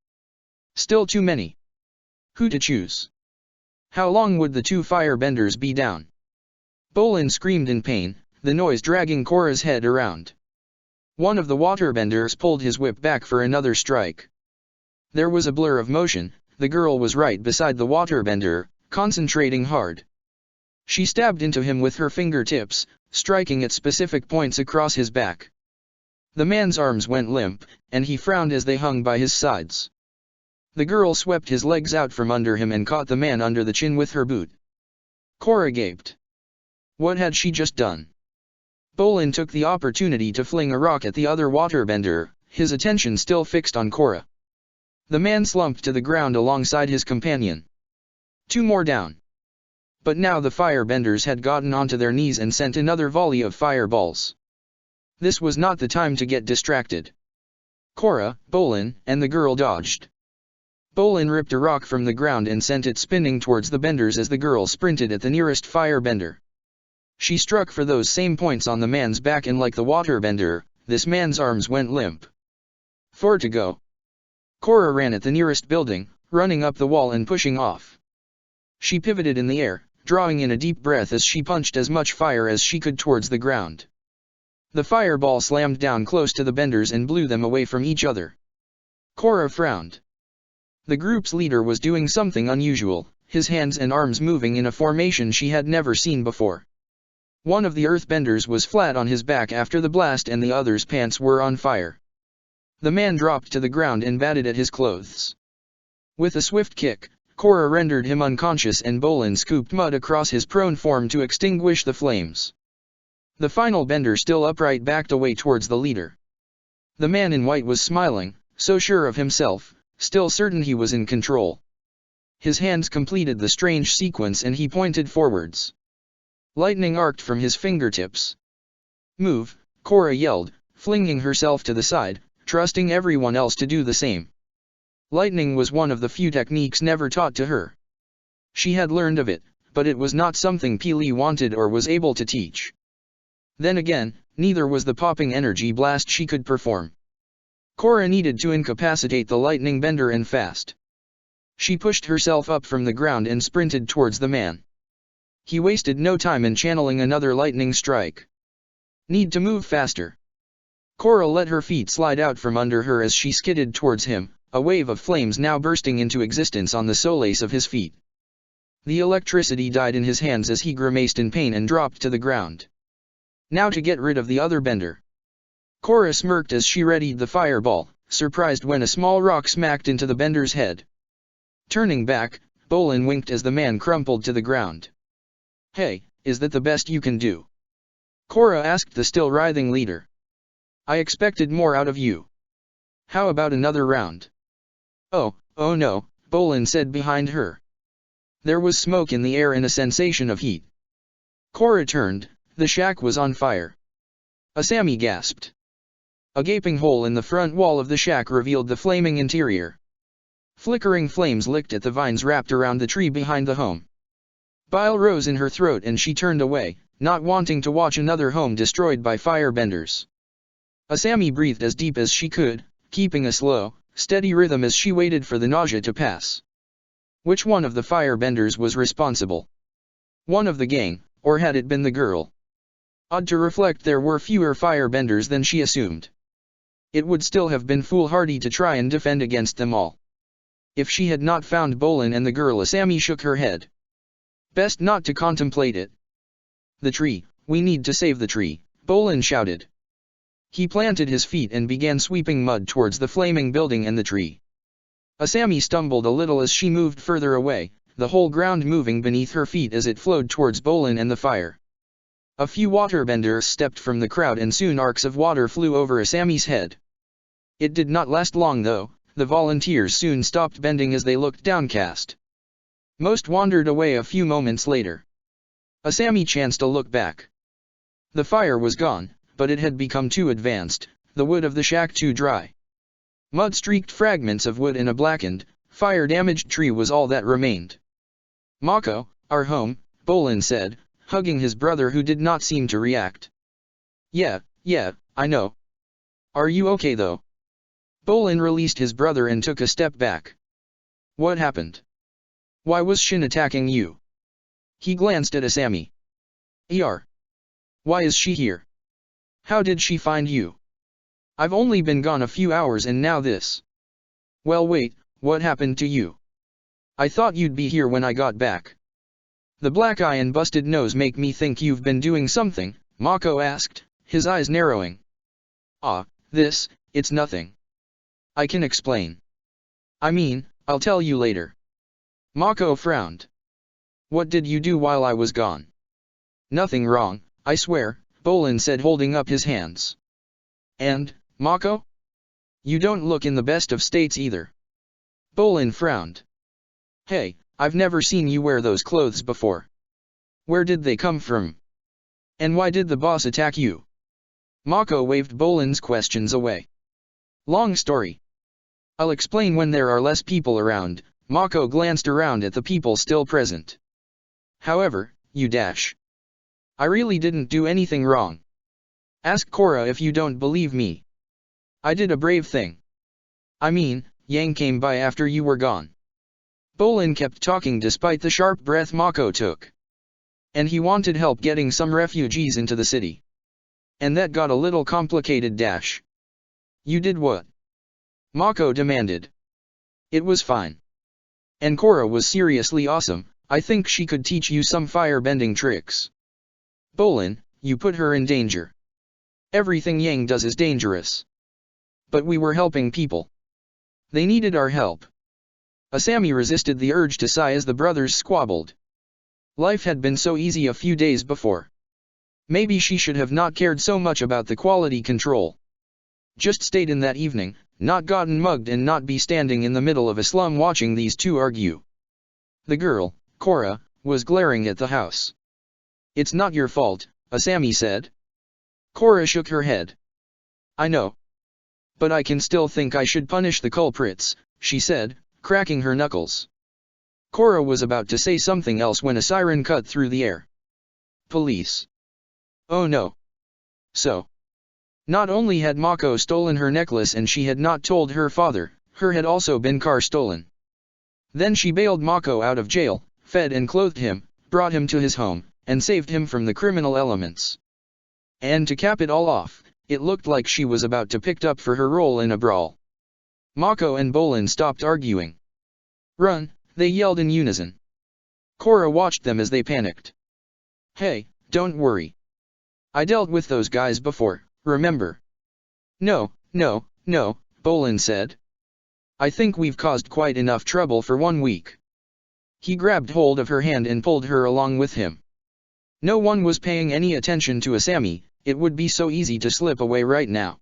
Still too many. Who to choose? How long would the 2 firebenders be down? Bolin screamed in pain, the noise dragging Korra's head around. One of the waterbenders pulled his whip back for another strike. There was a blur of motion, the girl was right beside the waterbender, concentrating hard. She stabbed into him with her fingertips, striking at specific points across his back. The man's arms went limp, and he frowned as they hung by his sides. The girl swept his legs out from under him and caught the man under the chin with her boot. Korra gaped. What had she just done? Bolin took the opportunity to fling a rock at the other waterbender, his attention still fixed on Korra. The man slumped to the ground alongside his companion. 2 more down. But now the firebenders had gotten onto their knees and sent another volley of fireballs. This was not the time to get distracted. Korra, Bolin, and the girl dodged. Bolin ripped a rock from the ground and sent it spinning towards the benders as the girl sprinted at the nearest firebender. She struck for those same points on the man's back and like the waterbender, this man's arms went limp. 4 to go. Korra ran at the nearest building, running up the wall and pushing off. She pivoted in the air, drawing in a deep breath as she punched as much fire as she could towards the ground. The fireball slammed down close to the benders and blew them away from each other. Korra frowned. The group's leader was doing something unusual, his hands and arms moving in a formation she had never seen before. One of the earthbenders was flat on his back after the blast and the other's pants were on fire. The man dropped to the ground and batted at his clothes. With a swift kick, Korra rendered him unconscious and Bolin scooped mud across his prone form to extinguish the flames. The final bender still upright backed away towards the leader. The man in white was smiling, so sure of himself, still certain he was in control. His hands completed the strange sequence and he pointed forwards. Lightning arced from his fingertips. Move, Korra yelled, flinging herself to the side, trusting everyone else to do the same. Lightning was one of the few techniques never taught to her. She had learned of it, but it was not something Peely wanted or was able to teach. Then again, neither was the popping energy blast she could perform. Korra needed to incapacitate the lightning bender and fast. She pushed herself up from the ground and sprinted towards the man. He wasted no time in channeling another lightning strike. Need to move faster. Korra let her feet slide out from under her as she skidded towards him, a wave of flames now bursting into existence on the solace of his feet. The electricity died in his hands as he grimaced in pain and dropped to the ground. Now to get rid of the other bender. Korra smirked as she readied the fireball, surprised when a small rock smacked into the bender's head. Turning back, Bolin winked as the man crumpled to the ground. "Hey, is that the best you can do?" Korra asked the still writhing leader. "I expected more out of you. How about another round?" Oh no," Bolin said behind her. There was smoke in the air and a sensation of heat. Korra turned, the shack was on fire. Asami gasped. A gaping hole in the front wall of the shack revealed the flaming interior. Flickering flames licked at the vines wrapped around the tree behind the home. Bile rose in her throat and she turned away, not wanting to watch another home destroyed by firebenders. Asami breathed as deep as she could, keeping a slow, steady rhythm as she waited for the nausea to pass. Which one of the firebenders was responsible? One of the gang, or had it been the girl? Odd to reflect, there were fewer firebenders than she assumed. It would still have been foolhardy to try and defend against them all. If she had not found Bolin and the girl, Asami shook her head. Best not to contemplate it. "The tree, we need to save the tree," Bolin shouted. He planted his feet and began sweeping mud towards the flaming building and the tree. Asami stumbled a little as she moved further away, the whole ground moving beneath her feet as it flowed towards Bolin and the fire. A few waterbenders stepped from the crowd and soon arcs of water flew over Asami's head. It did not last long though, the volunteers soon stopped bending as they looked downcast. Most wandered away a few moments later. Asami chanced a look back. The fire was gone, but it had become too advanced, the wood of the shack too dry. Mud-streaked fragments of wood and a blackened, fire-damaged tree was all that remained. "Mako, our home," Bolin said, hugging his brother who did not seem to react. Yeah, I know. Are you okay though?" Bolin released his brother and took a step back. "What happened? Why was Shin attacking you?" He glanced at Asami. Why is she here? How did she find you? I've only been gone a few hours and now this. Well wait, what happened to you? I thought you'd be here when I got back." "The black eye and busted nose make me think you've been doing something," Mako asked, his eyes narrowing. It's nothing. I can explain. I mean, I'll tell you later." Mako frowned. "What did you do while I was gone?" "Nothing wrong, I swear," Bolin said holding up his hands. "And, Mako? You don't look in the best of states either." Bolin frowned. "Hey, I've never seen you wear those clothes before. Where did they come from? And why did the boss attack you?" Mako waved Bolin's questions away. "Long story. I'll explain when there are less people around." Mako glanced around at the people still present. "However, I really didn't do anything wrong. Ask Korra if you don't believe me. I did a brave thing. I mean, Yang came by after you were gone." Bolin kept talking despite the sharp breath Mako took. "And he wanted help getting some refugees into the city. And that got a little complicated. You did what?" Mako demanded. "It was fine. And Korra was seriously awesome, I think she could teach you some fire-bending tricks." "Bolin, you put her in danger. Everything Yang does is dangerous." "But we were helping people. They needed our help." Asami resisted the urge to sigh as the brothers squabbled. Life had been so easy a few days before. Maybe she should have not cared so much about the quality control. Just stayed in that evening, not gotten mugged and not be standing in the middle of a slum watching these two argue. The girl, Korra, was glaring at the house. "It's not your fault," Asami said. Korra shook her head. "I know. But I can still think I should punish the culprits," she said, cracking her knuckles. Korra was about to say something else when a siren cut through the air. "Police. Oh no. So. Not only had Mako stolen her necklace and she had not told her father, her had also been car stolen. Then she bailed Mako out of jail, fed and clothed him, brought him to his home, and saved him from the criminal elements. And to cap it all off, it looked like she was about to picked up for her role in a brawl. Mako and Bolin stopped arguing. "Run," they yelled in unison. Korra watched them as they panicked. "Hey, don't worry. I dealt with those guys before, remember?" No, Bolin said. "I think we've caused quite enough trouble for 1 week." He grabbed hold of her hand and pulled her along with him. No one was paying any attention to Asami, it would be so easy to slip away right now.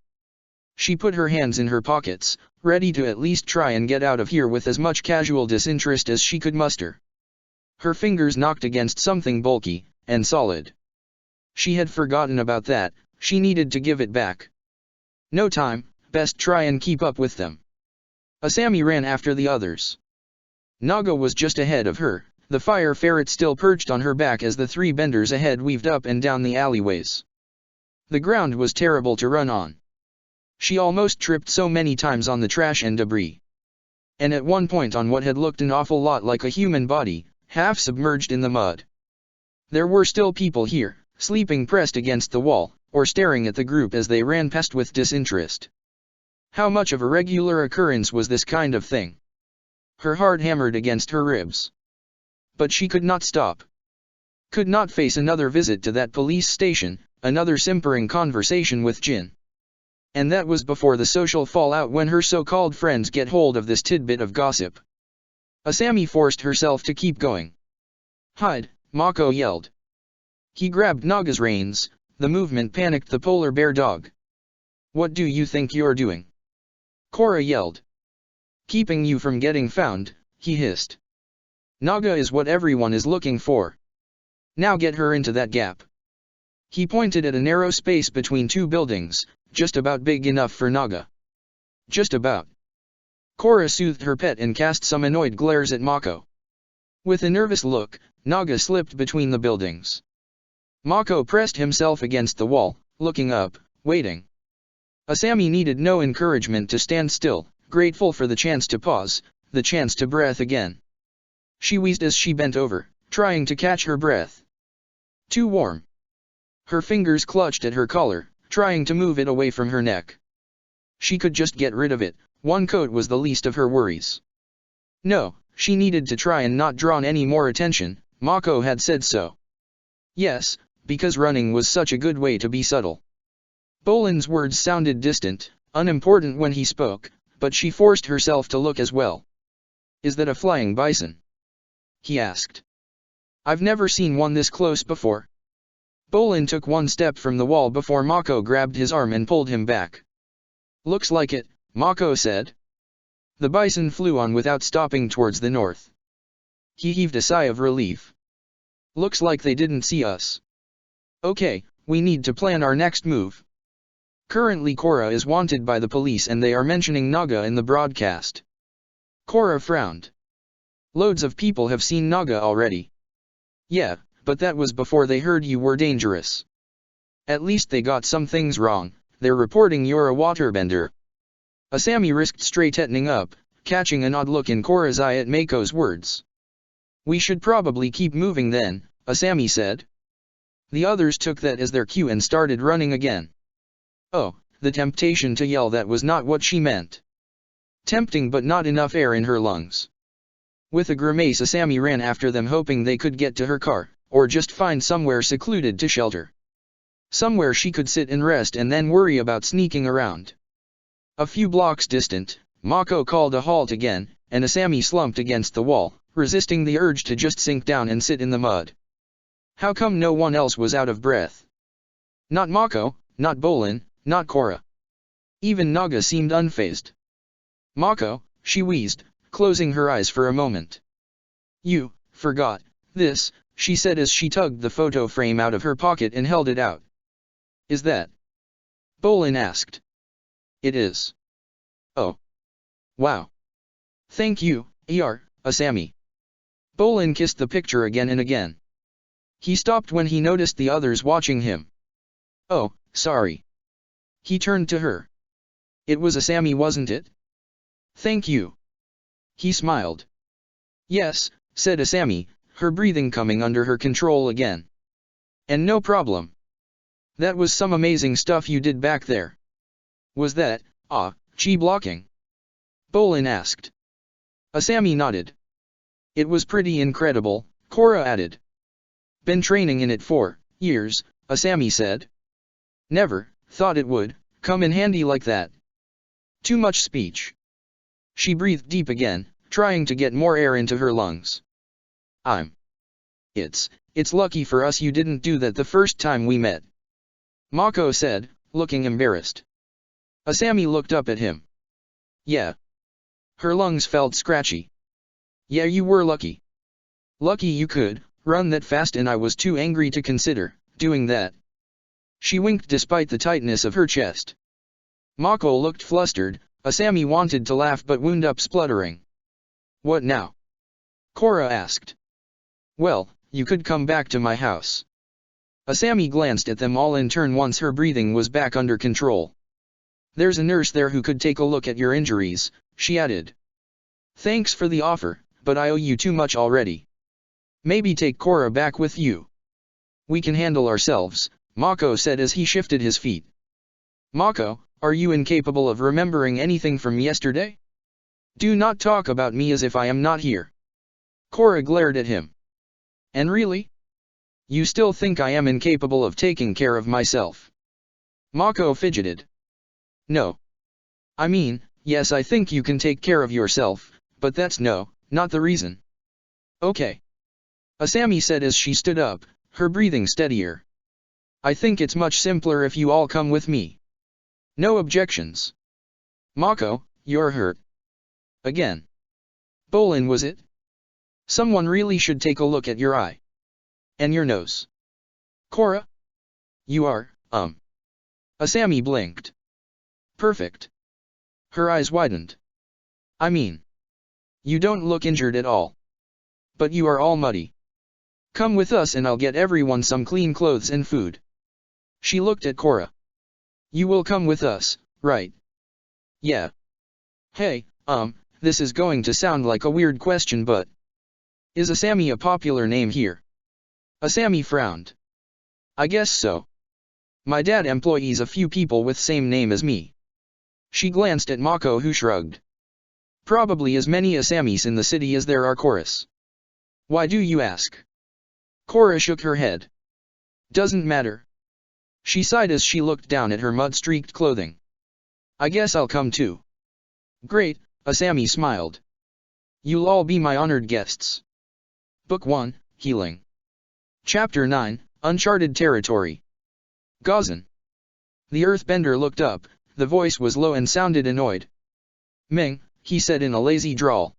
She put her hands in her pockets, ready to at least try and get out of here with as much casual disinterest as she could muster. Her fingers knocked against something bulky and solid. She had forgotten about that, she needed to give it back. No time, best try and keep up with them. Asami ran after the others. Naga was just ahead of her, the fire ferret still perched on her back as the 3 benders ahead weaved up and down the alleyways. The ground was terrible to run on. She almost tripped so many times on the trash and debris. And at one point on what had looked an awful lot like a human body, half submerged in the mud. There were still people here, sleeping pressed against the wall, or staring at the group as they ran past with disinterest. How much of a regular occurrence was this kind of thing? Her heart hammered against her ribs. But she could not stop. Could not face another visit to that police station, another simpering conversation with Jin. And that was before the social fallout when her so-called friends get hold of this tidbit of gossip. Asami forced herself to keep going. "Hide," Mako yelled. He grabbed Naga's reins, the movement panicked the polar bear dog. "What do you think you're doing?" Korra yelled. "Keeping you from getting found," he hissed. "Naga is what everyone is looking for. Now get her into that gap." He pointed at a narrow space between 2 buildings, just about big enough for Naga. Just about. Korra soothed her pet and cast some annoyed glares at Mako. With a nervous look, Naga slipped between the buildings. Mako pressed himself against the wall, looking up, waiting. Asami needed no encouragement to stand still, grateful for the chance to pause, the chance to breathe again. She wheezed as she bent over, trying to catch her breath. Too warm. Her fingers clutched at her collar, trying to move it away from her neck. She could just get rid of it, 1 coat was the least of her worries. No, she needed to try and not draw any more attention, Mako had said so. Yes, because running was such a good way to be subtle. Bolin's words sounded distant, unimportant when he spoke, but she forced herself to look as well. "Is that a flying bison?" he asked. "I've never seen one this close before." Bolin took 1 step from the wall before Mako grabbed his arm and pulled him back. "Looks like it," Mako said. The bison flew on without stopping towards the north. He heaved a sigh of relief. "Looks like they didn't see us. Okay, we need to plan our next move. Currently Korra is wanted by the police and they are mentioning Naga in the broadcast." Korra frowned. "Loads of people have seen Naga already." "Yeah, but that was before they heard you were dangerous. At least they got some things wrong, they're reporting you're a waterbender." Asami risked straightening up, catching an odd look in Korra's eye at Mako's words. "We should probably keep moving then," Asami said. The others took that as their cue and started running again. Oh, the temptation to yell, that was not what she meant. Tempting but not enough air in her lungs. With a grimace Asami ran after them, hoping they could get to her car, or just find somewhere secluded to shelter. Somewhere she could sit and rest and then worry about sneaking around. A few blocks distant, Mako called a halt again, and Asami slumped against the wall, resisting the urge to just sink down and sit in the mud. How come no one else was out of breath? Not Mako, not Bolin, not Korra. Even Naga seemed unfazed. "Mako," she wheezed, closing her eyes for a moment. "You forgot this," she said as she tugged the photo frame out of her pocket and held it out. "Is that?" Bolin asked. "It is." "Oh. Wow. Thank you, Asami." Bolin kissed the picture again and again. He stopped when he noticed the others watching him. "Oh, sorry." He turned to her. It was Asami, wasn't it? Thank you. He smiled. Yes, said Asami, her breathing coming under her control again. And no problem. That was some amazing stuff you did back there. Was that, chi blocking? Bolin asked. Asami nodded. It was pretty incredible, Korra added. Been training in it for years, Asami said. Never thought it would come in handy like that. Too much speech. She breathed deep again, trying to get more air into her lungs. It's lucky for us you didn't do that the first time we met. Mako said, looking embarrassed. Asami looked up at him. Yeah. Her lungs felt scratchy. Yeah, you were lucky. Lucky you could run that fast, and I was too angry to consider doing that. She winked despite the tightness of her chest. Mako looked flustered. Asami wanted to laugh but wound up spluttering. What now? Korra asked. Well, you could come back to my house. Asami glanced at them all in turn once her breathing was back under control. There's a nurse there who could take a look at your injuries, she added. Thanks for the offer, but I owe you too much already. Maybe take Korra back with you. We can handle ourselves, Mako said as he shifted his feet. Mako, are you incapable of remembering anything from yesterday? Do not talk about me as if I am not here. Korra glared at him. And really? You still think I am incapable of taking care of myself? Mako fidgeted. No. I mean, yes, I think you can take care of yourself, but that's not the reason. Okay. Asami said as she stood up, her breathing steadier. I think it's much simpler if you all come with me. No objections. Mako, you're hurt. Again. Bolin, was it? Someone really should take a look at your eye. And your nose. Korra? You are, Asami blinked. Perfect. Her eyes widened. I mean, you don't look injured at all. But you are all muddy. Come with us and I'll get everyone some clean clothes and food. She looked at Korra. You will come with us, right? Yeah. Hey, this is going to sound like a weird question, but is Asami a popular name here? Asami frowned. I guess so. My dad employs a few people with same name as me. She glanced at Mako, who shrugged. Probably as many Asamis in the city as there are Korras. Why do you ask? Korra shook her head. Doesn't matter. She sighed as she looked down at her mud-streaked clothing. I guess I'll come too. Great, Asami smiled. You'll all be my honored guests. Book 1, Healing. Chapter 9, Uncharted Territory. Gazan. The earthbender looked up, the voice was low and sounded annoyed. Ming, he said in a lazy drawl.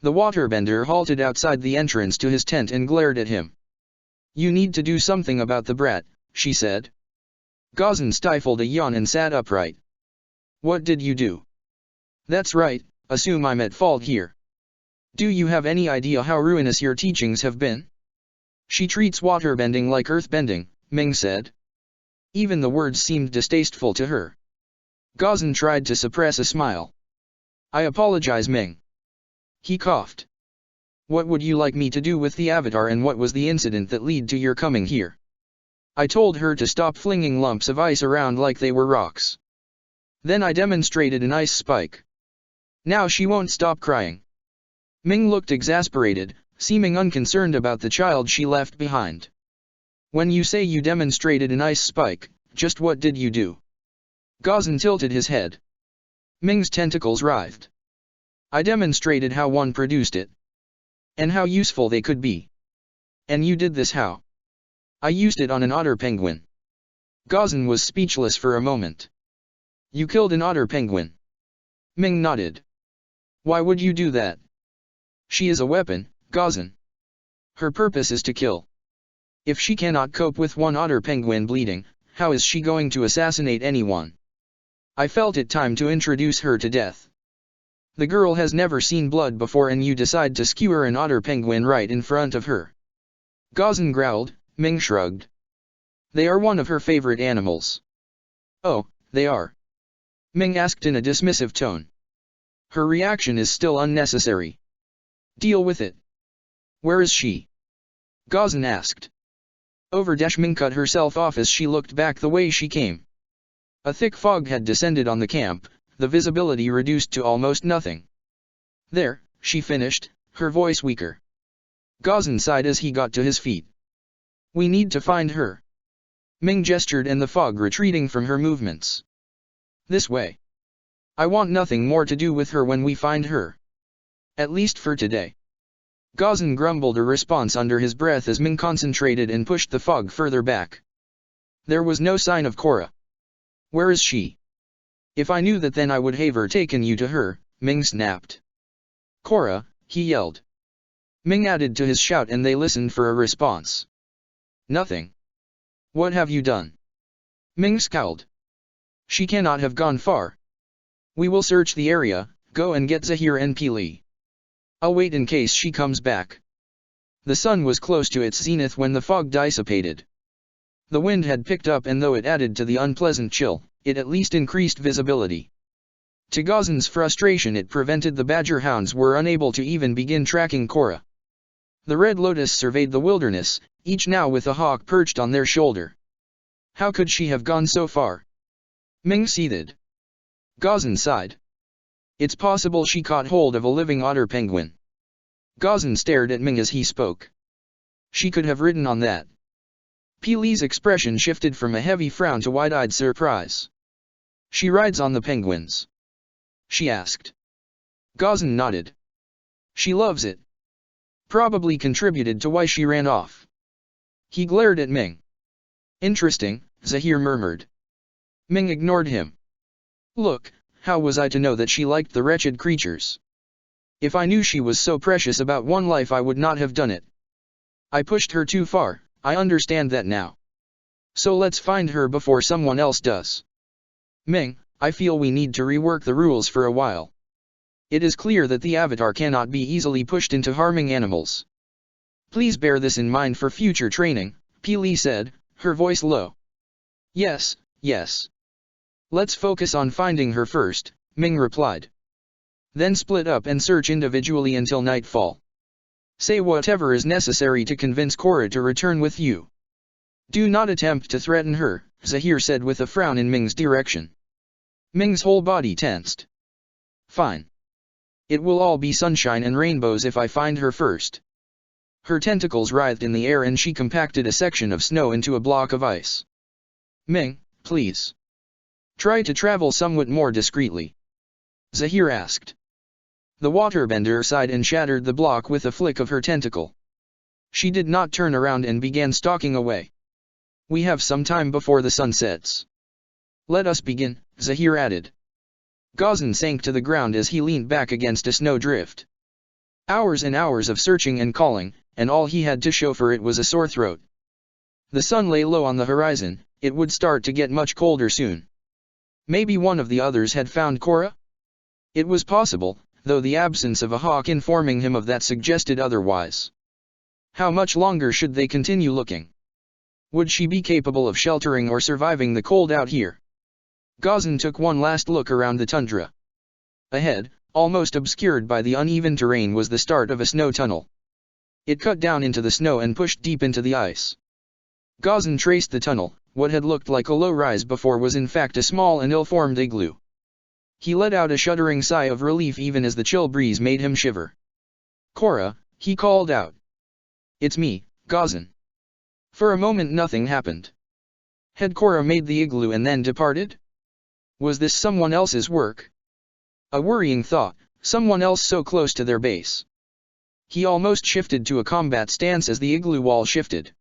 The waterbender halted outside the entrance to his tent and glared at him. You need to do something about the brat, she said. Gazan stifled a yawn and sat upright. What did you do? That's right, assume I'm at fault here. Do you have any idea how ruinous your teachings have been? She treats waterbending like earthbending, Ming said. Even the words seemed distasteful to her. Gazan tried to suppress a smile. I apologize, Ming. He coughed. What would you like me to do with the avatar, and what was the incident that led to your coming here? I told her to stop flinging lumps of ice around like they were rocks. Then I demonstrated an ice spike. Now she won't stop crying. Ming looked exasperated, seeming unconcerned about the child she left behind. When you say you demonstrated an ice spike, just what did you do? Gazan tilted his head. Ming's tentacles writhed. I demonstrated how one produced it. And how useful they could be. And you did this how? I used it on an otter penguin. Gazan was speechless for a moment. You killed an otter penguin. Ming nodded. Why would you do that? She is a weapon, Gazan. Her purpose is to kill. If she cannot cope with one otter penguin bleeding, how is she going to assassinate anyone? I felt it time to introduce her to death. The girl has never seen blood before and you decide to skewer an otter penguin right in front of her. Gazan growled, Ming shrugged. They are one of her favorite animals. Oh, They are? Ming asked in a dismissive tone. Her reaction is still unnecessary. Deal with it. Where is she? Gazan asked. Ming cut herself off as she looked back the way she came. A thick fog had descended on the camp, the visibility reduced to almost nothing. There, she finished, her voice weaker. Gazan sighed as he got to his feet. We need to find her. Ming gestured and the fog retreating from her movements. This way. I want nothing more to do with her when we find her. At least for today. Gazan grumbled a response under his breath as Ming concentrated and pushed the fog further back. There was no sign of Korra. Where is she? If I knew that, then I would have taken you to her, Ming snapped. Korra, he yelled. Ming added to his shout and they listened for a response. Nothing. What have you done? Ming scowled. She cannot have gone far. We will search the area, go and get Zahir and Pili. I'll wait in case she comes back. The sun was close to its zenith when the fog dissipated. The wind had picked up and though it added to the unpleasant chill, it at least increased visibility. To Gazan's frustration, it prevented the badger hounds were unable to even begin tracking Korra. The Red Lotus surveyed the wilderness, each now with a hawk perched on their shoulder. How could she have gone so far? Ming seethed. Gazan sighed. It's possible she caught hold of a living otter penguin. Gazan stared at Ming as he spoke. She could have ridden on that. Pili's expression shifted from a heavy frown to wide-eyed surprise. She rides on the penguins? She asked. Gazan nodded. She loves it. Probably contributed to why she ran off. He glared at Ming. Interesting, Zahir murmured. Ming ignored him. Look, how was I to know that she liked the wretched creatures? If I knew she was so precious about one life, I would not have done it. I pushed her too far, I understand that now. So let's find her before someone else does. Ming, I feel we need to rework the rules for a while. It is clear that the Avatar cannot be easily pushed into harming animals. Please bear this in mind for future training, Pili said, her voice low. Yes, yes. Let's focus on finding her first, Ming replied. Then split up and search individually until nightfall. Say whatever is necessary to convince Korra to return with you. Do not attempt to threaten her, Zahir said with a frown in Ming's direction. Ming's whole body tensed. Fine. It will all be sunshine and rainbows if I find her first. Her tentacles writhed in the air and she compacted a section of snow into a block of ice. Ming, please. Try to travel somewhat more discreetly. Zahir asked. The waterbender sighed and shattered the block with a flick of her tentacle. She did not turn around and began stalking away. We have some time before the sun sets. Let us begin, Zahir added. Gazan sank to the ground as he leaned back against a snowdrift. Hours and hours of searching and calling, and all he had to show for it was a sore throat. The sun lay low on the horizon, it would start to get much colder soon. Maybe one of the others had found Korra? It was possible, though the absence of a hawk informing him of that suggested otherwise. How much longer should they continue looking? Would she be capable of sheltering or surviving the cold out here? Gazan took one last look around the tundra. Ahead, almost obscured by the uneven terrain, was the start of a snow tunnel. It cut down into the snow and pushed deep into the ice. Gazan traced the tunnel. What had looked like a low rise before was in fact a small and ill-formed igloo. He let out a shuddering sigh of relief even as the chill breeze made him shiver. Korra, he called out. It's me, Gazan. For a moment nothing happened. Had Korra made the igloo and then departed? Was this someone else's work? A worrying thought, someone else so close to their base. He almost shifted to a combat stance as the igloo wall shifted.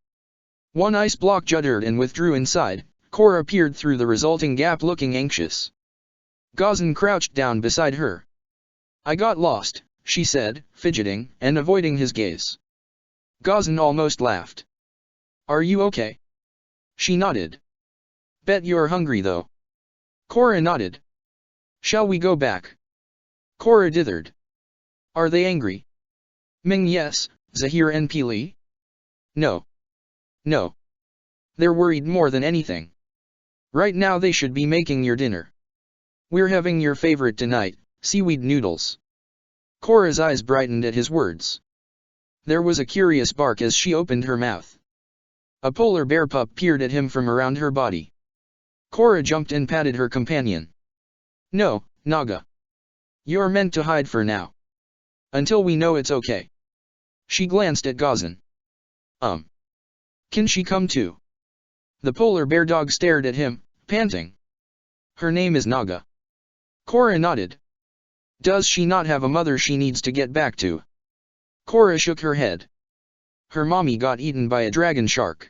One ice block juddered and withdrew inside. Korra peered through the resulting gap looking anxious. Gazan crouched down beside her. I got lost, she said, fidgeting and avoiding his gaze. Gazan almost laughed. Are you okay? She nodded. Bet you're hungry though. Korra nodded. Shall we go back? Korra dithered. Are they angry? Ming yes, Zahir and Pili? No. No. They're worried more than anything. Right now they should be making your dinner. We're having your favorite tonight, seaweed noodles. Korra's eyes brightened at his words. There was a curious bark as she opened her mouth. A polar bear pup peered at him from around her body. Korra jumped and patted her companion. No, Naga. You're meant to hide for now. Until we know it's okay. She glanced at Gazan. Can she come too? The polar bear dog stared at him, panting. Her name is Naga. Korra nodded. Does she not have a mother she needs to get back to? Korra shook her head. Her mommy got eaten by a dragon shark.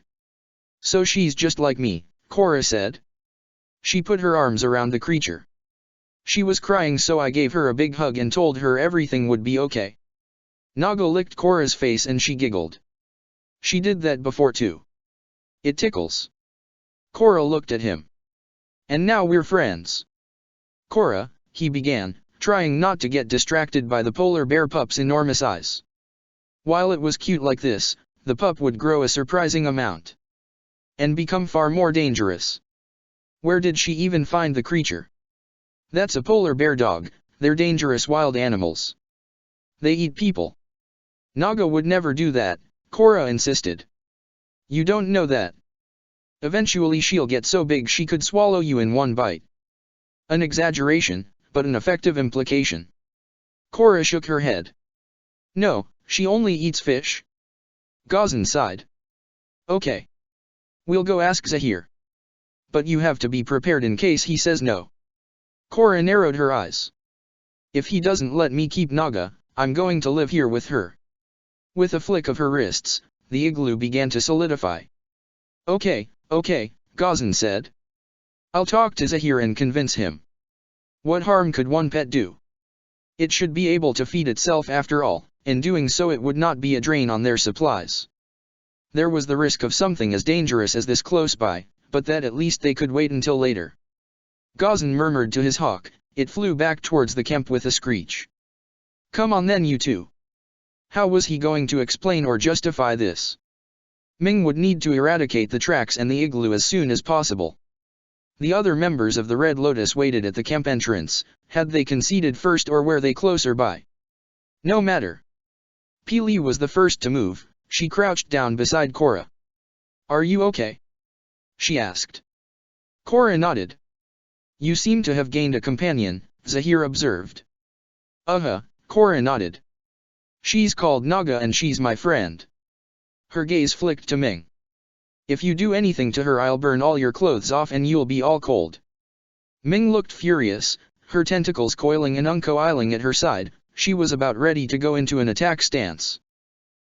So she's just like me, Korra said. She put her arms around the creature. She was crying, so I gave her a big hug and told her everything would be okay. Naga licked Korra's face and she giggled. She did that before too. It tickles. Korra looked at him. And now we're friends. Korra, he began, trying not to get distracted by the polar bear pup's enormous eyes. While it was cute like this, the pup would grow a surprising amount. And become far more dangerous. Where did she even find the creature? That's a polar bear dog, they're dangerous wild animals. They eat people. Naga would never do that, Korra insisted. You don't know that. Eventually she'll get so big she could swallow you in one bite. An exaggeration, but an effective implication. Korra shook her head. No, she only eats fish. Gazan sighed. Okay. We'll go ask Zahir. But you have to be prepared in case he says no. Korra narrowed her eyes. If he doesn't let me keep Naga, I'm going to live here with her. With a flick of her wrists, the igloo began to solidify. Okay, Gazan said. I'll talk to Zahir and convince him. What harm could one pet do? It should be able to feed itself after all, in doing so it would not be a drain on their supplies. There was the risk of something as dangerous as this close by, but that at least they could wait until later. Gazan murmured to his hawk, it flew back towards the camp with a screech. Come on then you two. How was he going to explain or justify this? Ming would need to eradicate the tracks and the igloo as soon as possible. The other members of the Red Lotus waited at the camp entrance, had they conceded first or were they closer by? No matter. Peely was the first to move, she crouched down beside Korra. Are you okay? She asked. Korra nodded. You seem to have gained a companion, Zahir observed. Korra nodded. She's called Naga and she's my friend. Her gaze flicked to Ming. If you do anything to her I'll burn all your clothes off and you'll be all cold. Ming looked furious, her tentacles coiling and uncoiling at her side, she was about ready to go into an attack stance.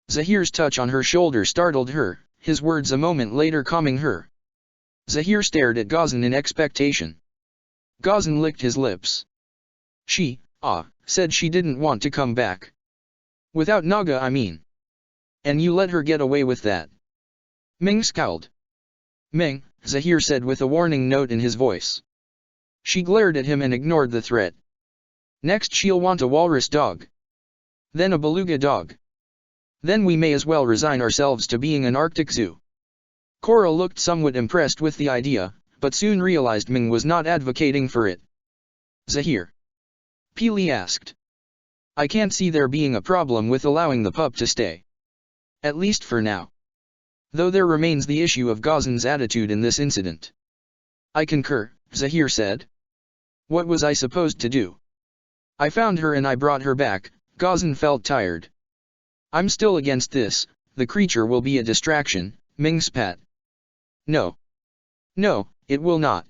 Zahir's touch on her shoulder startled her, his words a moment later calming her. Zahir stared at Gazan in expectation. Gazan licked his lips. She, said she didn't want to come back. Without Naga I mean. And you let her get away with that. Ming scowled. Ming, Zahir said with a warning note in his voice. She glared at him and ignored the threat. Next she'll want a walrus dog. Then a beluga dog. Then we may as well resign ourselves to being an Arctic zoo. Korra looked somewhat impressed with the idea, but soon realized Ming was not advocating for it. Zahir. Peely asked. I can't see there being a problem with allowing the pup to stay. At least for now. Though there remains the issue of Gazan's attitude in this incident. I concur, Zahir said. What was I supposed to do? I found her and I brought her back. Gazan felt tired. I'm still against this, the creature will be a distraction, Ming spat. No. No, it will not.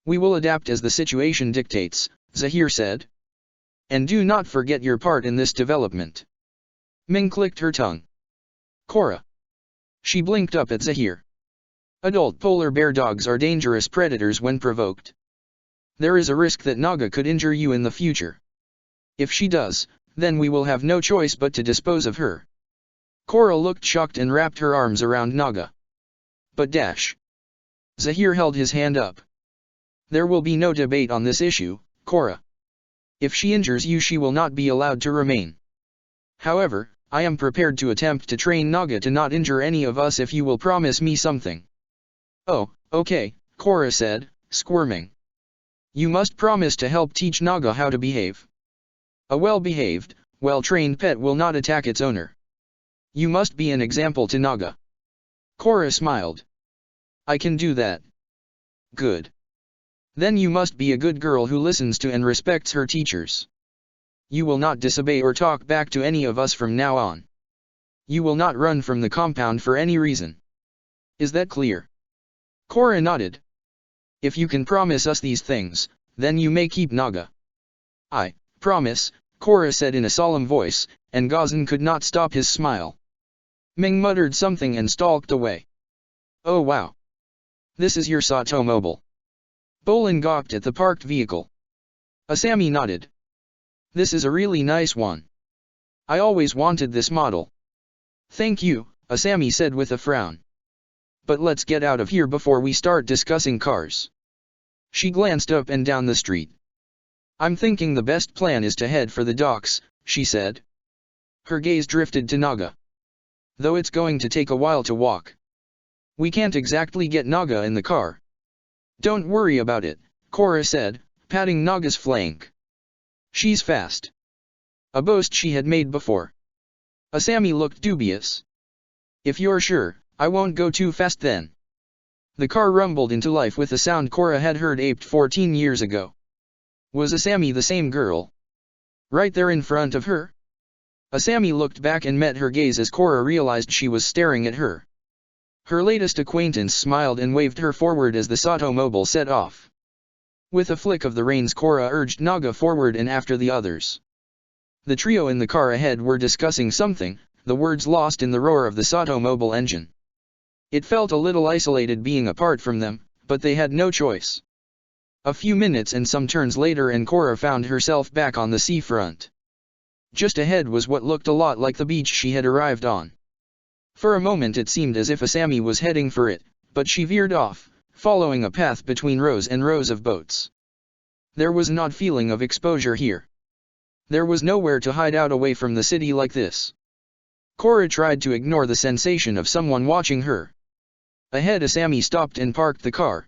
We will adapt as the situation dictates, Zahir said. And do not forget your part in this development. Ming clicked her tongue. Korra. She blinked up at Zahir. Adult polar bear dogs are dangerous predators when provoked. There is a risk that Naga could injure you in the future. If she does, then we will have no choice but to dispose of her. Korra looked shocked and wrapped her arms around Naga. But dash. Zahir held his hand up. There will be no debate on this issue, Korra. If she injures you she will not be allowed to remain. However, I am prepared to attempt to train Naga to not injure any of us if you will promise me something. Oh, okay, Korra said, squirming. You must promise to help teach Naga how to behave. A well-behaved, well-trained pet will not attack its owner. You must be an example to Naga. Korra smiled. I can do that. Good. Then you must be a good girl who listens to and respects her teachers. You will not disobey or talk back to any of us from now on. You will not run from the compound for any reason. Is that clear? Korra nodded. If you can promise us these things, then you may keep Naga. I promise, Korra said in a solemn voice, and Gazan could not stop his smile. Ming muttered something and stalked away. Oh wow. This is your Satomobile. Bolin gawked at the parked vehicle. Asami nodded. This is a really nice one. I always wanted this model. Thank you, Asami said with a frown. But let's get out of here before we start discussing cars. She glanced up and down the street. I'm thinking the best plan is to head for the docks, she said. Her gaze drifted to Naga. Though it's going to take a while to walk. We can't exactly get Naga in the car. Don't worry about it, Korra said, patting Naga's flank. She's fast. A boast she had made before. Asami looked dubious. If you're sure, I won't go too fast then. The car rumbled into life with a sound Korra had heard aped 14 years ago. Was Asami the same girl? Right there in front of her? Asami looked back and met her gaze as Korra realized she was staring at her. Her latest acquaintance smiled and waved her forward as the Satomobile set off. With a flick of the reins, Korra urged Naga forward and after the others. The trio in the car ahead were discussing something, the words lost in the roar of the Satomobile engine. It felt a little isolated being apart from them, but they had no choice. A few minutes and some turns later and Korra found herself back on the seafront. Just ahead was what looked a lot like the beach she had arrived on. For a moment it seemed as if Asami was heading for it, but she veered off, following a path between rows and rows of boats. There was an odd feeling of exposure here. There was nowhere to hide out away from the city like this. Korra tried to ignore the sensation of someone watching her. Ahead Asami stopped and parked the car.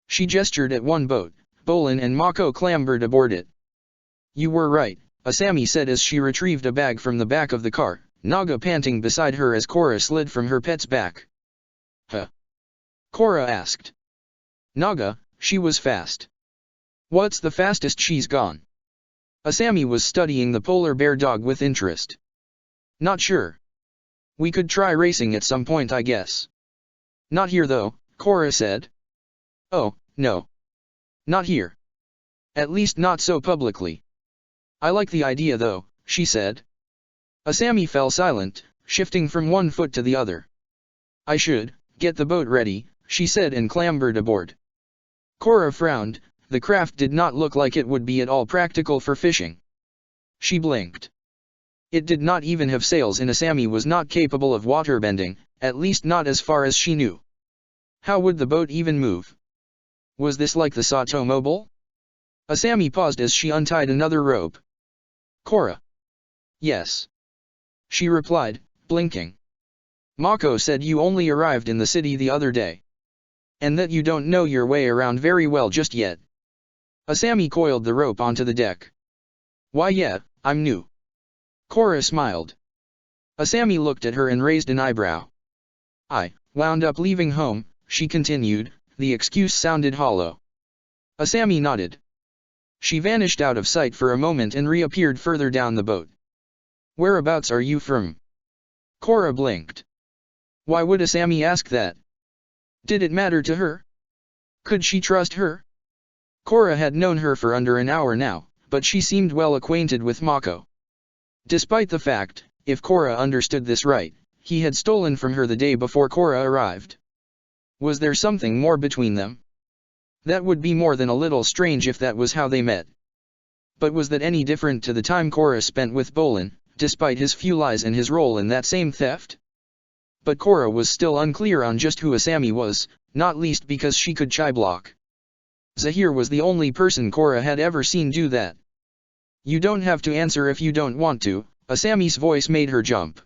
She gestured at one boat. Bolin and Mako clambered aboard it. You were right, Asami said as she retrieved a bag from the back of the car, Naga panting beside her as Korra slid from her pet's back. Huh? Korra asked. Naga, she was fast. What's the fastest she's gone? Asami was studying the polar bear dog with interest. Not sure. We could try racing at some point I guess. Not here though, Korra said. Oh, no. Not here. At least not so publicly. I like the idea though, she said. Asami fell silent, shifting from one foot to the other. I should get the boat ready, she said and clambered aboard. Korra frowned, the craft did not look like it would be at all practical for fishing. She blinked. It did not even have sails and Asami was not capable of waterbending, at least not as far as she knew. How would the boat even move? Was this like the Satomobile? Asami paused as she untied another rope. Korra. Yes. She replied, blinking. Mako said you only arrived in the city the other day. And that you don't know your way around very well just yet. Asami coiled the rope onto the deck. Why yeah, I'm new. Korra smiled. Asami looked at her and raised an eyebrow. I wound up leaving home, she continued, the excuse sounded hollow. Asami nodded. She vanished out of sight for a moment and reappeared further down the boat. Whereabouts are you from? Korra blinked. Why would Asami ask that? Did it matter to her? Could she trust her? Korra had known her for under an hour now, but she seemed well acquainted with Mako. Despite the fact, if Korra understood this right, he had stolen from her the day before Korra arrived. Was there something more between them? That would be more than a little strange if that was how they met. But was that any different to the time Korra spent with Bolin, despite his few lies and his role in that same theft? But Korra was still unclear on just who Asami was, not least because she could chai block. Zahir was the only person Korra had ever seen do that. You don't have to answer if you don't want to, Asami's voice made her jump.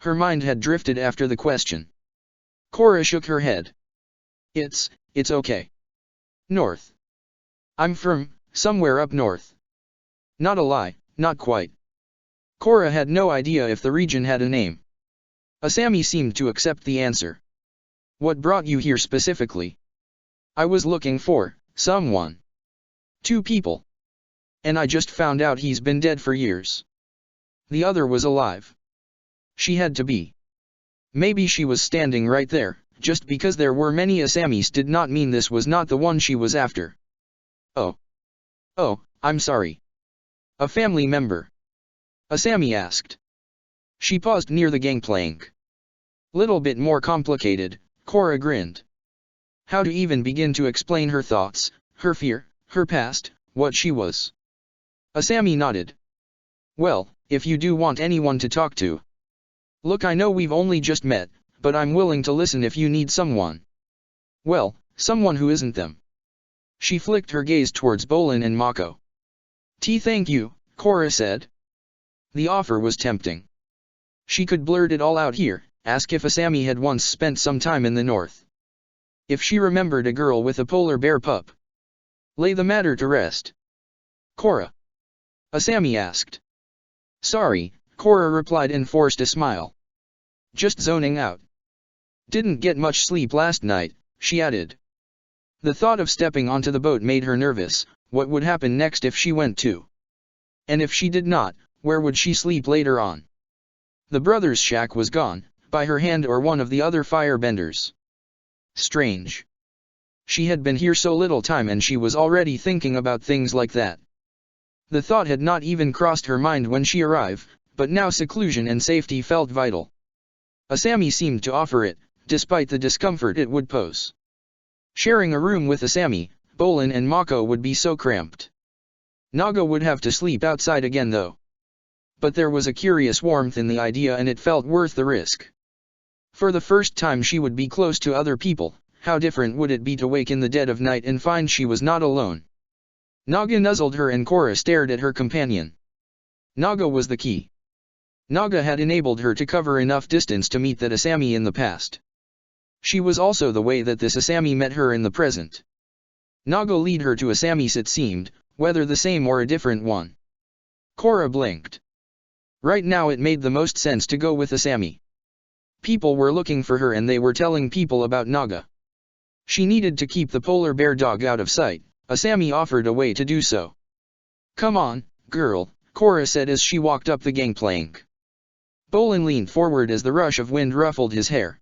Her mind had drifted after the question. Korra shook her head. It's okay. North. I'm from, somewhere up north. Not a lie, not quite. Korra had no idea if the region had a name. Asami seemed to accept the answer. What brought you here specifically? I was looking for someone. 2 people. And I just found out he's been dead for years. The other was alive. She had to be. Maybe she was standing right there. Just because there were many Asamis did not mean this was not the one she was after. Oh. Oh, I'm sorry. A family member? Asami asked. She paused near the gangplank. Little bit more complicated, Korra grinned. How to even begin to explain her thoughts, her fear, her past, what she was? Asami nodded. Well, if you do want anyone to talk to. Look, I know we've only just met, but I'm willing to listen if you need someone. Well, someone who isn't them. She flicked her gaze towards Bolin and Mako. Thank you, Korra said. The offer was tempting. She could blurt it all out here, ask if Asami had once spent some time in the north. If she remembered a girl with a polar bear pup. Lay the matter to rest. Korra. Asami asked. Sorry, Korra replied and forced a smile. Just zoning out. Didn't get much sleep last night, she added. The thought of stepping onto the boat made her nervous. What would happen next if she went too? And if she did not, where would she sleep later on? The brothers' shack was gone, by her hand or one of the other firebenders. Strange. She had been here so little time and she was already thinking about things like that. The thought had not even crossed her mind when she arrived, but now seclusion and safety felt vital. Asami seemed to offer it, despite the discomfort it would pose. Sharing a room with Asami, Bolin and Mako would be so cramped. Naga would have to sleep outside again though. But there was a curious warmth in the idea and it felt worth the risk. For the first time she would be close to other people. How different would it be to wake in the dead of night and find she was not alone? Naga nuzzled her and Korra stared at her companion. Naga was the key. Naga had enabled her to cover enough distance to meet that Asami in the past. She was also the way that this Asami met her in the present. Naga lead her to Asami's it seemed, whether the same or a different one. Korra blinked. Right now it made the most sense to go with Asami. People were looking for her and they were telling people about Naga. She needed to keep the polar bear dog out of sight. Asami offered a way to do so. Come on, girl, Korra said as she walked up the gangplank. Bolin leaned forward as the rush of wind ruffled his hair.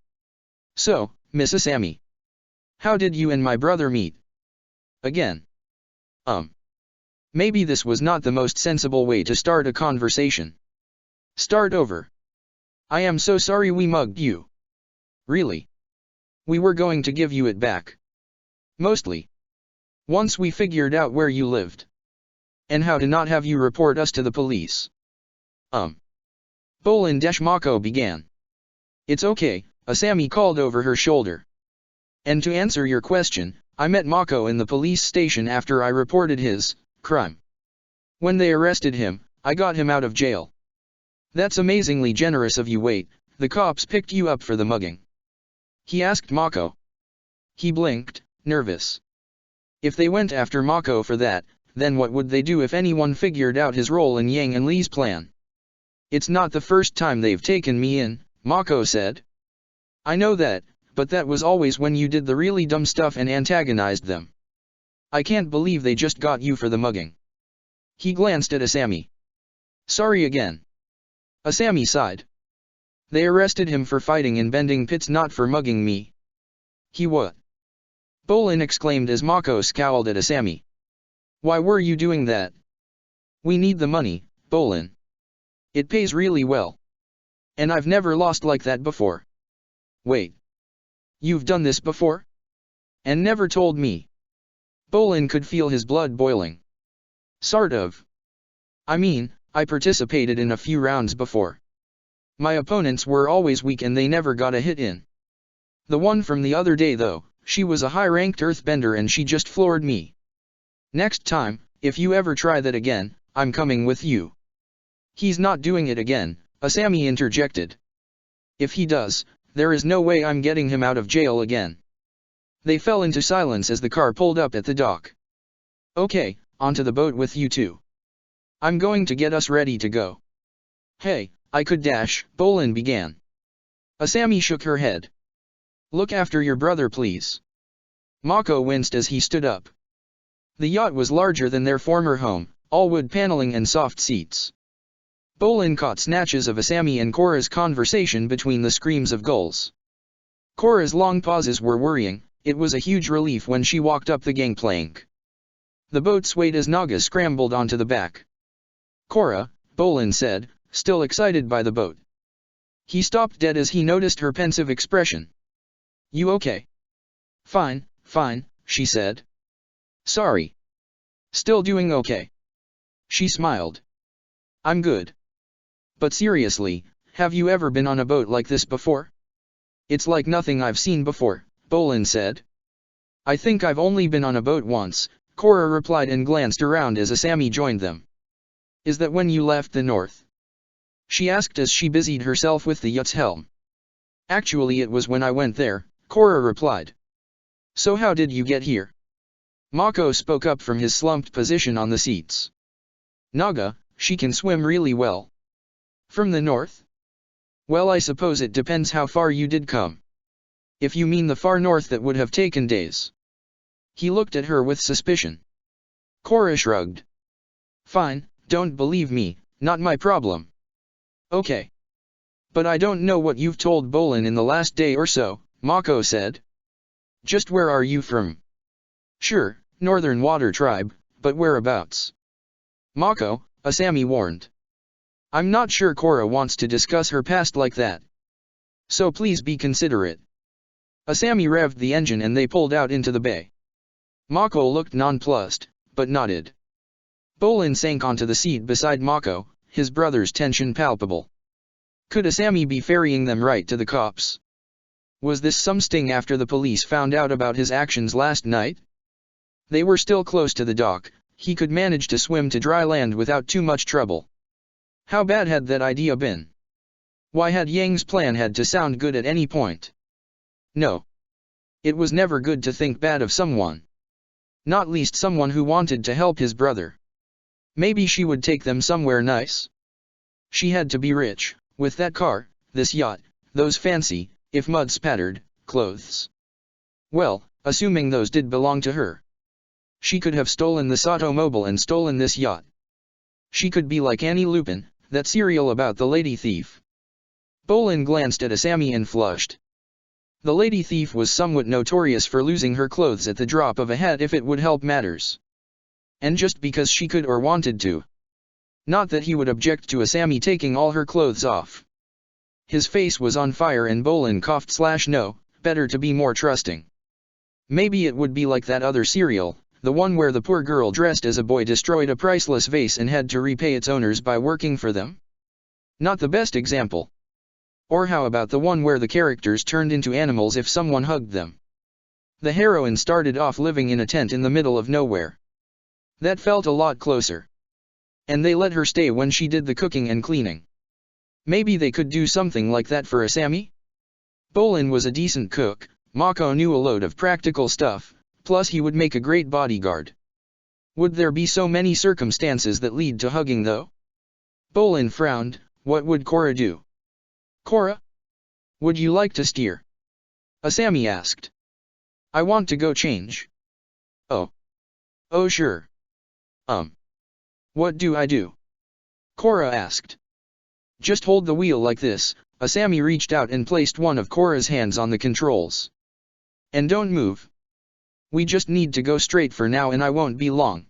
So, Miss Asami. How did you and my brother meet? Again. Maybe this was not the most sensible way to start a conversation. Start over. I am so sorry we mugged you. Really? We were going to give you it back. Mostly. Once we figured out where you lived. And how to not have you report us to the police. Bolin-Mako began. It's okay, Asami called over her shoulder. And to answer your question, I met Mako in the police station after I reported his crime. When they arrested him, I got him out of jail. That's amazingly generous of you. Wait, the cops picked you up for the mugging? He asked Mako. He blinked, nervous. If they went after Mako for that, then what would they do if anyone figured out his role in Yang and Lee's plan? It's not the first time they've taken me in, Mako said. I know that, but that was always when you did the really dumb stuff and antagonized them. I can't believe they just got you for the mugging. He glanced at Asami. Sorry again. Asami sighed. They arrested him for fighting in bending pits, not for mugging me. He what? Bolin exclaimed as Mako scowled at Asami. Why were you doing that? We need the money, Bolin. It pays really well. And I've never lost like that before. Wait. You've done this before? And never told me. Bolin could feel his blood boiling. Sort of. I mean, I participated in a few rounds before. My opponents were always weak and they never got a hit in. The one from the other day though, she was a high-ranked earthbender and she just floored me. Next time, if you ever try that again, I'm coming with you. He's not doing it again, Asami interjected. If he does, there is no way I'm getting him out of jail again. They fell into silence as the car pulled up at the dock. Okay, onto the boat with you two. I'm going to get us ready to go. Hey, I could dash, Bolin began. Asami shook her head. Look after your brother please. Mako winced as he stood up. The yacht was larger than their former home, all wood paneling and soft seats. Bolin caught snatches of Asami and Korra's conversation between the screams of gulls. Korra's long pauses were worrying. It was a huge relief when she walked up the gangplank. The boat swayed as Naga scrambled onto the back. Korra, Bolin said, still excited by the boat. He stopped dead as he noticed her pensive expression. You okay? Fine, fine, she said. Sorry. Still doing okay. She smiled. I'm good. But seriously, have you ever been on a boat like this before? It's like nothing I've seen before, Bolin said. I think I've only been on a boat once, Korra replied and glanced around as Asami joined them. Is that when you left the north? She asked as she busied herself with the yacht's helm. Actually it was when I went there, Korra replied. So how did you get here? Mako spoke up from his slumped position on the seats. Naga, she can swim really well. From the north? Well, I suppose it depends how far you did come. If you mean the far north, that would have taken days. He looked at her with suspicion. Korra shrugged. Fine, don't believe me, not my problem. Okay. But I don't know what you've told Bolin in the last day or so, Mako said. Just where are you from? Sure, Northern Water Tribe, but whereabouts? Mako, Asami warned. I'm not sure Korra wants to discuss her past like that. So please be considerate. Asami revved the engine and they pulled out into the bay. Mako looked nonplussed, but nodded. Bolin sank onto the seat beside Mako, his brother's tension palpable. Could Asami be ferrying them right to the cops? Was this some sting after the police found out about his actions last night? They were still close to the dock. He could manage to swim to dry land without too much trouble. How bad had that idea been? Why had Yang's plan had to sound good at any point? No. It was never good to think bad of someone. Not least someone who wanted to help his brother. Maybe she would take them somewhere nice? She had to be rich, with that car, this yacht, those fancy, if mud spattered, clothes. Well, assuming those did belong to her. She could have stolen this automobile and stolen this yacht. She could be like Annie Lupin, that serial about the lady thief. Bolin glanced at Asami and flushed. The lady thief was somewhat notorious for losing her clothes at the drop of a hat if it would help matters. And just because she could or wanted to. Not that he would object to Asami taking all her clothes off. His face was on fire and Bolin coughed / no, better to be more trusting. Maybe it would be like that other serial, the one where the poor girl dressed as a boy destroyed a priceless vase and had to repay its owners by working for them? Not the best example. Or how about the one where the characters turned into animals if someone hugged them? The heroine started off living in a tent in the middle of nowhere. That felt a lot closer. And they let her stay when she did the cooking and cleaning. Maybe they could do something like that for Asami? Bolin was a decent cook, Mako knew a load of practical stuff, plus he would make a great bodyguard. Would there be so many circumstances that lead to hugging though? Bolin frowned. What would Korra do? Korra? Would you like to steer? Asami asked. I want to go change. Oh. Oh sure. What do I do? Korra asked. Just hold the wheel like this. Asami reached out and placed one of Korra's hands on the controls. And don't move. We just need to go straight for now and I won't be long.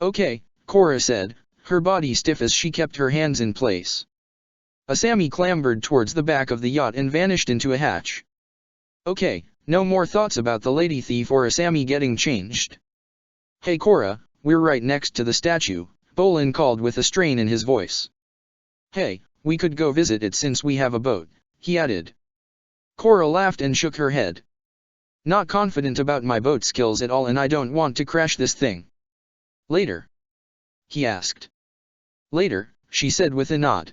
Okay, Korra said, her body stiff as she kept her hands in place. Asami clambered towards the back of the yacht and vanished into a hatch. Okay, no more thoughts about the lady thief or Asami getting changed. Hey Korra, we're right next to the statue, Bolin called with a strain in his voice. Hey, we could go visit it since we have a boat, he added. Korra laughed and shook her head. Not confident about my boat skills at all and I don't want to crash this thing. Later? He asked. Later, she said with a nod.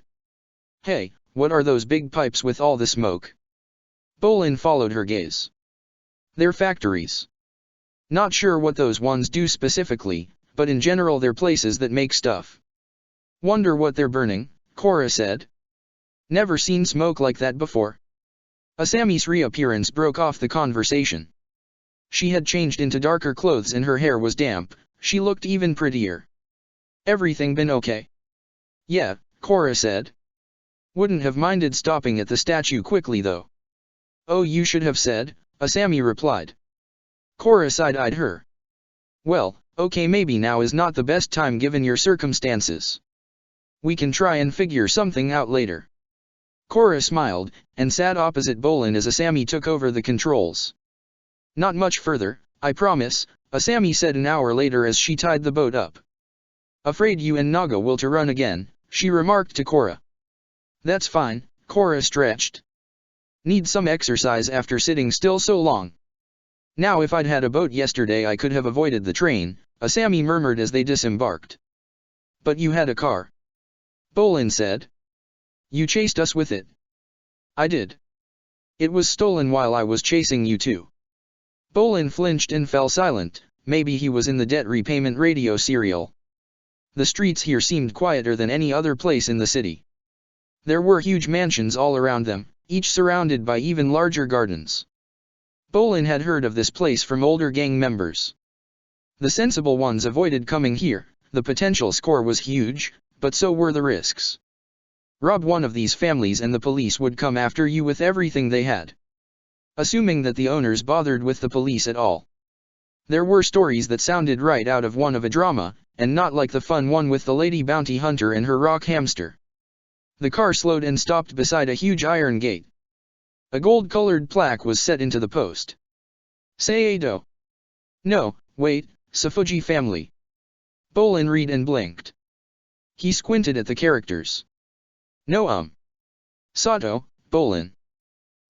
Hey, what are those big pipes with all the smoke? Bolin followed her gaze. They're factories. Not sure what those ones do specifically, but in general they're places that make stuff. Wonder what they're burning, Korra said. Never seen smoke like that before. Asami's reappearance broke off the conversation. She had changed into darker clothes and her hair was damp. She looked even prettier. Everything been okay? Yeah, Korra said. Wouldn't have minded stopping at the statue quickly though. Oh, you should have said, Asami replied. Korra side-eyed her. Well, okay, maybe now is not the best time given your circumstances. We can try and figure something out later. Korra smiled, and sat opposite Bolin as Asami took over the controls. Not much further, I promise, Asami said an hour later as she tied the boat up. Afraid you and Naga will to run again, she remarked to Korra. That's fine, Korra stretched. Need some exercise after sitting still so long. Now if I'd had a boat yesterday I could have avoided the train, Asami murmured as they disembarked. But you had a car. Bolin said. You chased us with it. I did. It was stolen while I was chasing you too. Bolin flinched and fell silent. Maybe he was in the debt repayment radio serial. The streets here seemed quieter than any other place in the city. There were huge mansions all around them, each surrounded by even larger gardens. Bolin had heard of this place from older gang members. The sensible ones avoided coming here. The potential score was huge, but so were the risks. Rob one of these families and the police would come after you with everything they had. Assuming that the owners bothered with the police at all. There were stories that sounded right out of one of a drama, and not like the fun one with the lady bounty hunter and her rock hamster. The car slowed and stopped beside a huge iron gate. A gold-colored plaque was set into the post. Saedo. No, wait, Safuji family. Bolin read and blinked. He squinted at the characters. No Sato, Bolin.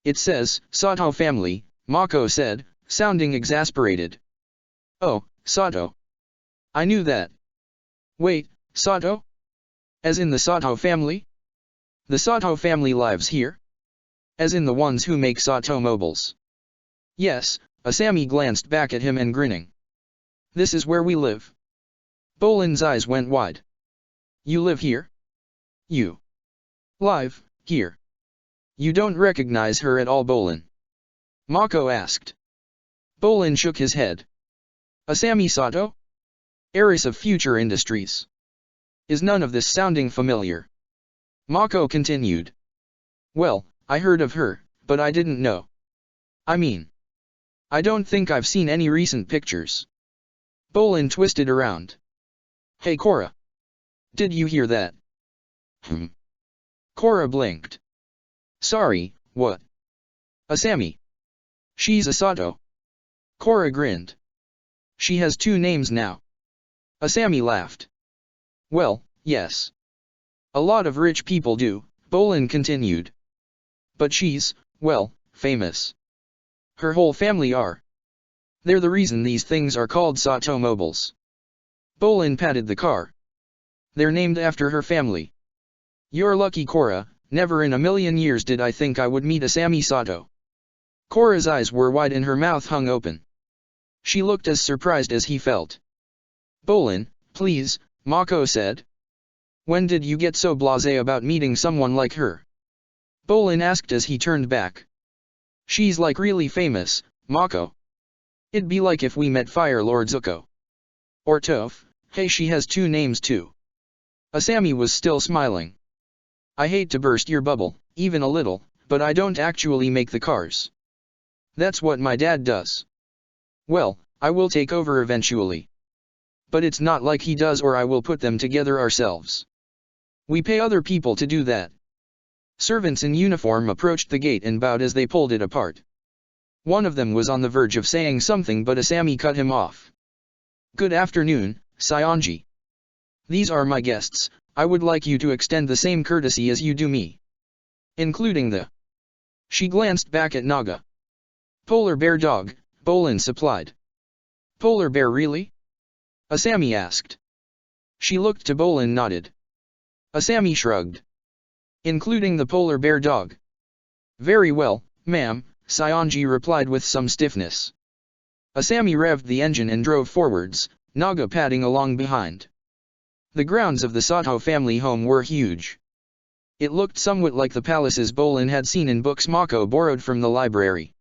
It says, Sato family, Mako said, sounding exasperated. Oh, Sato. I knew that. Wait, Sato? As in the Sato family? The Sato family lives here? As in the ones who make Sato mobiles? Yes, Asami glanced back at him and grinning. This is where we live. Bolin's eyes went wide. You live here? You live here? You don't recognize her at all, Bolin? Mako asked. Bolin shook his head. Asami Sato? Heiress of future industries. Is none of this sounding familiar? Mako continued. Well, I heard of her, but I didn't know. I mean, I don't think I've seen any recent pictures. Bolin twisted around. Hey Korra. Did you hear that? Korra blinked. Sorry, what? Asami. She's a Sato. Korra grinned. She has two names now. Asami laughed. Well, yes. A lot of rich people do, Bolin continued. But she's, well, famous. Her whole family are. They're the reason these things are called Sato mobiles. Bolin patted the car. They're named after her family. You're lucky, Korra. Never in a million years did I think I would meet Asami Sato. Korra's eyes were wide and her mouth hung open. She looked as surprised as he felt. Bolin, please, Mako said. When did you get so blasé about meeting someone like her? Bolin asked as he turned back. She's like really famous, Mako. It'd be like if we met Fire Lord Zuko. Or Toph. Hey, she has two names too. Asami was still smiling. I hate to burst your bubble, even a little, but I don't actually make the cars. That's what my dad does. Well, I will take over eventually. But it's not like he does, or I will put them together ourselves. We pay other people to do that. Servants in uniform approached the gate and bowed as they pulled it apart. One of them was on the verge of saying something, but Asami cut him off. Good afternoon, Saionji. These are my guests. I would like you to extend the same courtesy as you do me. Including the... She glanced back at Naga. Polar bear dog, Bolin supplied. Polar bear really? Asami asked. She looked to Bolin, nodded. Asami shrugged. Including the polar bear dog. Very well, ma'am, Saionji replied with some stiffness. Asami revved the engine and drove forwards, Naga padding along behind. The grounds of the Sato family home were huge. It looked somewhat like the palaces Bolin had seen in books Mako borrowed from the library.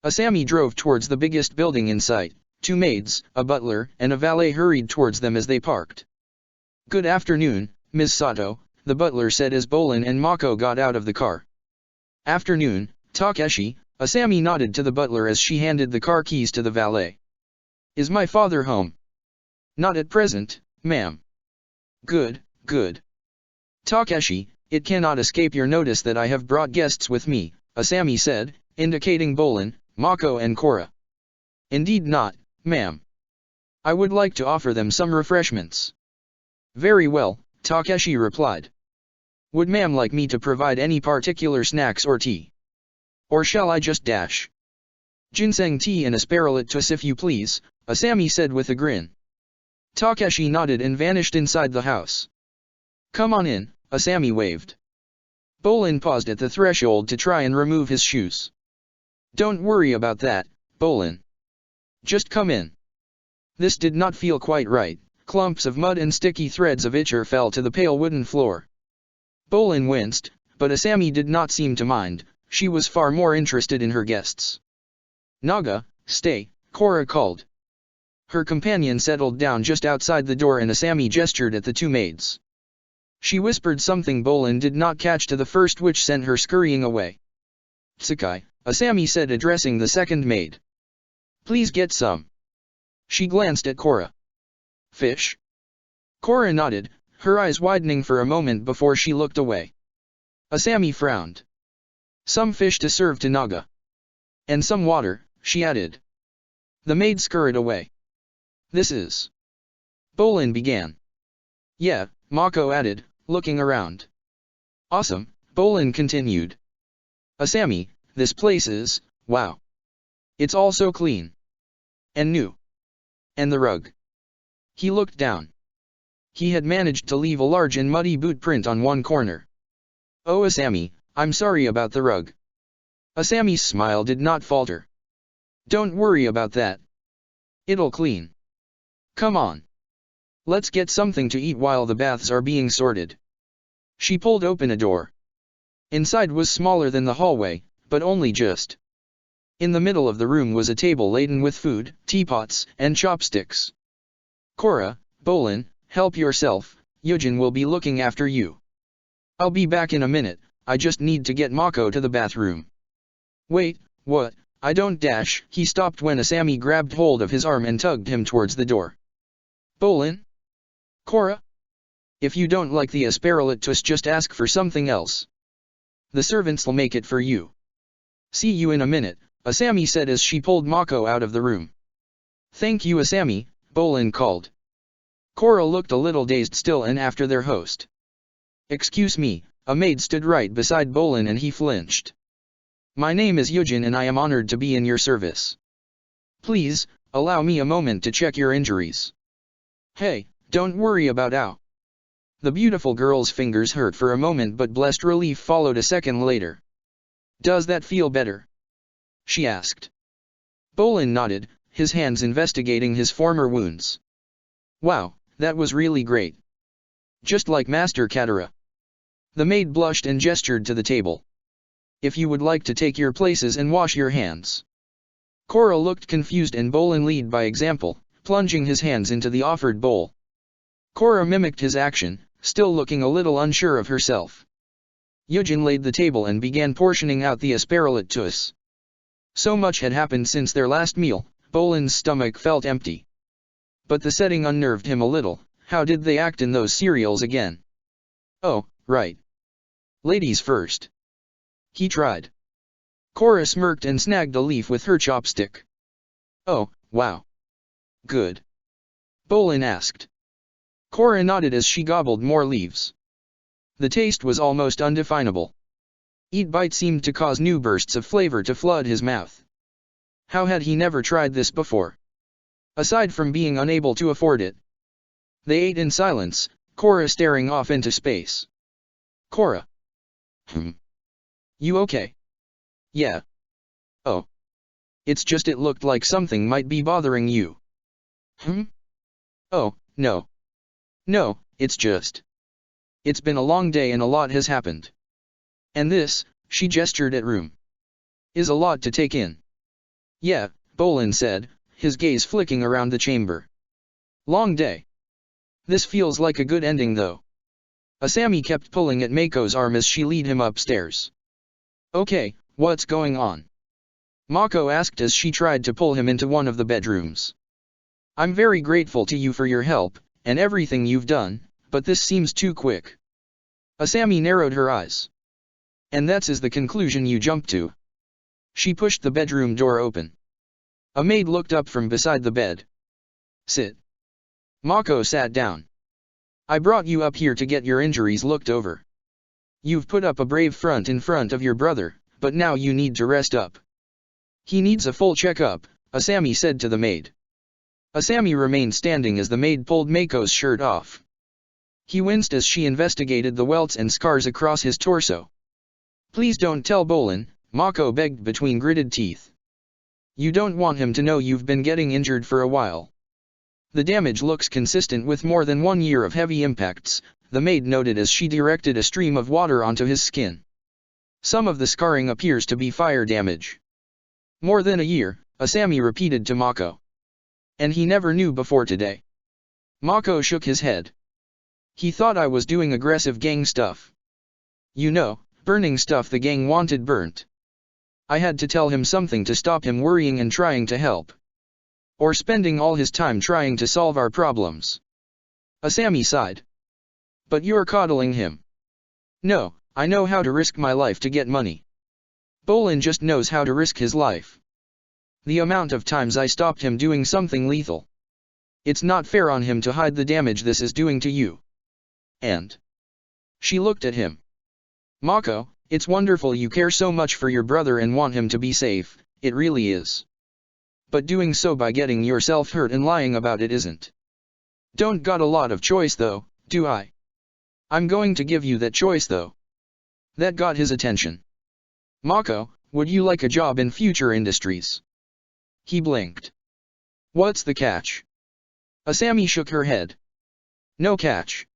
Asami drove towards the biggest building in sight. 2 maids, a butler, and a valet hurried towards them as they parked. "Good afternoon, Ms. Sato," the butler said as Bolin and Mako got out of the car. "Afternoon, Takeshi," Asami nodded to the butler as she handed the car keys to the valet. "Is my father home?" "Not at present, ma'am." "Good, good." "Takeshi, it cannot escape your notice that I have brought guests with me," Asami said, indicating Bolin, Mako and Korra. "Indeed not, ma'am. I would like to offer them some refreshments." "Very well," Takeshi replied. "Would ma'am like me to provide any particular snacks or tea? Or shall I just dash?" "Ginseng tea and asparagus if you please," Asami said with a grin. Takeshi nodded and vanished inside the house. "Come on in," Asami waved. Bolin paused at the threshold to try and remove his shoes. "Don't worry about that, Bolin. Just come in." This did not feel quite right. Clumps of mud and sticky threads of ichor fell to the pale wooden floor. Bolin winced, but Asami did not seem to mind. She was far more interested in her guests. "Naga, stay," Korra called. Her companion settled down just outside the door and Asami gestured at the 2 maids. She whispered something Bolin did not catch to the first, which sent her scurrying away. "Tsukai," Asami said, addressing the second maid. "Please get some." She glanced at Korra. "Fish?" Korra nodded, her eyes widening for a moment before she looked away. Asami frowned. "Some fish to serve to Naga. And some water," she added. The maid scurried away. "This is..." Bolin began. "Yeah," Mako added, looking around. "Awesome," Bolin continued. "Asami, this place is, wow. It's all so clean. And new. And the rug." He looked down. He had managed to leave a large and muddy boot print on one corner. "Oh Asami, I'm sorry about the rug." Asami's smile did not falter. "Don't worry about that. It'll clean. Come on. Let's get something to eat while the baths are being sorted." She pulled open a door. Inside was smaller than the hallway, but only just. In the middle of the room was a table laden with food, teapots, and chopsticks. "Korra, Bolin, help yourself, Yujin will be looking after you. I'll be back in a minute, I just need to get Mako to the bathroom." "Wait, what? I don't dash." He stopped when Asami grabbed hold of his arm and tugged him towards the door. "Bolin? Korra? If you don't like the asparagus, just ask for something else. The servants'll make it for you." "See you in a minute," Asami said as she pulled Mako out of the room. "Thank you Asami," Bolin called. Korra looked a little dazed still and after their host. "Excuse me," a maid stood right beside Bolin and he flinched. "My name is Yujin and I am honored to be in your service. Please, allow me a moment to check your injuries." "Hey, don't worry about ow." The beautiful girl's fingers hurt for a moment but blessed relief followed a second later. "Does that feel better?" she asked. Bolin nodded, his hands investigating his former wounds. "Wow, that was really great. Just like Master Katara." The maid blushed and gestured to the table. "If you would like to take your places and wash your hands." Korra looked confused and Bolin led by example, plunging his hands into the offered bowl. Korra mimicked his action, still looking a little unsure of herself. Yujin laid the table and began portioning out the asparagus. So much had happened since their last meal, Bolin's stomach felt empty. But the setting unnerved him a little. How did they act in those cereals again? "Oh, right. Ladies first." He tried. Korra smirked and snagged a leaf with her chopstick. "Oh, wow. Good?" Bolin asked. Korra nodded as she gobbled more leaves. The taste was almost undefinable. Each bite seemed to cause new bursts of flavor to flood his mouth. How had he never tried this before? Aside from being unable to afford it. They ate in silence, Korra staring off into space. "Korra. You okay?" "Yeah. Oh. It's just it looked like something might be bothering you. Oh, no. No, it's just. It's been a long day and a lot has happened. And this, she gestured at room, is a lot to take in. Yeah, Bolin said, his gaze flicking around the chamber. Long day. This feels like a good ending though. Asami kept pulling at Mako's arm as she led him upstairs. Okay, what's going on? Mako asked as she tried to pull him into one of the bedrooms. I'm very grateful to you for your help, and everything you've done, but this seems too quick. Asami narrowed her eyes. And that's the conclusion you jumped to. She pushed the bedroom door open. A maid looked up from beside the bed. Sit. Mako sat down. I brought you up here to get your injuries looked over. You've put up a brave front in front of your brother, but now you need to rest up. He needs a full checkup, Asami said to the maid. Asami remained standing as the maid pulled Mako's shirt off. He winced as she investigated the welts and scars across his torso. Please don't tell Bolin, Mako begged between gritted teeth. You don't want him to know you've been getting injured for a while. The damage looks consistent with more than 1 year of heavy impacts, the maid noted as she directed a stream of water onto his skin. Some of the scarring appears to be fire damage. More than a year, Asami repeated to Mako. And he never knew before today. Mako shook his head. He thought I was doing aggressive gang stuff. You know, burning stuff the gang wanted burnt. I had to tell him something to stop him worrying and trying to help. Or spending all his time trying to solve our problems. Asami sighed. But you're coddling him. No, I know how to risk my life to get money. Bolin just knows how to risk his life. The amount of times I stopped him doing something lethal. It's not fair on him to hide the damage this is doing to you. And she looked at him. Mako, it's wonderful you care so much for your brother and want him to be safe, it really is. But doing so by getting yourself hurt and lying about it isn't. Don't got a lot of choice though, do I? I'm going to give you that choice though. That got his attention. Mako, would you like a job in future industries? He blinked. What's the catch? Asami shook her head. No catch.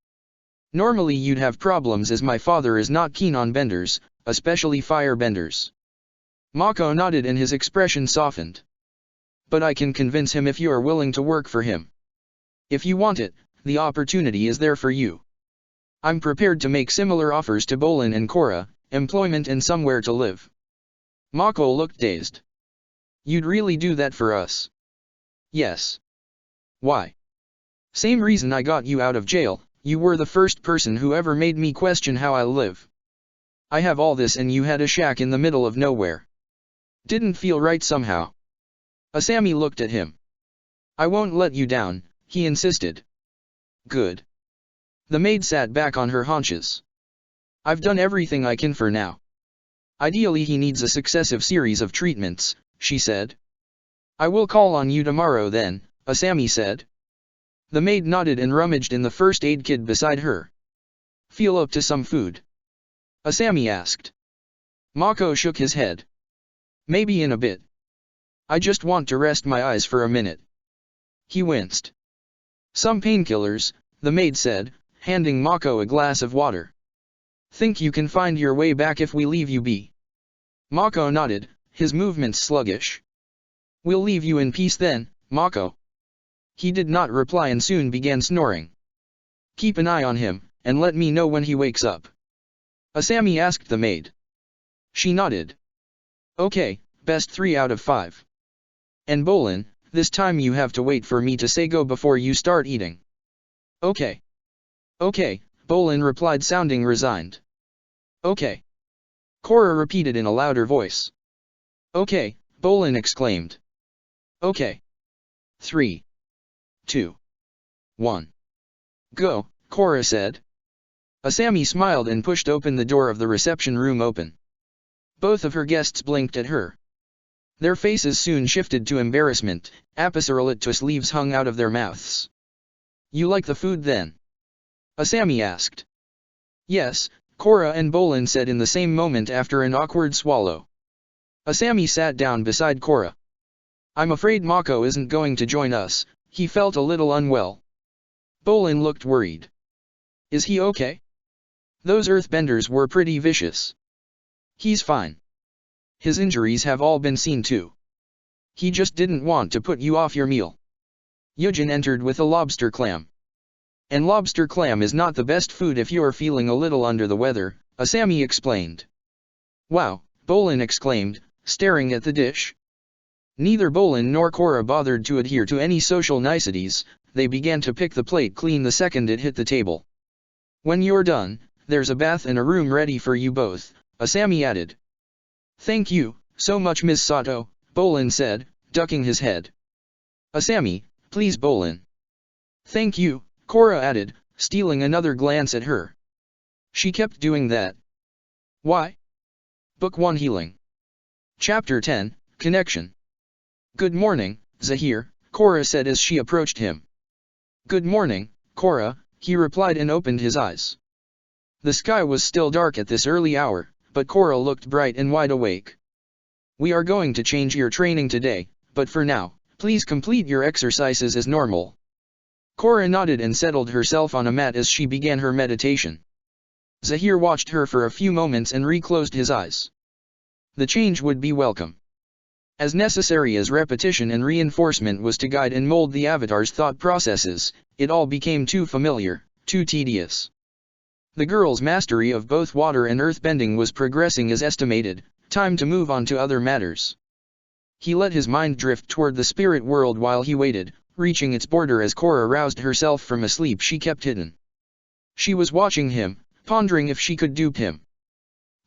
Normally you'd have problems as my father is not keen on benders, especially fire benders. Mako nodded and his expression softened. But I can convince him if you are willing to work for him. If you want it, the opportunity is there for you. I'm prepared to make similar offers to Bolin and Korra, employment and somewhere to live. Mako looked dazed. You'd really do that for us? Yes. Why? Same reason I got you out of jail, you were the first person who ever made me question how I live. I have all this and you had a shack in the middle of nowhere. Didn't feel right somehow. Asami looked at him. I won't let you down, he insisted. Good. The maid sat back on her haunches. I've done everything I can for now. Ideally he needs a successive series of treatments, she said. I will call on you tomorrow then, Asami said. The maid nodded and rummaged in the first aid kit beside her. Feel up to some food? Asami asked. Mako shook his head. Maybe in a bit. I just want to rest my eyes for a minute. He winced. Some painkillers, the maid said, handing Mako a glass of water. Think you can find your way back if we leave you be? Mako nodded, his movements sluggish. We'll leave you in peace then, Mako. He did not reply and soon began snoring. Keep an eye on him, and let me know when he wakes up. Asami asked the maid. She nodded. Okay, best 3 out of 5. And Bolin, this time you have to wait for me to say go before you start eating. Okay. Okay, Bolin replied sounding resigned. Okay. Korra repeated in a louder voice. Okay, Bolin exclaimed. Okay. 3. 2. 1. Go, Korra said. Asami smiled and pushed open the door of the reception room open. Both of her guests blinked at her. Their faces soon shifted to embarrassment, apicirolatus leaves hung out of their mouths. You like the food then? Asami asked. Yes, Korra and Bolin said in the same moment after an awkward swallow. Asami sat down beside Korra. I'm afraid Mako isn't going to join us, he felt a little unwell. Bolin looked worried. Is he okay? Those earthbenders were pretty vicious. He's fine. His injuries have all been seen too. He just didn't want to put you off your meal. Yujin entered with a lobster clam. And lobster clam is not the best food if you're feeling a little under the weather, Asami explained. Wow, Bolin exclaimed, staring at the dish. Neither Bolin nor Korra bothered to adhere to any social niceties, they began to pick the plate clean the second it hit the table. When you're done, there's a bath and a room ready for you both, Asami added. Thank you, so much Ms. Sato, Bolin said, ducking his head. Asami, please Bolin. Thank you, Korra added, stealing another glance at her. She kept doing that. Why? Book 1 Healing. Chapter 10, Connection. Good morning, Zahir, Korra said as she approached him. Good morning, Korra, he replied and opened his eyes. The sky was still dark at this early hour, but Korra looked bright and wide awake. We are going to change your training today, but for now, please complete your exercises as normal. Korra nodded and settled herself on a mat as she began her meditation. Zahir watched her for a few moments and reclosed his eyes. The change would be welcome. As necessary as repetition and reinforcement was to guide and mold the avatar's thought processes, it all became too familiar, too tedious. The girl's mastery of both water and earthbending was progressing as estimated, time to move on to other matters. He let his mind drift toward the spirit world while he waited, reaching its border as Korra roused herself from a sleep she kept hidden. She was watching him, pondering if she could dupe him.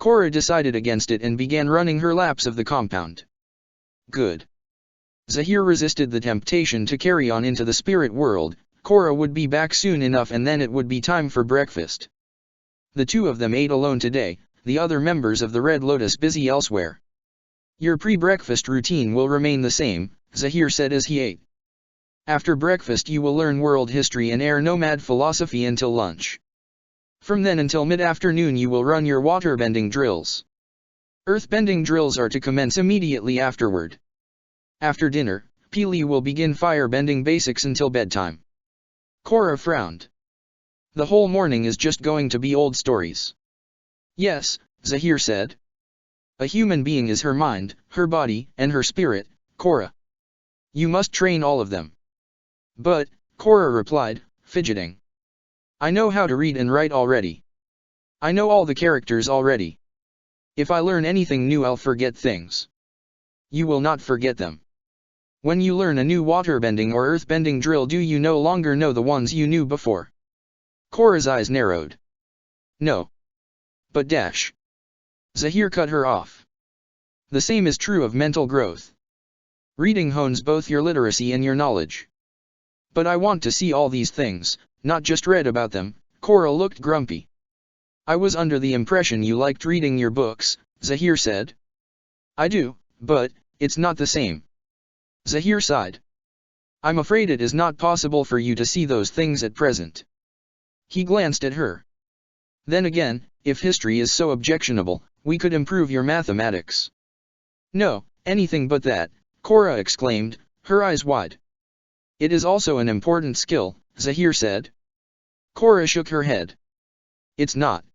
Korra decided against it and began running her laps of the compound. Good. Zahir resisted the temptation to carry on into the spirit world. Korra would be back soon enough and then it would be time for breakfast. The two of them ate alone today, the other members of the Red Lotus busy elsewhere. Your pre-breakfast routine will remain the same, Zahir said as he ate. After breakfast you will learn world history and air nomad philosophy until lunch. From then until mid-afternoon you will run your waterbending drills. Earthbending drills are to commence immediately afterward. After dinner, Peely will begin firebending basics until bedtime. Korra frowned. The whole morning is just going to be old stories. Yes, Zahir said. A human being is her mind, her body, and her spirit, Korra. You must train all of them. But, Korra replied, fidgeting. I know how to read and write already. I know all the characters already. If I learn anything new I'll forget things. You will not forget them. When you learn a new waterbending or earthbending drill do you no longer know the ones you knew before? Korra's eyes narrowed. No. But dash. Zahir cut her off. The same is true of mental growth. Reading hones both your literacy and your knowledge. But I want to see all these things, not just read about them. Korra looked grumpy. I was under the impression you liked reading your books, Zahir said. I do, but it's not the same. Zahir sighed. I'm afraid it is not possible for you to see those things at present. He glanced at her. Then again, if history is so objectionable, we could improve your mathematics. No, anything but that, Korra exclaimed, her eyes wide. It is also an important skill, Zahir said. Korra shook her head. It's not.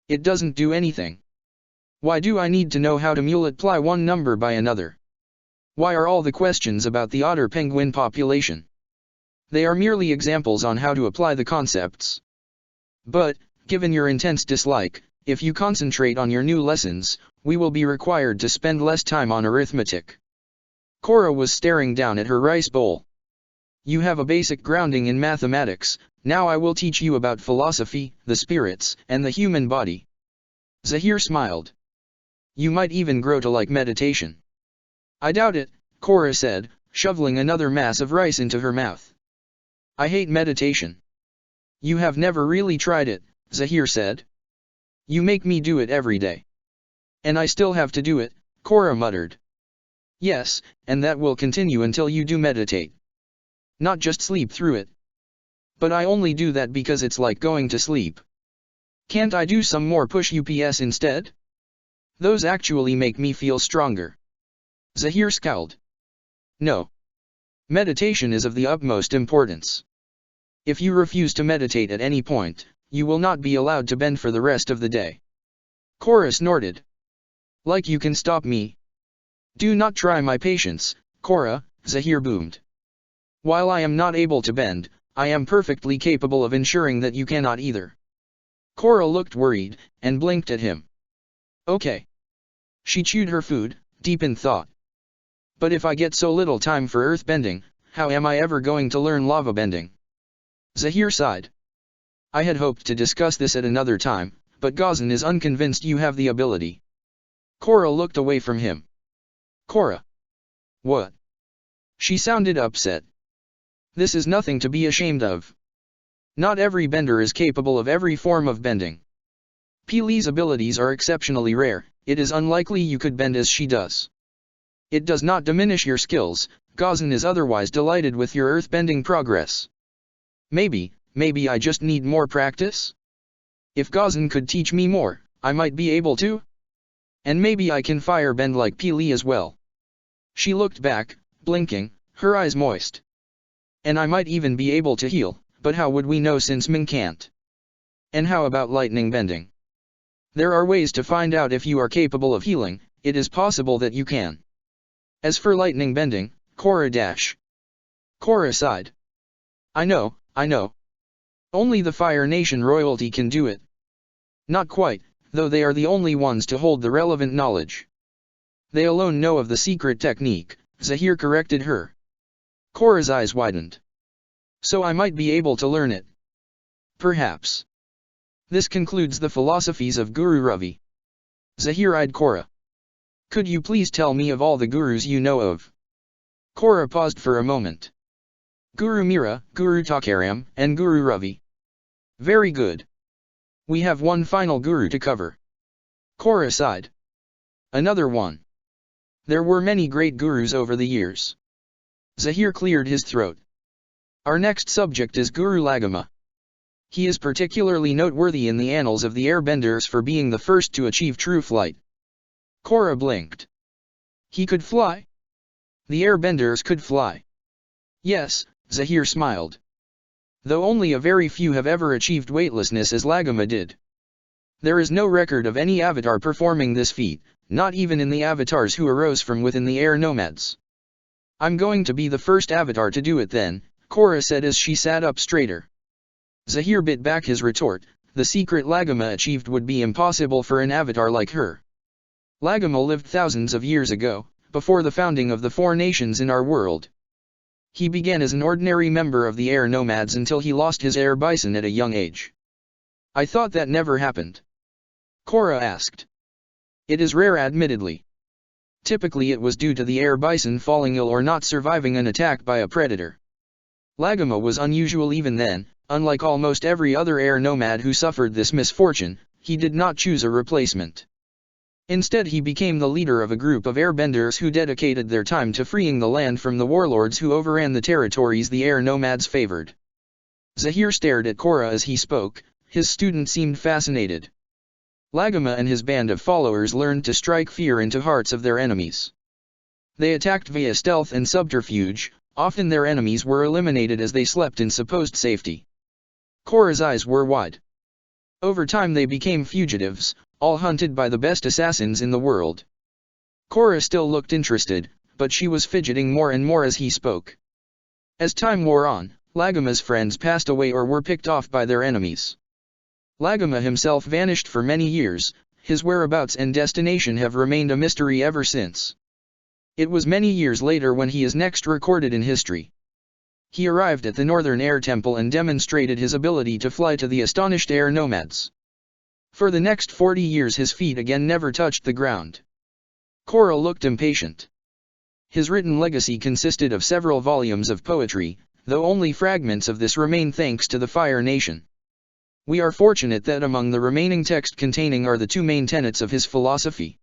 It doesn't do anything. Why do I need to know how to multiply one number by another? Why are all the questions about the otter penguin population? They are merely examples on how to apply the concepts. But, given your intense dislike, if you concentrate on your new lessons, we will be required to spend less time on arithmetic. Korra was staring down at her rice bowl. You have a basic grounding in mathematics, now I will teach you about philosophy, the spirits, and the human body. Zahir smiled. You might even grow to like meditation. I doubt it, Korra said, shoveling another mass of rice into her mouth. I hate meditation. You have never really tried it, Zahir said. You make me do it every day. And I still have to do it, Korra muttered. Yes, and that will continue until you do meditate. Not just sleep through it. But I only do that because it's like going to sleep. Can't I do some more push-ups instead? Those actually make me feel stronger. Zahir scowled. No. Meditation is of the utmost importance. If you refuse to meditate at any point, you will not be allowed to bend for the rest of the day. Korra snorted. Like you can stop me? Do not try my patience, Korra, Zahir boomed. While I am not able to bend, I am perfectly capable of ensuring that you cannot either. Korra looked worried, and blinked at him. Okay. She chewed her food, deep in thought. But if I get so little time for earth bending, how am I ever going to learn lava bending? Zahir sighed. I had hoped to discuss this at another time, but Gazan is unconvinced you have the ability. Korra looked away from him. Korra. What? She sounded upset. This is nothing to be ashamed of. Not every bender is capable of every form of bending. Peely's abilities are exceptionally rare, it is unlikely you could bend as she does. It does not diminish your skills, Gazan is otherwise delighted with your earthbending progress. Maybe I just need more practice? If Gazan could teach me more, I might be able to? And maybe I can firebend like Peely as well. She looked back, blinking, her eyes moist. And I might even be able to heal, but how would we know since Ming can't? And how about lightning bending? There are ways to find out if you are capable of healing, it is possible that you can. As for lightning bending, Korra sighed. I know. Only the Fire Nation royalty can do it. Not quite, though they are the only ones to hold the relevant knowledge. They alone know of the secret technique, Zahir corrected her. Korra's eyes widened. So I might be able to learn it. Perhaps. This concludes the philosophies of Guru Ravi. Zahir eyed Korra. Could you please tell me of all the gurus you know of? Korra paused for a moment. Guru Mira, Guru Takaram, and Guru Ravi. Very good. We have one final guru to cover. Korra sighed. Another one. There were many great gurus over the years. Zahir cleared his throat. Our next subject is Guru Lagama. He is particularly noteworthy in the annals of the airbenders for being the first to achieve true flight. Korra blinked. He could fly? The airbenders could fly. Yes, Zahir smiled. Though only a very few have ever achieved weightlessness as Lagama did. There is no record of any avatar performing this feat, not even in the avatars who arose from within the air nomads. I'm going to be the first avatar to do it then, Korra said as she sat up straighter. Zahir bit back his retort, the secret Lagama achieved would be impossible for an avatar like her. Lagama lived thousands of years ago, before the founding of the 4 nations in our world. He began as an ordinary member of the air nomads until he lost his air bison at a young age. I thought that never happened. Korra asked. It is rare admittedly. Typically it was due to the air bison falling ill or not surviving an attack by a predator. Lagama was unusual even then, unlike almost every other air nomad who suffered this misfortune, he did not choose a replacement. Instead he became the leader of a group of airbenders who dedicated their time to freeing the land from the warlords who overran the territories the air nomads favored. Zahir stared at Korra as he spoke, his student seemed fascinated. Lagama and his band of followers learned to strike fear into hearts of their enemies. They attacked via stealth and subterfuge, often their enemies were eliminated as they slept in supposed safety. Korra's eyes were wide. Over time they became fugitives, all hunted by the best assassins in the world. Korra still looked interested, but she was fidgeting more and more as he spoke. As time wore on, Lagama's friends passed away or were picked off by their enemies. Lagama himself vanished for many years, his whereabouts and destination have remained a mystery ever since. It was many years later when he is next recorded in history. He arrived at the Northern Air Temple and demonstrated his ability to fly to the astonished air nomads. For the next 40 years his feet again never touched the ground. Korra looked impatient. His written legacy consisted of several volumes of poetry, though only fragments of this remain thanks to the Fire Nation. We are fortunate that among the remaining text containing are the 2 main tenets of his philosophy.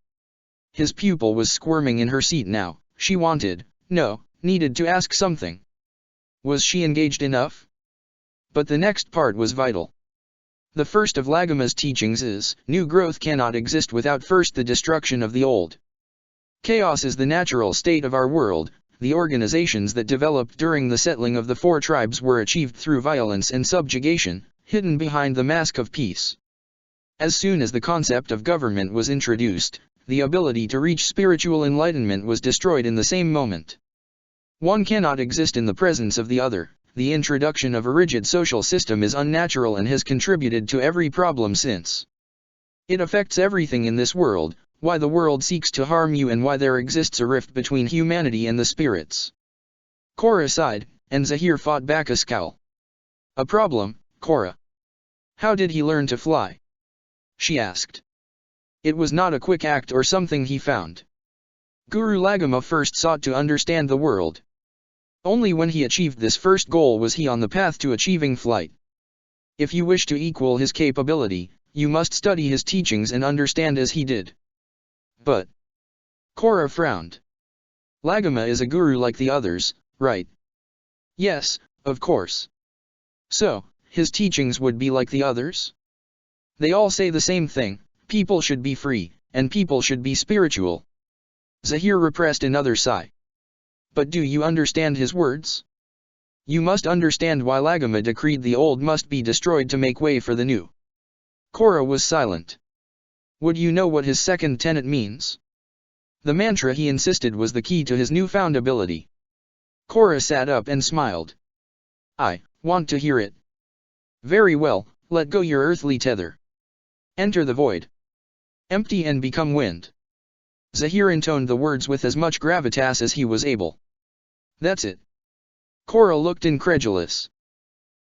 His pupil was squirming in her seat now, she needed to ask something. Was she engaged enough? But the next part was vital. The first of Lagama's teachings is, new growth cannot exist without first the destruction of the old. Chaos is the natural state of our world. The organizations that developed during the settling of the four tribes were achieved through violence and subjugation, hidden behind the mask of peace. As soon as the concept of government was introduced, the ability to reach spiritual enlightenment was destroyed in the same moment. One cannot exist in the presence of the other. The introduction of a rigid social system is unnatural and has contributed to every problem since. It affects everything in this world, why the world seeks to harm you and why there exists a rift between humanity and the spirits. Korra sighed, and Zahir fought back a scowl. A problem, Korra. How did he learn to fly? She asked. It was not a quick act or something he found. Guru Lagama first sought to understand the world. Only when he achieved this first goal was he on the path to achieving flight. If you wish to equal his capability, you must study his teachings and understand as he did. But Korra frowned. Lagama is a guru like the others, right? Yes, of course. So, his teachings would be like the others? They all say the same thing, people should be free, and people should be spiritual. Zahir repressed another sigh. But do you understand his words? You must understand why Lagama decreed the old must be destroyed to make way for the new. Korra was silent. Would you know what his second tenet means? The mantra he insisted was the key to his newfound ability. Korra sat up and smiled. I want to hear it. Very well, let go your earthly tether. Enter the void. Empty and become wind. Zahir intoned the words with as much gravitas as he was able. That's it. Korra looked incredulous.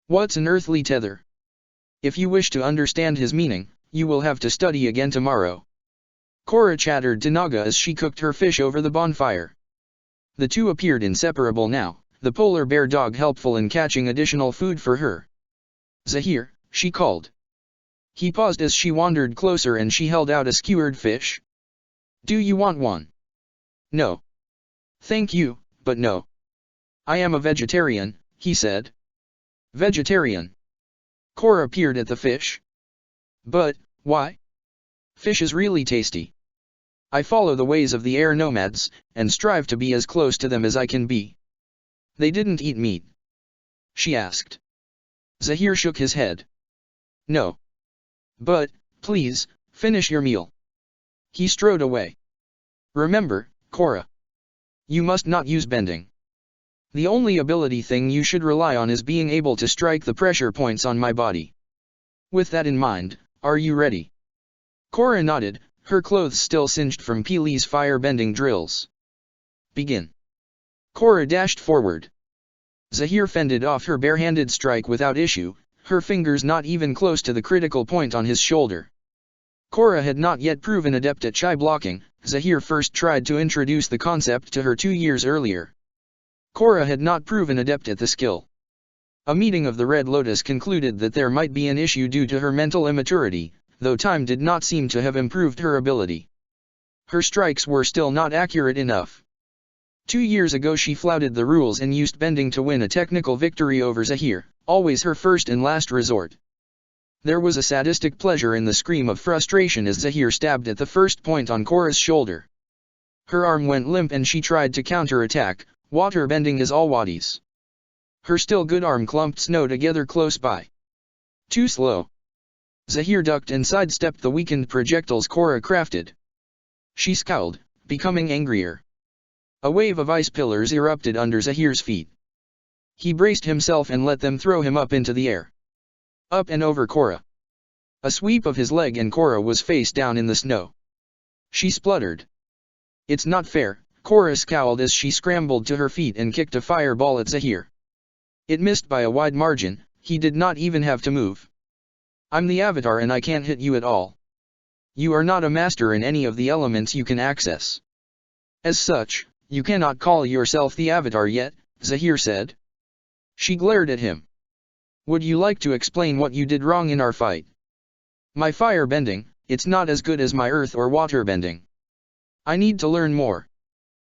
What's an earthly tether? If you wish to understand his meaning, you will have to study again tomorrow. Korra chattered to Naga as she cooked her fish over the bonfire. The two appeared inseparable now, the polar bear dog helpful in catching additional food for her. Zahir, she called. He paused as she wandered closer and she held out a skewered fish. Do you want one? No. Thank you, but no. I am a vegetarian, he said. Vegetarian. Korra peered at the fish. But, why? Fish is really tasty. I follow the ways of the air nomads, and strive to be as close to them as I can be. They didn't eat meat? She asked. Zahir shook his head. No. But, please, finish your meal. He strode away. Remember, Korra. You must not use bending. The only ability thing you should rely on is being able to strike the pressure points on my body. With that in mind, are you ready? Korra nodded, her clothes still singed from Peely's fire-bending drills. Begin. Korra dashed forward. Zahir fended off her bare-handed strike without issue, her fingers not even close to the critical point on his shoulder. Korra had not yet proven adept at chai blocking. Zahir first tried to introduce the concept to her 2 years earlier. Korra had not proven adept at the skill. A meeting of the Red Lotus concluded that there might be an issue due to her mental immaturity, though time did not seem to have improved her ability. Her strikes were still not accurate enough. 2 years ago she flouted the rules and used bending to win a technical victory over Zahir, always her first and last resort. There was a sadistic pleasure in the scream of frustration as Zahir stabbed at the first point on Korra's shoulder. Her arm went limp and she tried to counter-attack, water bending as always. Her still good arm clumped snow together close by. Too slow. Zahir ducked and sidestepped the weakened projectiles Korra crafted. She scowled, becoming angrier. A wave of ice pillars erupted under Zahir's feet. He braced himself and let them throw him up into the air. Up and over Korra. A sweep of his leg and Korra was face down in the snow. She spluttered. It's not fair, Korra scowled as she scrambled to her feet and kicked a fireball at Zahir. It missed by a wide margin, he did not even have to move. I'm the Avatar and I can't hit you at all. You are not a master in any of the elements you can access. As such, you cannot call yourself the Avatar yet, Zahir said. She glared at him. Would you like to explain what you did wrong in our fight? My fire bending, it's not as good as my earth or water bending. I need to learn more.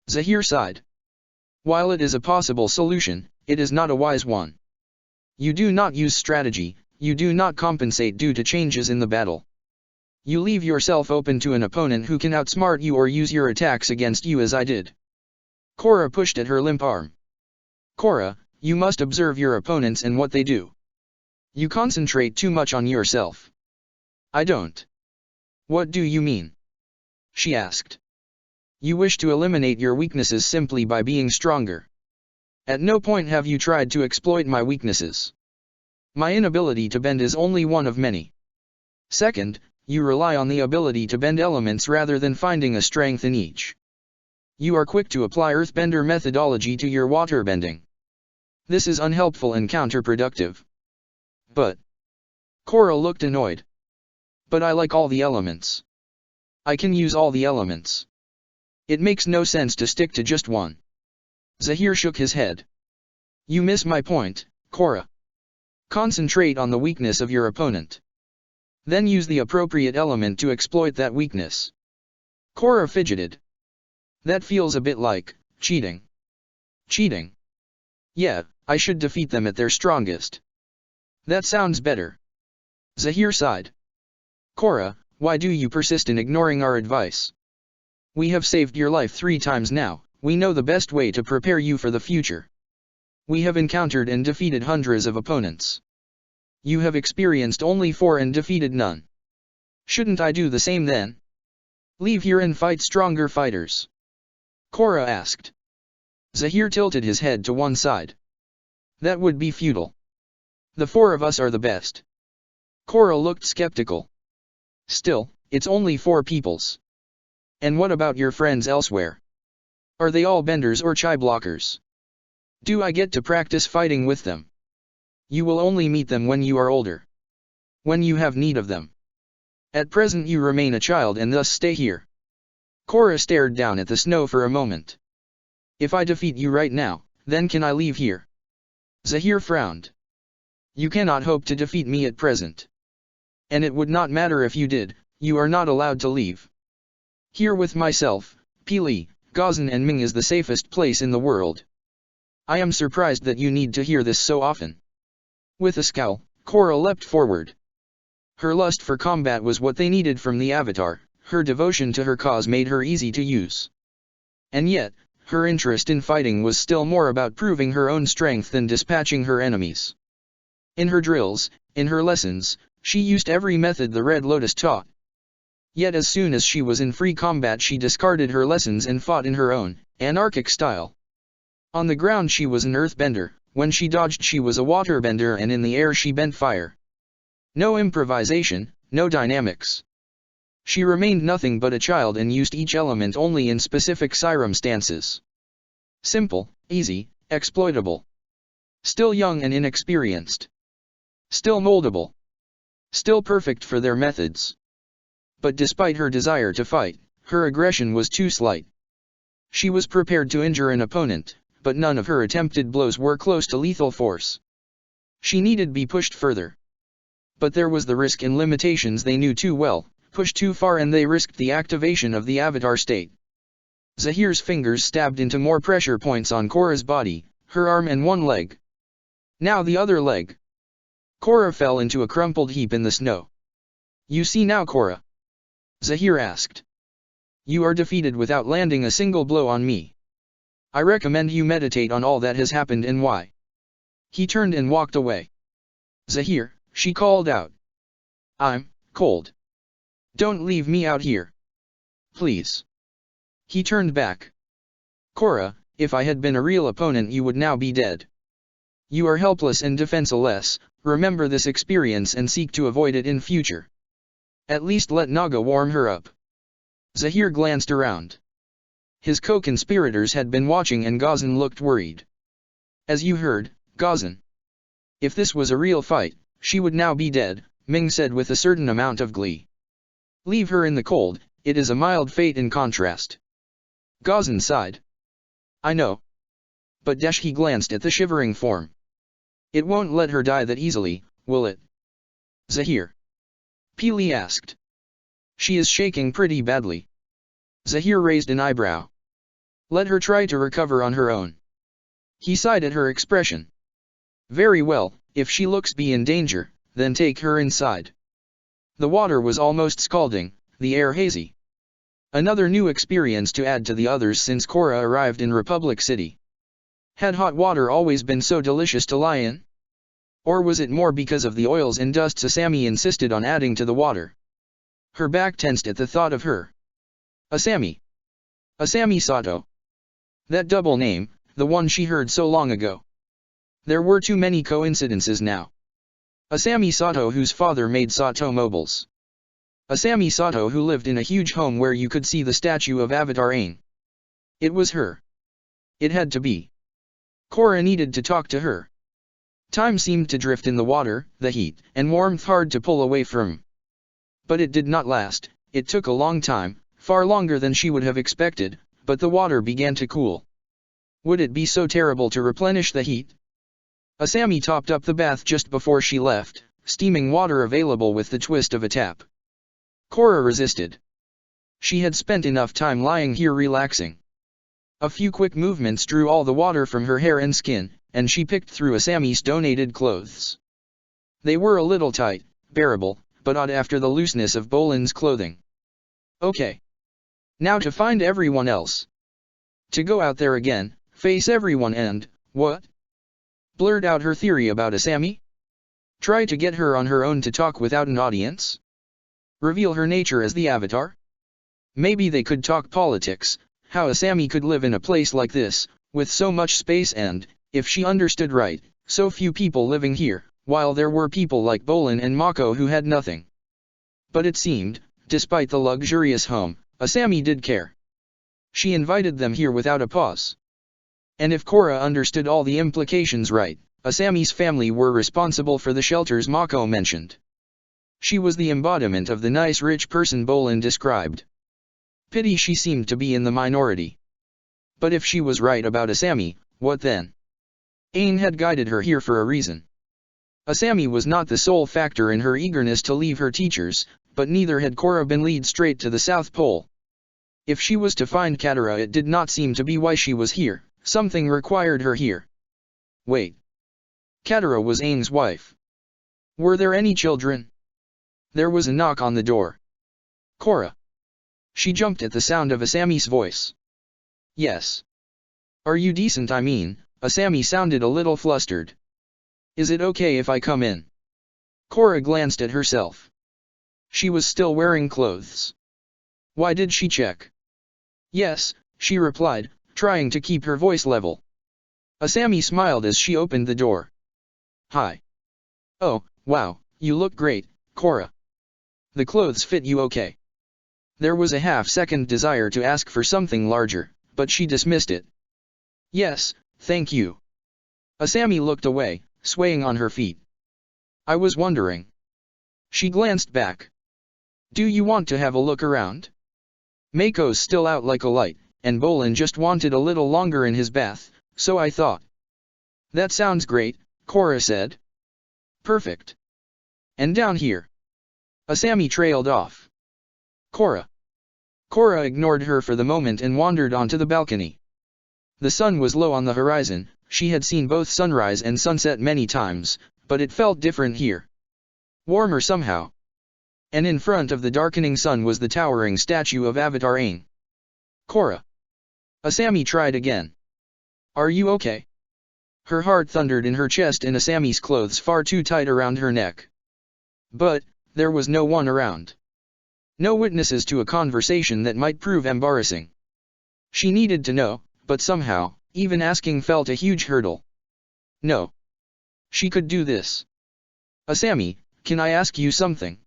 Zahir sighed. While it is a possible solution, it is not a wise one. You do not use strategy, You do not compensate due to changes in the battle. You leave yourself open to an opponent who can outsmart you or use your attacks against you as I did. Korra pushed at her limp arm. Korra, you must observe your opponents and what they do. You concentrate too much on yourself. I don't. What do you mean? She asked. You wish to eliminate your weaknesses simply by being stronger. At no point have you tried to exploit my weaknesses. My inability to bend is only one of many. Second, you rely on the ability to bend elements rather than finding a strength in each. You are quick to apply earthbender methodology to your waterbending. This is unhelpful and counterproductive. But Korra looked annoyed. But I like all the elements. I can use all the elements. It makes no sense to stick to just one. Zahir shook his head. You miss my point, Korra. Concentrate on the weakness of your opponent. Then use the appropriate element to exploit that weakness. Korra fidgeted. That feels a bit like cheating. Cheating? Yeah, I should defeat them at their strongest. That sounds better. Zahir sighed. Korra, why do you persist in ignoring our advice? We have saved your life 3 times now, we know the best way to prepare you for the future. We have encountered and defeated hundreds of opponents. You have experienced only 4 and defeated none. Shouldn't I do the same then? Leave here and fight stronger fighters. Korra asked. Zahir tilted his head to one side. That would be futile. The 4 of us are the best. Korra looked skeptical. Still, it's only 4 peoples. And what about your friends elsewhere? Are they all benders or chi blockers? Do I get to practice fighting with them? You will only meet them when you are older. When you have need of them. At present you remain a child and thus stay here. Korra stared down at the snow for a moment. If I defeat you right now, then can I leave here? Zahir frowned. You cannot hope to defeat me at present. And it would not matter if you did, you are not allowed to leave. Here with myself, Pili, Gazan and Ming is the safest place in the world. I am surprised that you need to hear this so often. With a scowl, Korra leapt forward. Her lust for combat was what they needed from the Avatar, her devotion to her cause made her easy to use. And yet, her interest in fighting was still more about proving her own strength than dispatching her enemies. In her drills, in her lessons, she used every method the Red Lotus taught. Yet as soon as she was in free combat she discarded her lessons and fought in her own, anarchic style. On the ground she was an earthbender, when she dodged she was a waterbender and in the air she bent fire. No improvisation, no dynamics. She remained nothing but a child and used each element only in specific circumstances. Simple, easy, exploitable. Still young and inexperienced. Still moldable. Still perfect for their methods. But despite her desire to fight, her aggression was too slight. She was prepared to injure an opponent, but none of her attempted blows were close to lethal force. She needed be pushed further. But there was the risk and limitations they knew too well, pushed too far and they risked the activation of the Avatar state. Zahir's fingers stabbed into more pressure points on Korra's body, her arm and one leg. Now the other leg. Korra fell into a crumpled heap in the snow. You see now, Korra? Zahir asked. You are defeated without landing a single blow on me. I recommend you meditate on all that has happened and why. He turned and walked away. Zahir, she called out. I'm cold. Don't leave me out here. Please. He turned back. Korra, if I had been a real opponent you would now be dead. You are helpless and defenseless, remember this experience and seek to avoid it in future. At least let Naga warm her up. Zahir glanced around. His co-conspirators had been watching and Gazan looked worried. As you heard, Gazan. If this was a real fight, she would now be dead, Ming said with a certain amount of glee. Leave her in the cold, it is a mild fate in contrast. Gazan sighed. I know. But he glanced at the shivering form. It won't let her die that easily, will it? Zahir. Pili asked. She is shaking pretty badly. Zahir raised an eyebrow. Let her try to recover on her own. He sighed at her expression. Very well, if she looks be in danger, then take her inside. The water was almost scalding, the air hazy. Another new experience to add to the others since Korra arrived in Republic City. Had hot water always been so delicious to lie in? Or was it more because of the oils and dusts Asami insisted on adding to the water? Her back tensed at the thought of her. Asami. Asami Sato. That double name, the one she heard so long ago. There were too many coincidences now. Asami Sato, whose father made Sato mobiles. Asami Sato, who lived in a huge home where you could see the statue of Avatar Aang. It was her. It had to be. Korra needed to talk to her. Time seemed to drift in the water, the heat and warmth hard to pull away from. But it did not last. It took a long time, far longer than she would have expected, but the water began to cool. Would it be so terrible to replenish the heat? Asami topped up the bath just before she left, steaming water available with the twist of a tap. Korra resisted. She had spent enough time lying here relaxing. A few quick movements drew all the water from her hair and skin, and she picked through Asami's donated clothes. They were a little tight, bearable, but odd after the looseness of Bolin's clothing. Okay. Now to find everyone else. To go out there again, face everyone and, what? Blurt out her theory about Asami? Try to get her on her own to talk without an audience? Reveal her nature as the Avatar? Maybe they could talk politics, how Asami could live in a place like this, with so much space and, if she understood right, so few people living here, while there were people like Bolin and Mako who had nothing. But it seemed, despite the luxurious home, Asami did care. She invited them here without a pause. And if Korra understood all the implications right, Asami's family were responsible for the shelters Mako mentioned. She was the embodiment of the nice rich person Bolin described. Pity she seemed to be in the minority. But if she was right about Asami, what then? Aang had guided her here for a reason. Asami was not the sole factor in her eagerness to leave her teachers, but neither had Korra been led straight to the South Pole. If she was to find Katara, it did not seem to be why she was here, something required her here. Wait. Katara was Aang's wife. Were there any children? There was a knock on the door. Korra. She jumped at the sound of Asami's voice. Yes. Are you decent, I mean? Asami sounded a little flustered. Is it okay if I come in? Korra glanced at herself. She was still wearing clothes. Why did she check? Yes, she replied, trying to keep her voice level. Asami smiled as she opened the door. Hi. Oh, wow, you look great, Korra. The clothes fit you okay. There was a half-second desire to ask for something larger, but she dismissed it. Yes, thank you. Asami looked away, swaying on her feet. I was wondering. She glanced back. Do you want to have a look around? Mako's still out like a light, and Bolin just wanted a little longer in his bath, so I thought. That sounds great, Korra said. Perfect. And down here. Asami trailed off. Korra. Korra ignored her for the moment and wandered onto the balcony. The sun was low on the horizon. She had seen both sunrise and sunset many times, but it felt different here. Warmer somehow. And in front of the darkening sun was the towering statue of Avatar Aang. Korra. Asami tried again. Are you okay? Her heart thundered in her chest and Asami's clothes far too tight around her neck. But, there was no one around. No witnesses to a conversation that might prove embarrassing. She needed to know, but somehow, even asking felt a huge hurdle. No. She could do this. Asami, can I ask you something?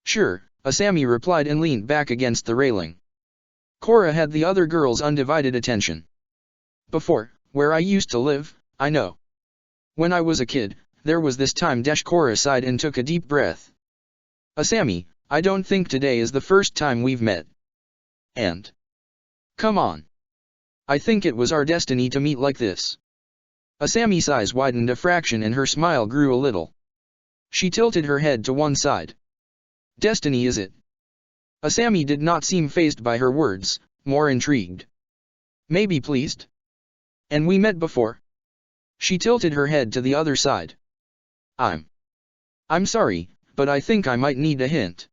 Sure, Asami replied and leaned back against the railing. Korra had the other girl's undivided attention. Before, where I used to live, I know. When I was a kid, there was this time. Korra sighed and took a deep breath. Asami, I don't think today is the first time we've met. And? Come on. I think it was our destiny to meet like this. Asami's eyes widened a fraction and her smile grew a little. She tilted her head to one side. Destiny is it? Asami did not seem fazed by her words, more intrigued. Maybe pleased? And we met before? She tilted her head to the other side. I'm I'm sorry, but I think I might need a hint.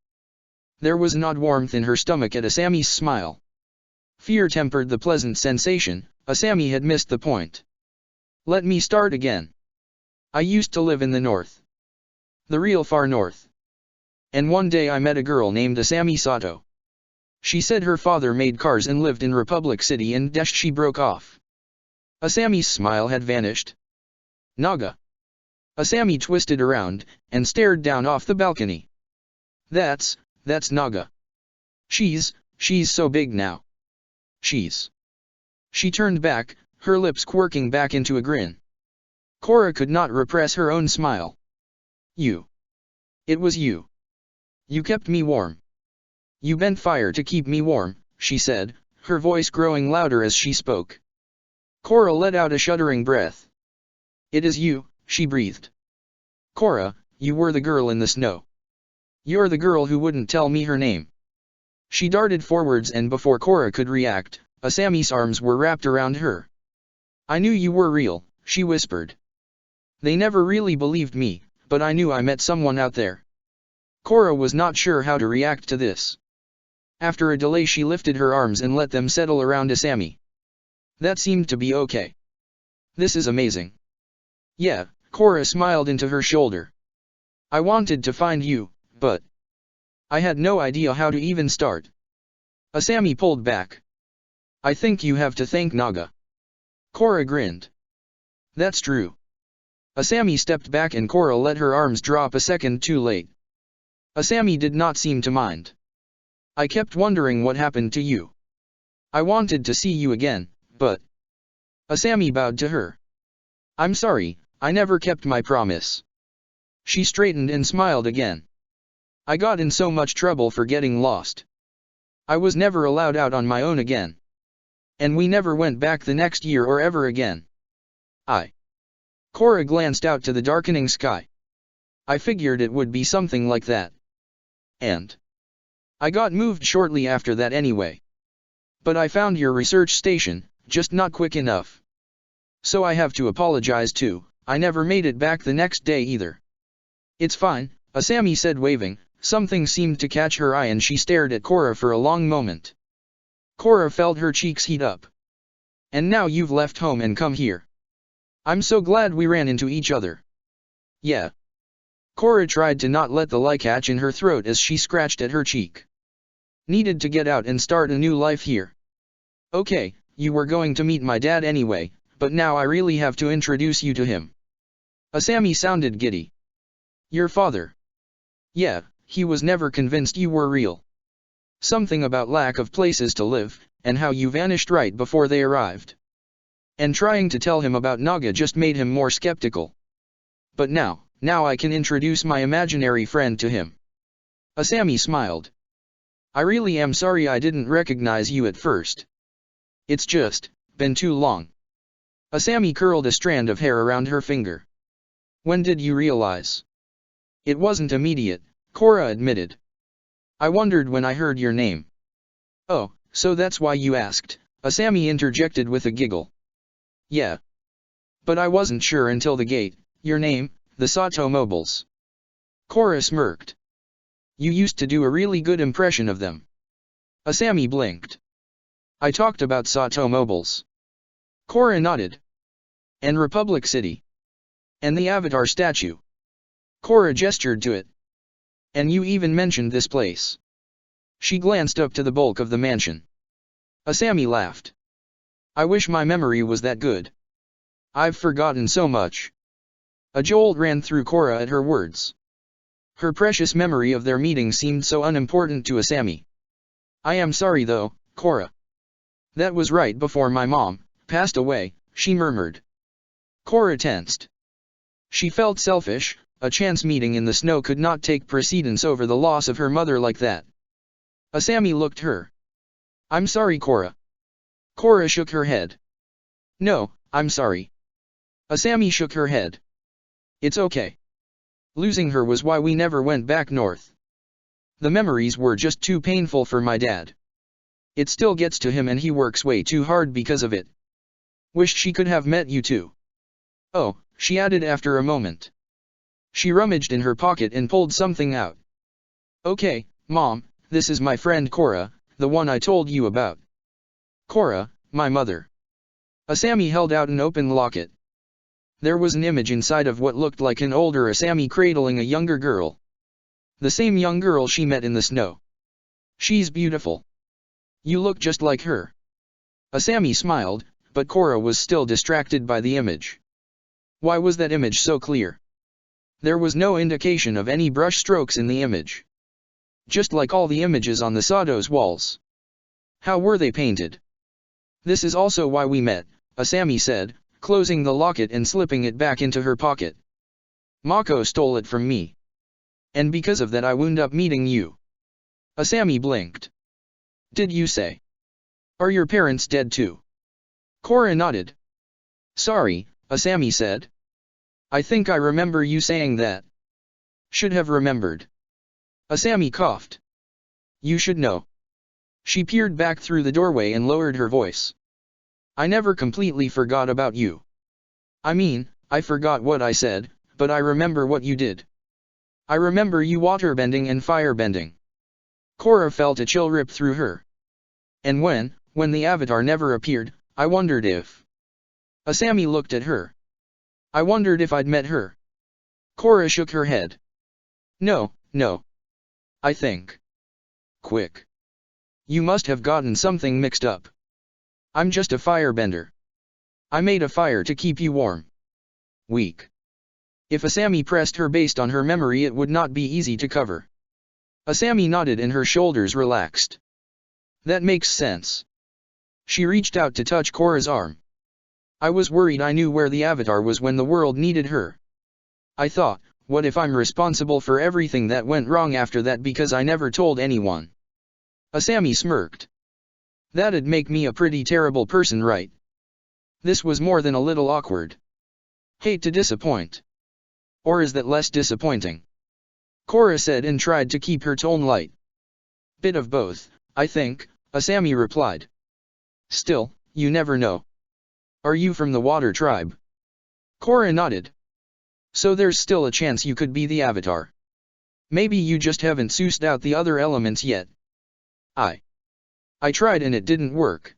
There was an odd warmth in her stomach at Asami's smile. Fear tempered the pleasant sensation. Asami had missed the point. Let me start again. I used to live in the north. The real far north. And one day I met a girl named Asami Sato. She said her father made cars and lived in Republic City and she broke off. Asami's smile had vanished. Naga. Asami twisted around, and stared down off the balcony. That's Naga. She's so big now. She turned back, her lips quirking back into a grin. Korra could not repress her own smile. You. It was you. You kept me warm. You bent fire to keep me warm, she said, her voice growing louder as she spoke. Korra let out a shuddering breath. It is you, she breathed. Korra, you were the girl in the snow. You're the girl who wouldn't tell me her name. She darted forwards and before Korra could react, Asami's arms were wrapped around her. I knew you were real, she whispered. They never really believed me, but I knew I met someone out there. Korra was not sure how to react to this. After a delay she lifted her arms and let them settle around Asami. That seemed to be okay. This is amazing. Yeah, Korra smiled into her shoulder. I wanted to find you, but I had no idea how to even start. Asami pulled back. I think you have to thank Naga. Korra grinned. That's true. Asami stepped back and Korra let her arms drop a second too late. Asami did not seem to mind. I kept wondering what happened to you. I wanted to see you again, but Asami bowed to her. I'm sorry, I never kept my promise. She straightened and smiled again. I got in so much trouble for getting lost. I was never allowed out on my own again. And we never went back the next year or ever again. Korra glanced out to the darkening sky. I figured it would be something like that. And I got moved shortly after that anyway. But I found your research station, just not quick enough. So I have to apologize too, I never made it back the next day either. It's fine, Asami said waving. Something seemed to catch her eye and she stared at Korra for a long moment. Korra felt her cheeks heat up. And now you've left home and come here. I'm so glad we ran into each other. Yeah. Korra tried to not let the lie catch in her throat as she scratched at her cheek. Needed to get out and start a new life here. Okay, you were going to meet my dad anyway, but now I really have to introduce you to him. Asami sounded giddy. Your father. Yeah, he was never convinced you were real. Something about lack of places to live, and how you vanished right before they arrived. And trying to tell him about Naga just made him more skeptical. But now I can introduce my imaginary friend to him. Asami smiled. I really am sorry I didn't recognize you at first. It's just been too long. Asami curled a strand of hair around her finger. When did you realize? It wasn't immediate, Korra admitted. I wondered when I heard your name. Oh, so that's why you asked, Asami interjected with a giggle. Yeah. But I wasn't sure until the gate. Your name, the Sato mobiles. Korra smirked. You used to do a really good impression of them. Asami blinked. I talked about Sato mobiles. Korra nodded. And Republic City. And the Avatar statue. Korra gestured to it. And you even mentioned this place. She glanced up to the bulk of the mansion. Asami laughed. I wish my memory was that good. I've forgotten so much. A jolt ran through Korra at her words. Her precious memory of their meeting seemed so unimportant to Asami. I am sorry though, Korra. That was right before my mom passed away, she murmured. Korra tensed. She felt selfish. A chance meeting in the snow could not take precedence over the loss of her mother like that. Asami looked her. I'm sorry, Korra. Korra shook her head. No, I'm sorry. Asami shook her head. It's okay. Losing her was why we never went back north. The memories were just too painful for my dad. It still gets to him and he works way too hard because of it. Wished she could have met you too. Oh, she added after a moment. She rummaged in her pocket and pulled something out. Okay, Mom, this is my friend Korra, the one I told you about. Korra, my mother. Asami held out an open locket. There was an image inside of what looked like an older Asami cradling a younger girl. The same young girl she met in the snow. She's beautiful. You look just like her. Asami smiled, but Korra was still distracted by the image. Why was that image so clear? There was no indication of any brush strokes in the image. Just like all the images on the Sado's walls. How were they painted? This is also why we met, Asami said, closing the locket and slipping it back into her pocket. Mako stole it from me. And because of that I wound up meeting you. Asami blinked. Did you say? Are your parents dead too? Korra nodded. Sorry, Asami said. I think I remember you saying that. Should have remembered. Asami coughed. You should know. She peered back through the doorway and lowered her voice. I never completely forgot about you. I mean, I forgot what I said, but I remember what you did. I remember you waterbending and firebending. Korra felt a chill rip through her. And when the avatar never appeared, I wondered if... Asami looked at her. I wondered if I'd met her. Korra shook her head. No. I think. Quick. You must have gotten something mixed up. I'm just a firebender. I made a fire to keep you warm. Weak. If Asami pressed her based on her memory it would not be easy to cover. Asami nodded and her shoulders relaxed. That makes sense. She reached out to touch Korra's arm. I was worried I knew where the avatar was when the world needed her. I thought, what if I'm responsible for everything that went wrong after that because I never told anyone? Asami smirked. That'd make me a pretty terrible person, right? This was more than a little awkward. Hate to disappoint. Or is that less disappointing? Korra said and tried to keep her tone light. Bit of both, I think, Asami replied. Still, you never know. Are you from the water tribe? Korra nodded. So there's still a chance you could be the avatar. Maybe you just haven't sussed out the other elements yet. I tried and it didn't work.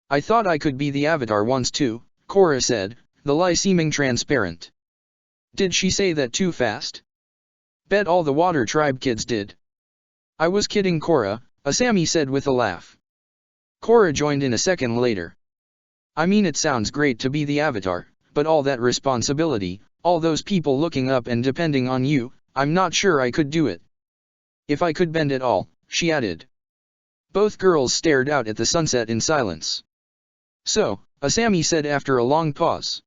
I thought I could be the avatar once too, Korra said, the lie seeming transparent. Did she say that too fast? Bet all the water tribe kids did. I was kidding, Korra, Asami said with a laugh. Korra joined in a second later. I mean, it sounds great to be the avatar, but all that responsibility, all those people looking up and depending on you, I'm not sure I could do it. If I could bend at all, she added. Both girls stared out at the sunset in silence. So, Asami said after a long pause.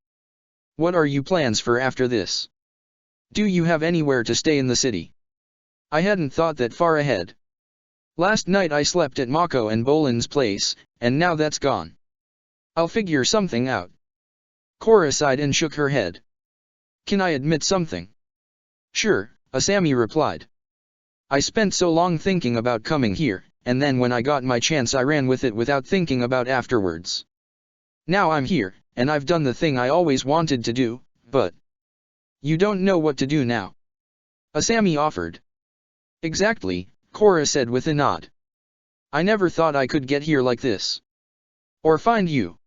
What are your plans for after this? Do you have anywhere to stay in the city? I hadn't thought that far ahead. Last night I slept at Mako and Bolin's place, and now that's gone. I'll figure something out. Korra sighed and shook her head. Can I admit something? Sure, Asami replied. I spent so long thinking about coming here, and then when I got my chance I ran with it without thinking about afterwards. Now I'm here, and I've done the thing I always wanted to do, but... You don't know what to do now. Asami offered. Exactly, Korra said with a nod. I never thought I could get here like this. Or find you.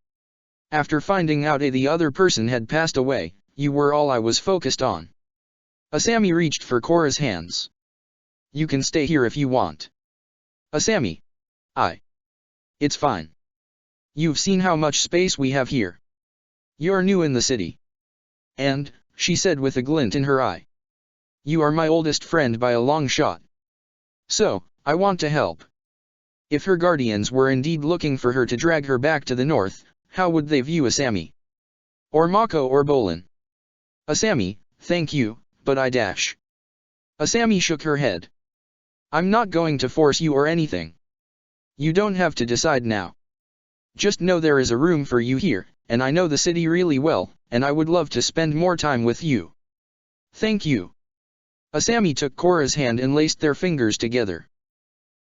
After finding out the other person had passed away, you were all I was focused on. Asami reached for Korra's hands. You can stay here if you want. Asami. It's fine. You've seen how much space we have here. You're new in the city. And, she said with a glint in her eye. You are my oldest friend by a long shot. So, I want to help. If her guardians were indeed looking for her to drag her back to the north, how would they view Asami? Or Mako or Bolin? Asami, thank you, but I dash. Asami shook her head. I'm not going to force you or anything. You don't have to decide now. Just know there is a room for you here, and I know the city really well, and I would love to spend more time with you. Thank you. Asami took Korra's hand and laced their fingers together.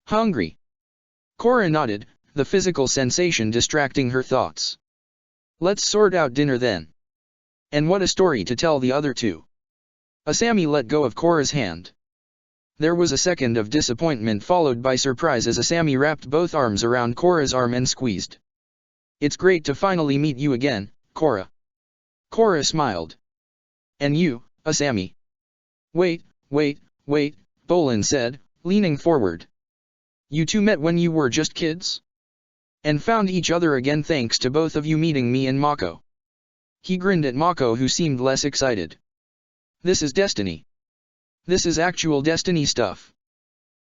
Hungry? Korra nodded, the physical sensation distracting her thoughts. Let's sort out dinner then. And what a story to tell the other two. Asami let go of Korra's hand. There was a second of disappointment followed by surprise as Asami wrapped both arms around Korra's arm and squeezed. "It's great to finally meet you again, Korra." Korra smiled. "And you, Asami." Wait, Bolin said, leaning forward. "You two met when you were just kids? And found each other again thanks to both of you meeting me and Mako." He grinned at Mako, who seemed less excited. "This is destiny. This is actual destiny stuff.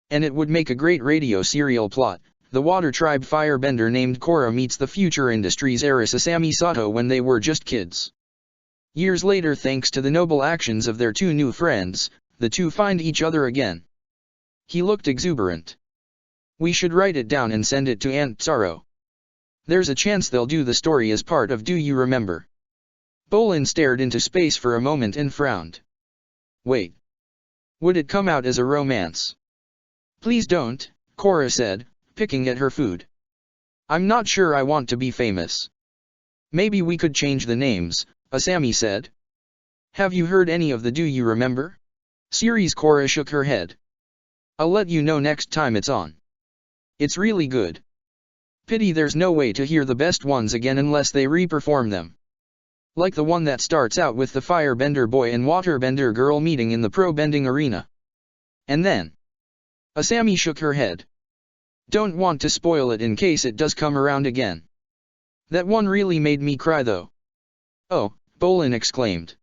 And it would make a great radio serial plot. The Water Tribe firebender named Korra meets the future industries heiress Asami Sato when they were just kids. Years later, thanks to the noble actions of their two new friends, the two find each other again." He looked exuberant. "We should write it down and send it to Aunt Tsaro. There's a chance they'll do the story as part of Do You Remember?" Bolin stared into space for a moment and frowned. "Wait. Would it come out as a romance?" "Please don't," Korra said, picking at her food. "I'm not sure I want to be famous." "Maybe we could change the names," Asami said. "Have you heard any of the Do You Remember series?" Korra shook her head. "I'll let you know next time it's on. It's really good. Pity there's no way to hear the best ones again unless they re-perform them. Like the one that starts out with the firebender boy and waterbender girl meeting in the pro-bending arena. And then..." Asami shook her head. "Don't want to spoil it in case it does come around again. That one really made me cry though." "Oh," Bolin exclaimed.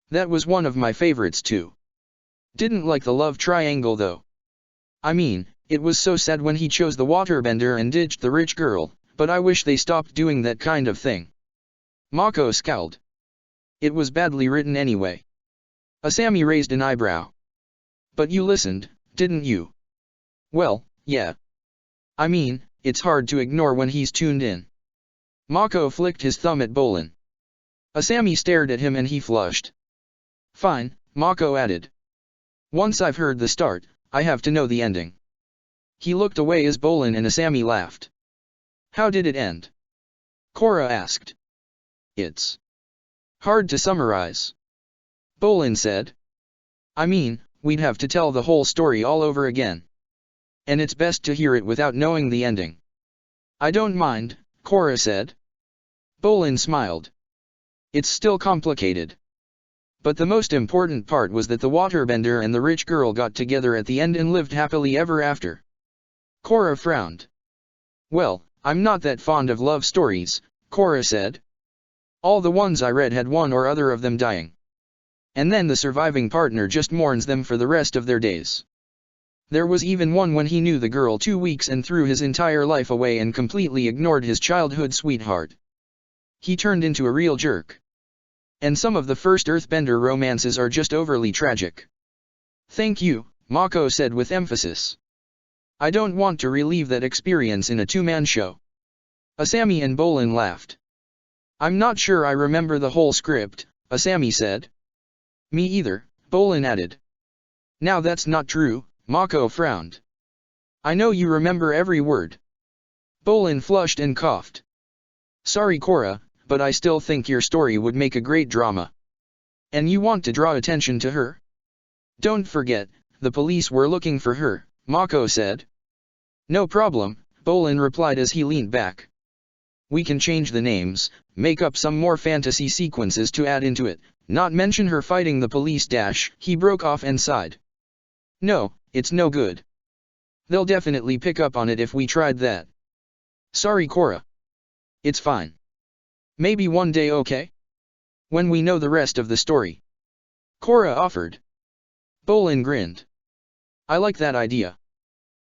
"That was one of my favorites too. Didn't like the love triangle though. I mean, it was so sad when he chose the waterbender and ditched the rich girl, but I wish they stopped doing that kind of thing." Mako scowled. "It was badly written anyway." Asami raised an eyebrow. "But you listened, didn't you?" "Well, yeah. I mean, it's hard to ignore when he's tuned in." Mako flicked his thumb at Bolin. Asami stared at him and he flushed. "Fine," Mako added. "Once I've heard the start, I have to know the ending." He looked away as Bolin and Asami laughed. "How did it end?" Korra asked. "It's hard to summarize," Bolin said. "I mean, we'd have to tell the whole story all over again. And it's best to hear it without knowing the ending." "I don't mind," Korra said. Bolin smiled. "It's still complicated. But the most important part was that the waterbender and the rich girl got together at the end and lived happily ever after." Korra frowned. "Well, I'm not that fond of love stories," Korra said. "All the ones I read had one or other of them dying. And then the surviving partner just mourns them for the rest of their days. There was even one when he knew the girl 2 weeks and threw his entire life away and completely ignored his childhood sweetheart. He turned into a real jerk. And some of the first earthbender romances are just overly tragic." "Thank you," Mako said with emphasis. "I don't want to relive that experience in a two-man show." Asami and Bolin laughed. "I'm not sure I remember the whole script," Asami said. "Me either," Bolin added. "Now that's not true," Mako frowned. "I know you remember every word." Bolin flushed and coughed. "Sorry Korra, but I still think your story would make a great drama. And you want to draw attention to her? Don't forget, the police were looking for her," Mako said. "No problem," Bolin replied as he leaned back. "We can change the names, make up some more fantasy sequences to add into it, not mention her fighting the police dash." He broke off and sighed. "No, it's no good. They'll definitely pick up on it if we tried that." "Sorry Korra. It's fine. Maybe one day, okay? When we know the rest of the story." Korra offered. Bolin grinned. "I like that idea."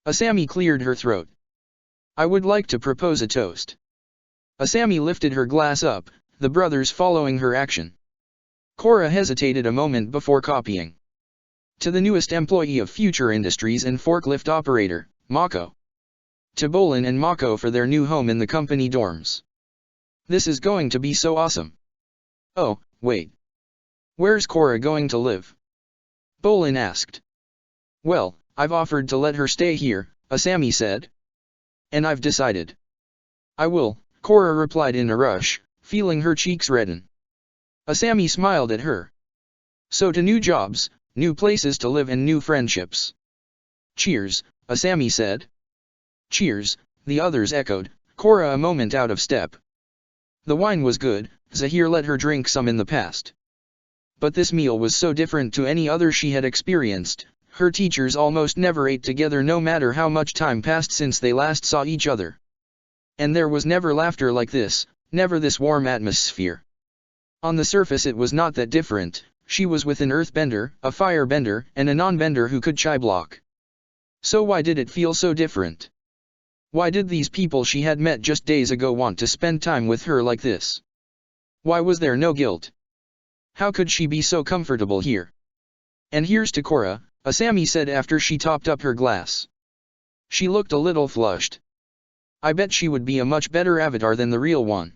Asami cleared her throat. "I would like to propose a toast." Asami lifted her glass up, the brothers following her action. Korra hesitated a moment before copying. "To the newest employee of Future Industries and forklift operator, Mako. To Bolin and Mako for their new home in the company dorms. This is going to be so awesome." "Oh, wait. Where's Korra going to live?" Bolin asked. "Well, I've offered to let her stay here," Asami said. "And I've decided." "I will," Korra replied in a rush, feeling her cheeks redden. Asami smiled at her. So to new jobs, new places to live and new friendships. Cheers, Asami said. Cheers, the others echoed, Korra a moment out of step. The wine was good, Zahir let her drink some in the past. But this meal was so different to any other she had experienced. Her teachers almost never ate together no matter how much time passed since they last saw each other. And there was never laughter like this, never this warm atmosphere. On the surface it was not that different. She was with an earthbender, a firebender, and a non-bender who could chai block. So why did it feel so different? Why did these people she had met just days ago want to spend time with her like this? Why was there no guilt? How could she be so comfortable here? And here's to Korra, Asami said after she topped up her glass. She looked a little flushed. I bet she would be a much better avatar than the real one.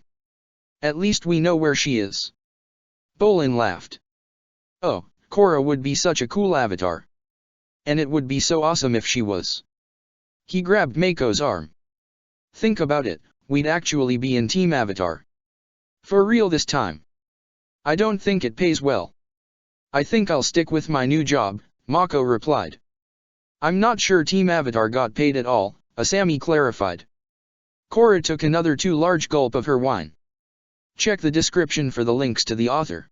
At least we know where she is. Bolin laughed. Oh, Korra would be such a cool avatar. And it would be so awesome if she was. He grabbed Mako's arm. Think about it, we'd actually be in Team Avatar. For real this time. I don't think it pays well. I think I'll stick with my new job, Mako replied. I'm not sure Team Avatar got paid at all, Asami clarified. Korra took another too large gulp of her wine. Check the description for the links to the author.